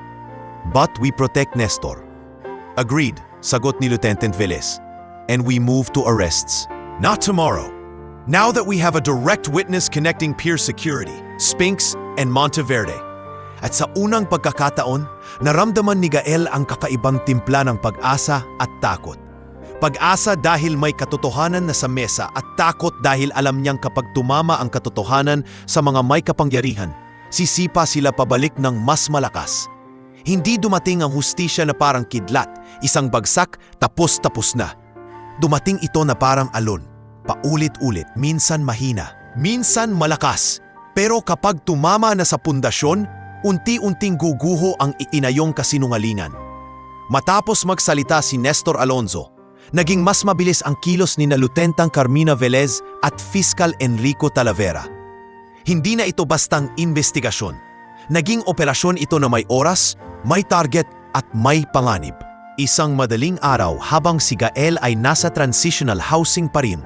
But we protect Nestor. Agreed, sagot ni Lieutenant Velez. And we move to arrests. Not tomorrow. Now that we have a direct witness connecting peer security, Sphinx and Monteverde. At sa unang pagkakataon, naramdaman ni Gael ang kakaibang timpla ng pag-asa at takot. Pag-asa dahil may katotohanan na sa mesa at takot dahil alam niyang kapag tumama ang katotohanan sa mga may kapangyarihan, sisipa sila pabalik ng mas malakas. Hindi dumating ang hustisya na parang kidlat, isang bagsak, tapos na. Dumating ito na parang alon, paulit-ulit, minsan mahina, minsan malakas. Pero kapag tumama na sa pundasyon, unti-unting guguho ang itinayong kasinungalingan. Matapos magsalita si Nestor Alonzo, naging mas mabilis ang kilos ni na Lieutenant Carmina Velez at Fiscal Enrico Talavera. Hindi na ito bastang investigasyon. Naging operasyon ito na may oras, may target at may panganib. Isang madaling araw habang si Gael ay nasa transitional housing pa rin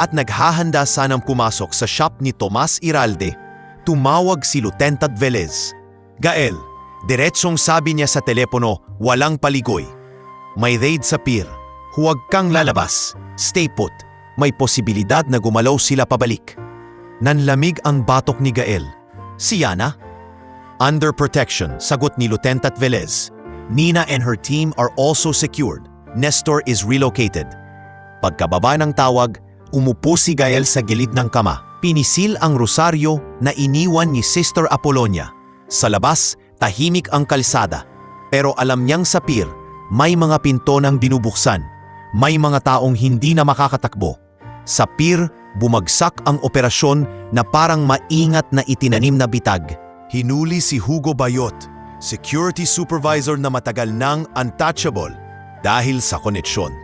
at naghahanda sanang pumasok sa shop ni Tomas Iralde, tumawag si Lieutenant Velez. Gael, diretsong sabi niya sa telepono, walang paligoy. May raid sa pier. Huwag kang lalabas. Stay put. May posibilidad na gumalaw sila pabalik. Nanlamig ang batok ni Gael. Si Yana? Under protection, sagot ni Lieutenant Velez. Nina and her team are also secured. Nestor is relocated. Pagkababa ng tawag, umupo si Gael sa gilid ng kama. Pinisil ang rosaryo na iniwan ni Sister Apolonia. Sa labas, tahimik ang kalsada. Pero alam niyang sa pier, may mga pinto nang binubuksan. May mga taong hindi na makakatakbo. Sa pier, bumagsak ang operasyon na parang maingat na itinanim na bitag. Hinuli si Hugo Bayot, security supervisor na matagal nang untouchable dahil sa koneksyon.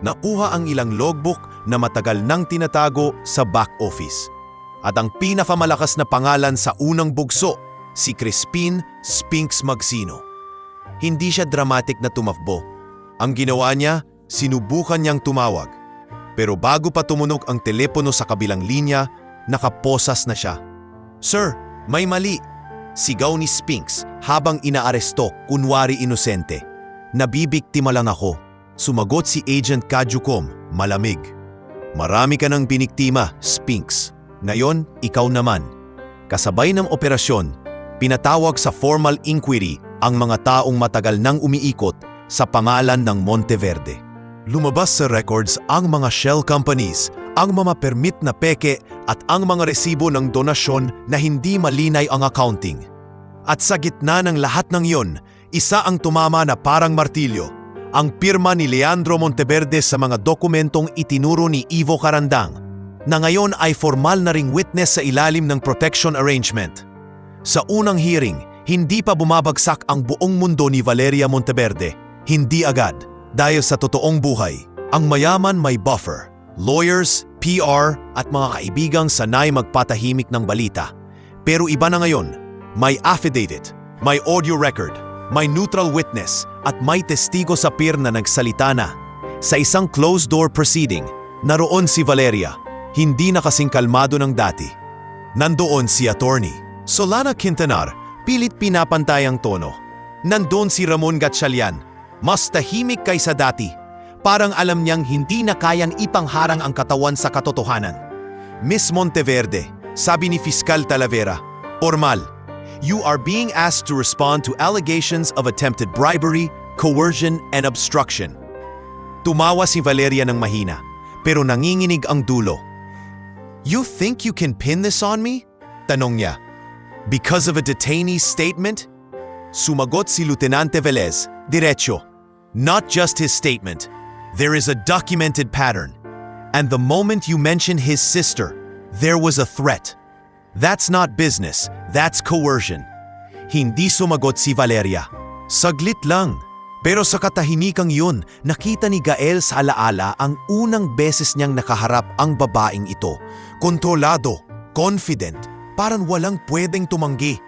Nakuha ang ilang logbook na matagal nang tinatago sa back office. At ang pinakamalakas na pangalan sa unang bugso, si Crispin Spinks Magsino. Hindi siya dramatic na tumakbo. Ang ginawa niya, sinubukan niyang tumawag. Pero bago pa tumunog ang telepono sa kabilang linya, nakaposas na siya. Sir, may mali. Sigaw ni Spinks habang inaaresto, kunwari inosente. Nabibiktima lang ako. Sumagot si Agent Kajukom, malamig. Marami ka nang biniktima, Spinks. Ngayon, ikaw naman. Kasabay ng operasyon, pinatawag sa formal inquiry ang mga taong matagal nang umiikot sa pangalan ng Monteverde. Lumabas sa records ang mga shell companies, ang mga permit na peke at ang mga resibo ng donasyon na hindi malinay ang accounting. At sa gitna ng lahat ng iyon, isa ang tumama na parang martilyo, ang pirma ni Leandro Monteverde sa mga dokumentong itinuro ni Ivo Carandang, na ngayon ay formal na ring witness sa ilalim ng protection arrangement. Sa unang hearing, hindi pa bumabagsak ang buong mundo ni Valeria Monteverde. Hindi agad, dahil sa totoong buhay, ang mayaman may buffer, lawyers, PR at mga kaibigang sanay magpatahimik ng balita. Pero iba na ngayon, may affidavit, may audio record, may neutral witness at may testigo sa pier na nagsalita na. Sa isang closed-door proceeding, naroon si Valeria, hindi na kasing kalmado ng dati. Nandoon si attorney Solana Quintanar, pilit pinapantay ang tono. Nandoon si Ramon Gatchalian, mas tahimik kaysa dati. Parang alam niyang hindi na kayang ipangharang ang katawan sa katotohanan. Miss Monteverde, sabi ni Fiscal Talavera, formal, you are being asked to respond to allegations of attempted bribery, coercion, and obstruction. Tumawa si Valeria ng mahina, pero nanginginig ang dulo. You think you can pin this on me? Tanong niya. Because of a detainee's statement? Sumagot si Lieutenante Velez, diretso. Not just his statement. There is a documented pattern. And the moment you mention his sister, there was a threat. That's not business, that's coercion. Hindi sumagot si Valeria. Saglit lang. Pero sa katahimikang yun, nakita ni Gael sa alaala ang unang beses niyang nakaharap ang babaeng ito. Kontrolado, confident, parang walang pwedeng tumanggi.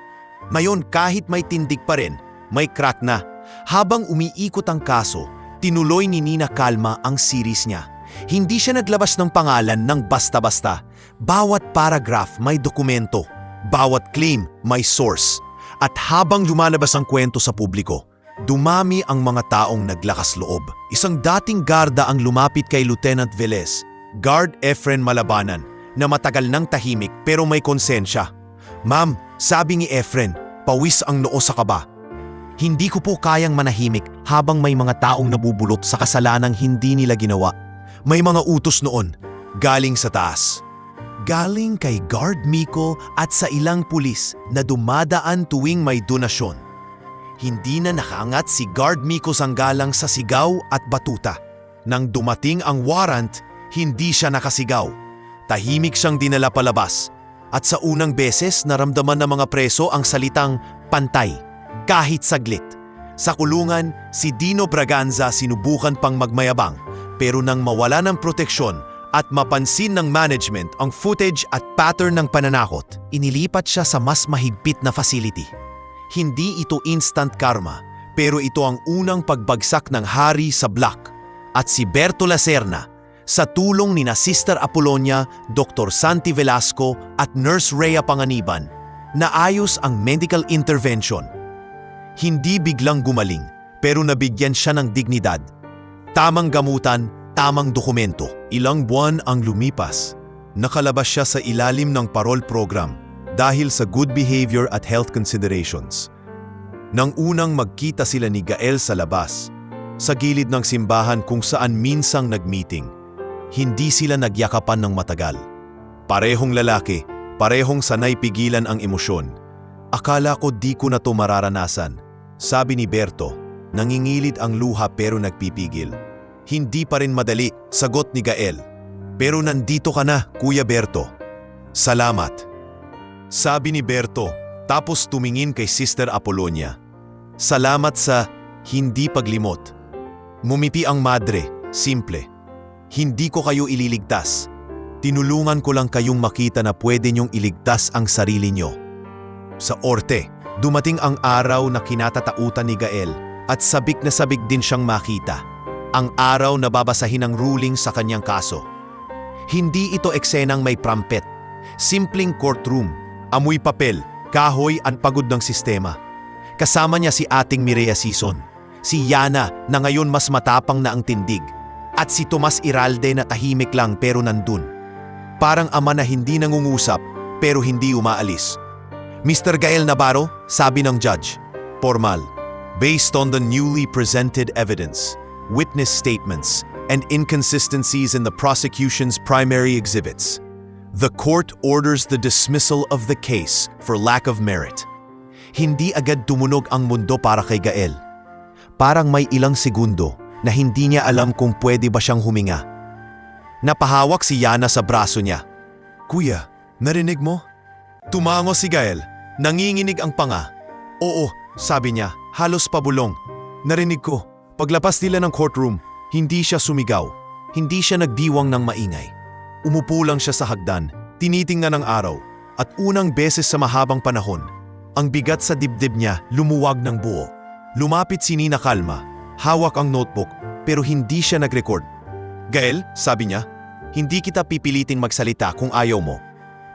Ngayon kahit may tindig pa rin, may crack na. Habang umiikot ang kaso, tinuloy ni Nina Calma ang series niya. Hindi siya naglabas ng pangalan ng basta-basta. Bawat paragraph may dokumento, bawat claim may source. At habang lumalabas ang kwento sa publiko, dumami ang mga taong naglakas loob. Isang dating garda ang lumapit kay Lieutenant Velez, Guard Efren Malabanan, na matagal nang tahimik pero may konsensya. Ma'am, sabi ni Efren, pawis ang noo sa kaba. Hindi ko po kayang manahimik habang may mga taong nabubulot sa kasalanang hindi nila ginawa. May mga utos noon, galing sa taas. Galing kay Guard Miko at sa ilang pulis na dumadaan tuwing may donasyon. Hindi na nakaangat si Guard Miko Sanggalang sa sigaw at batuta. Nang dumating ang warrant, hindi siya nakasigaw. Tahimik siyang dinala palabas. At sa unang beses naramdaman ng mga preso ang salitang pantay. Kahit saglit. Sa kulungan, si Dino Braganza sinubukan pang magmayabang pero nang mawala ng proteksyon at mapansin ng management ang footage at pattern ng pananakot, inilipat siya sa mas mahigpit na facility. Hindi ito instant karma, pero ito ang unang pagbagsak ng hari sa block. At si Berto Lacerna, sa tulong ni na Sister Apolonia, Dr. Santi Velasco at Nurse Rhea Panganiban, naayos ang medical intervention. Hindi biglang gumaling, pero nabigyan siya ng dignidad. Tamang gamutan, tamang dokumento. Ilang buwan ang lumipas. Nakalabas siya sa ilalim ng parole program dahil sa good behavior at health considerations. Nang unang magkita sila ni Gael sa labas, sa gilid ng simbahan kung saan minsang nag-meeting, hindi sila nagyakapan ng matagal. Parehong lalaki, parehong sanay pigilan ang emosyon. Akala ko di ko na to mararanasan. Sabi ni Berto, nangingilid ang luha pero nagpipigil. Hindi pa rin madali, sagot ni Gael. Pero nandito ka na, Kuya Berto. Salamat. Sabi ni Berto, tapos tumingin kay Sister Apolonia. Salamat sa hindi paglimot. Ngumiti ang madre, simple. Hindi ko kayo ililigtas. Tinulungan ko lang kayong makita na pwede niyong iligtas ang sarili niyo. Sa Orte, dumating ang araw na kinatatautan ni Gael at sabik na sabik din siyang makita. Ang araw na babasahin ang ruling sa kanyang kaso. Hindi ito eksenang may prampet. Simpleng courtroom, amoy papel, kahoy at pagod ng sistema. Kasama niya si ating Mireya Sison, si Yana na ngayon mas matapang na ang tindig, at si Tomas Iralde na tahimik lang pero nandun. Parang ama na hindi nangungusap pero hindi umaalis. Mr. Gael Navarro, sabi ng judge, formal, based on the newly presented evidence, witness statements, and inconsistencies in the prosecution's primary exhibits, the court orders the dismissal of the case for lack of merit. Hindi agad tumunog ang mundo para kay Gael. Parang may ilang segundo na hindi niya alam kung pwede ba siyang huminga. Napahawak si Yana sa braso niya. Kuya, narinig mo? Tumango si Gael. Nanginginig ang panga. Oo, sabi niya, halos pabulong. Narinig ko. Paglabas nila ng courtroom, hindi siya sumigaw. Hindi siya nagdiwang ng maingay. Umupo lang siya sa hagdan, tinitingnan ng araw, at unang beses sa mahabang panahon, ang bigat sa dibdib niya lumuwag ng buo. Lumapit si Nina Calma, hawak ang notebook, pero hindi siya nag-record. Gael, sabi niya, hindi kita pipiliting magsalita kung ayaw mo.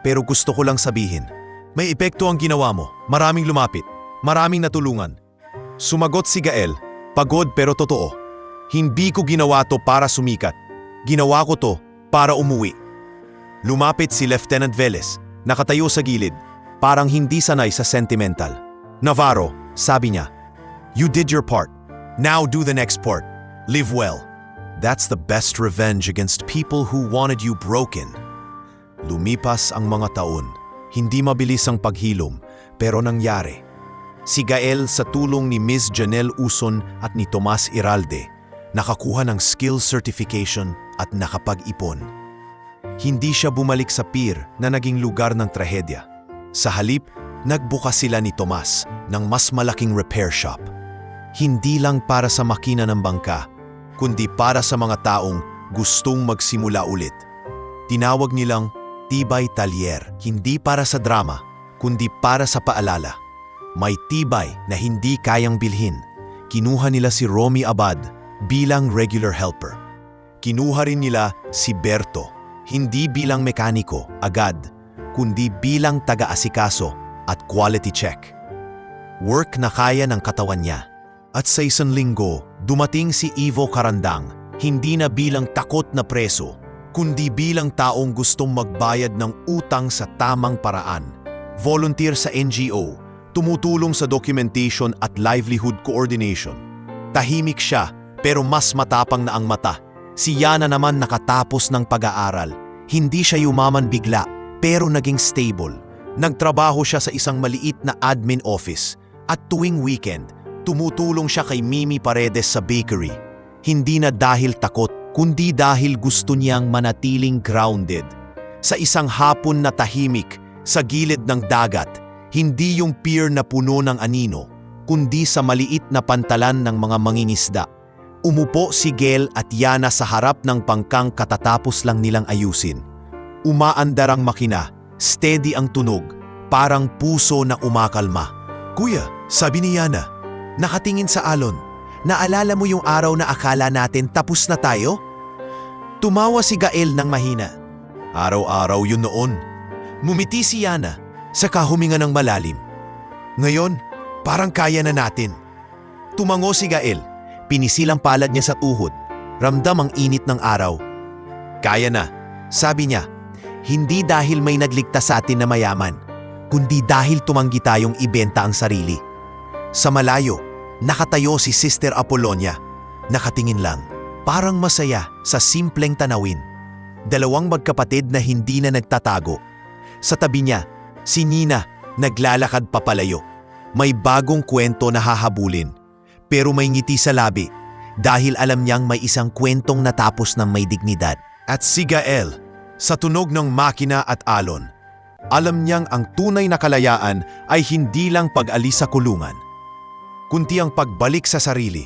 Pero gusto ko lang sabihin, may epekto ang ginawa mo, maraming lumapit, maraming natulungan. Sumagot si Gael, pagod pero totoo. Hindi ko ginawa to para sumikat. Ginawa ko to para umuwi. Lumapit si Lieutenant Velez, nakatayo sa gilid, parang hindi sanay sa sentimental. Navarro, sabi niya, you did your part. Now do the next part. Live well. That's the best revenge against people who wanted you broken. Lumipas ang mga taon. Hindi mabilis ang paghilom, pero nangyari. Si Gael sa tulong ni Ms. Janelle Uson at ni Tomas Iralde, nakakuha ng skills certification at nakapag-ipon. Hindi siya bumalik sa pier na naging lugar ng trahedya. Sa halip, nagbukas sila ni Tomas ng mas malaking repair shop. Hindi lang para sa makina ng bangka, kundi para sa mga taong gustong magsimula ulit. Tinawag nilang Tibay Talyer, hindi para sa drama, kundi para sa paalala. May tibay na hindi kayang bilhin. Kinuha nila si Romy Abad bilang regular helper. Kinuha rin nila si Berto, hindi bilang mekaniko agad, kundi bilang taga-asikaso at quality check. Work na kaya ng katawan niya. At sa isang linggo, dumating si Ivo Carandang, hindi na bilang takot na preso, kundi bilang taong gustong magbayad ng utang sa tamang paraan. Volunteer sa NGO, tumutulong sa documentation at livelihood coordination. Tahimik siya, pero mas matapang na ang mata. Si Yana naman nakatapos ng pag-aaral. Hindi siya yumaman bigla, pero naging stable. Nagtrabaho siya sa isang maliit na admin office. At tuwing weekend, tumutulong siya kay Mimi Paredes sa bakery. Hindi na dahil takot, kundi dahil gusto niyang manatiling grounded. Sa isang hapon na tahimik, sa gilid ng dagat, hindi yung pier na puno ng anino, kundi sa maliit na pantalan ng mga mangingisda. Umupo si Gel at Yana sa harap ng pangkang katatapos lang nilang ayusin. Umaandar ang makina, steady ang tunog, parang puso na umakalma. Kuya, sabi ni Yana, nakatingin sa alon. Naalala mo yung araw na akala natin tapos na tayo? Tumawa si Gael ng mahina. Araw-araw yun noon. Mumiti si Yana, saka huminga ng malalim. Ngayon, parang kaya na natin. Tumango si Gael, pinisilang palad niya sa tuhod. Ramdam ang init ng araw. Kaya na, sabi niya, hindi dahil may nagligtas sa atin na mayaman, kundi dahil tumanggi tayong ibenta ang sarili. Sa malayo, nakatayo si Sister Apollonia, nakatingin lang, parang masaya sa simpleng tanawin. Dalawang magkapatid na hindi na nagtatago. Sa tabi niya, si Nina naglalakad papalayo. May bagong kwento na hahabulin, pero may ngiti sa labi dahil alam niyang may isang kwentong natapos ng may dignidad. At si Gael, sa tunog ng makina at alon, alam niyang ang tunay na kalayaan ay hindi lang pag-alis sa kulungan, kundi ang pagbalik sa sarili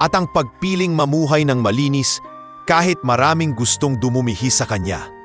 at ang pagpiling mamuhay ng malinis kahit maraming gustong dumumihis sa kanya.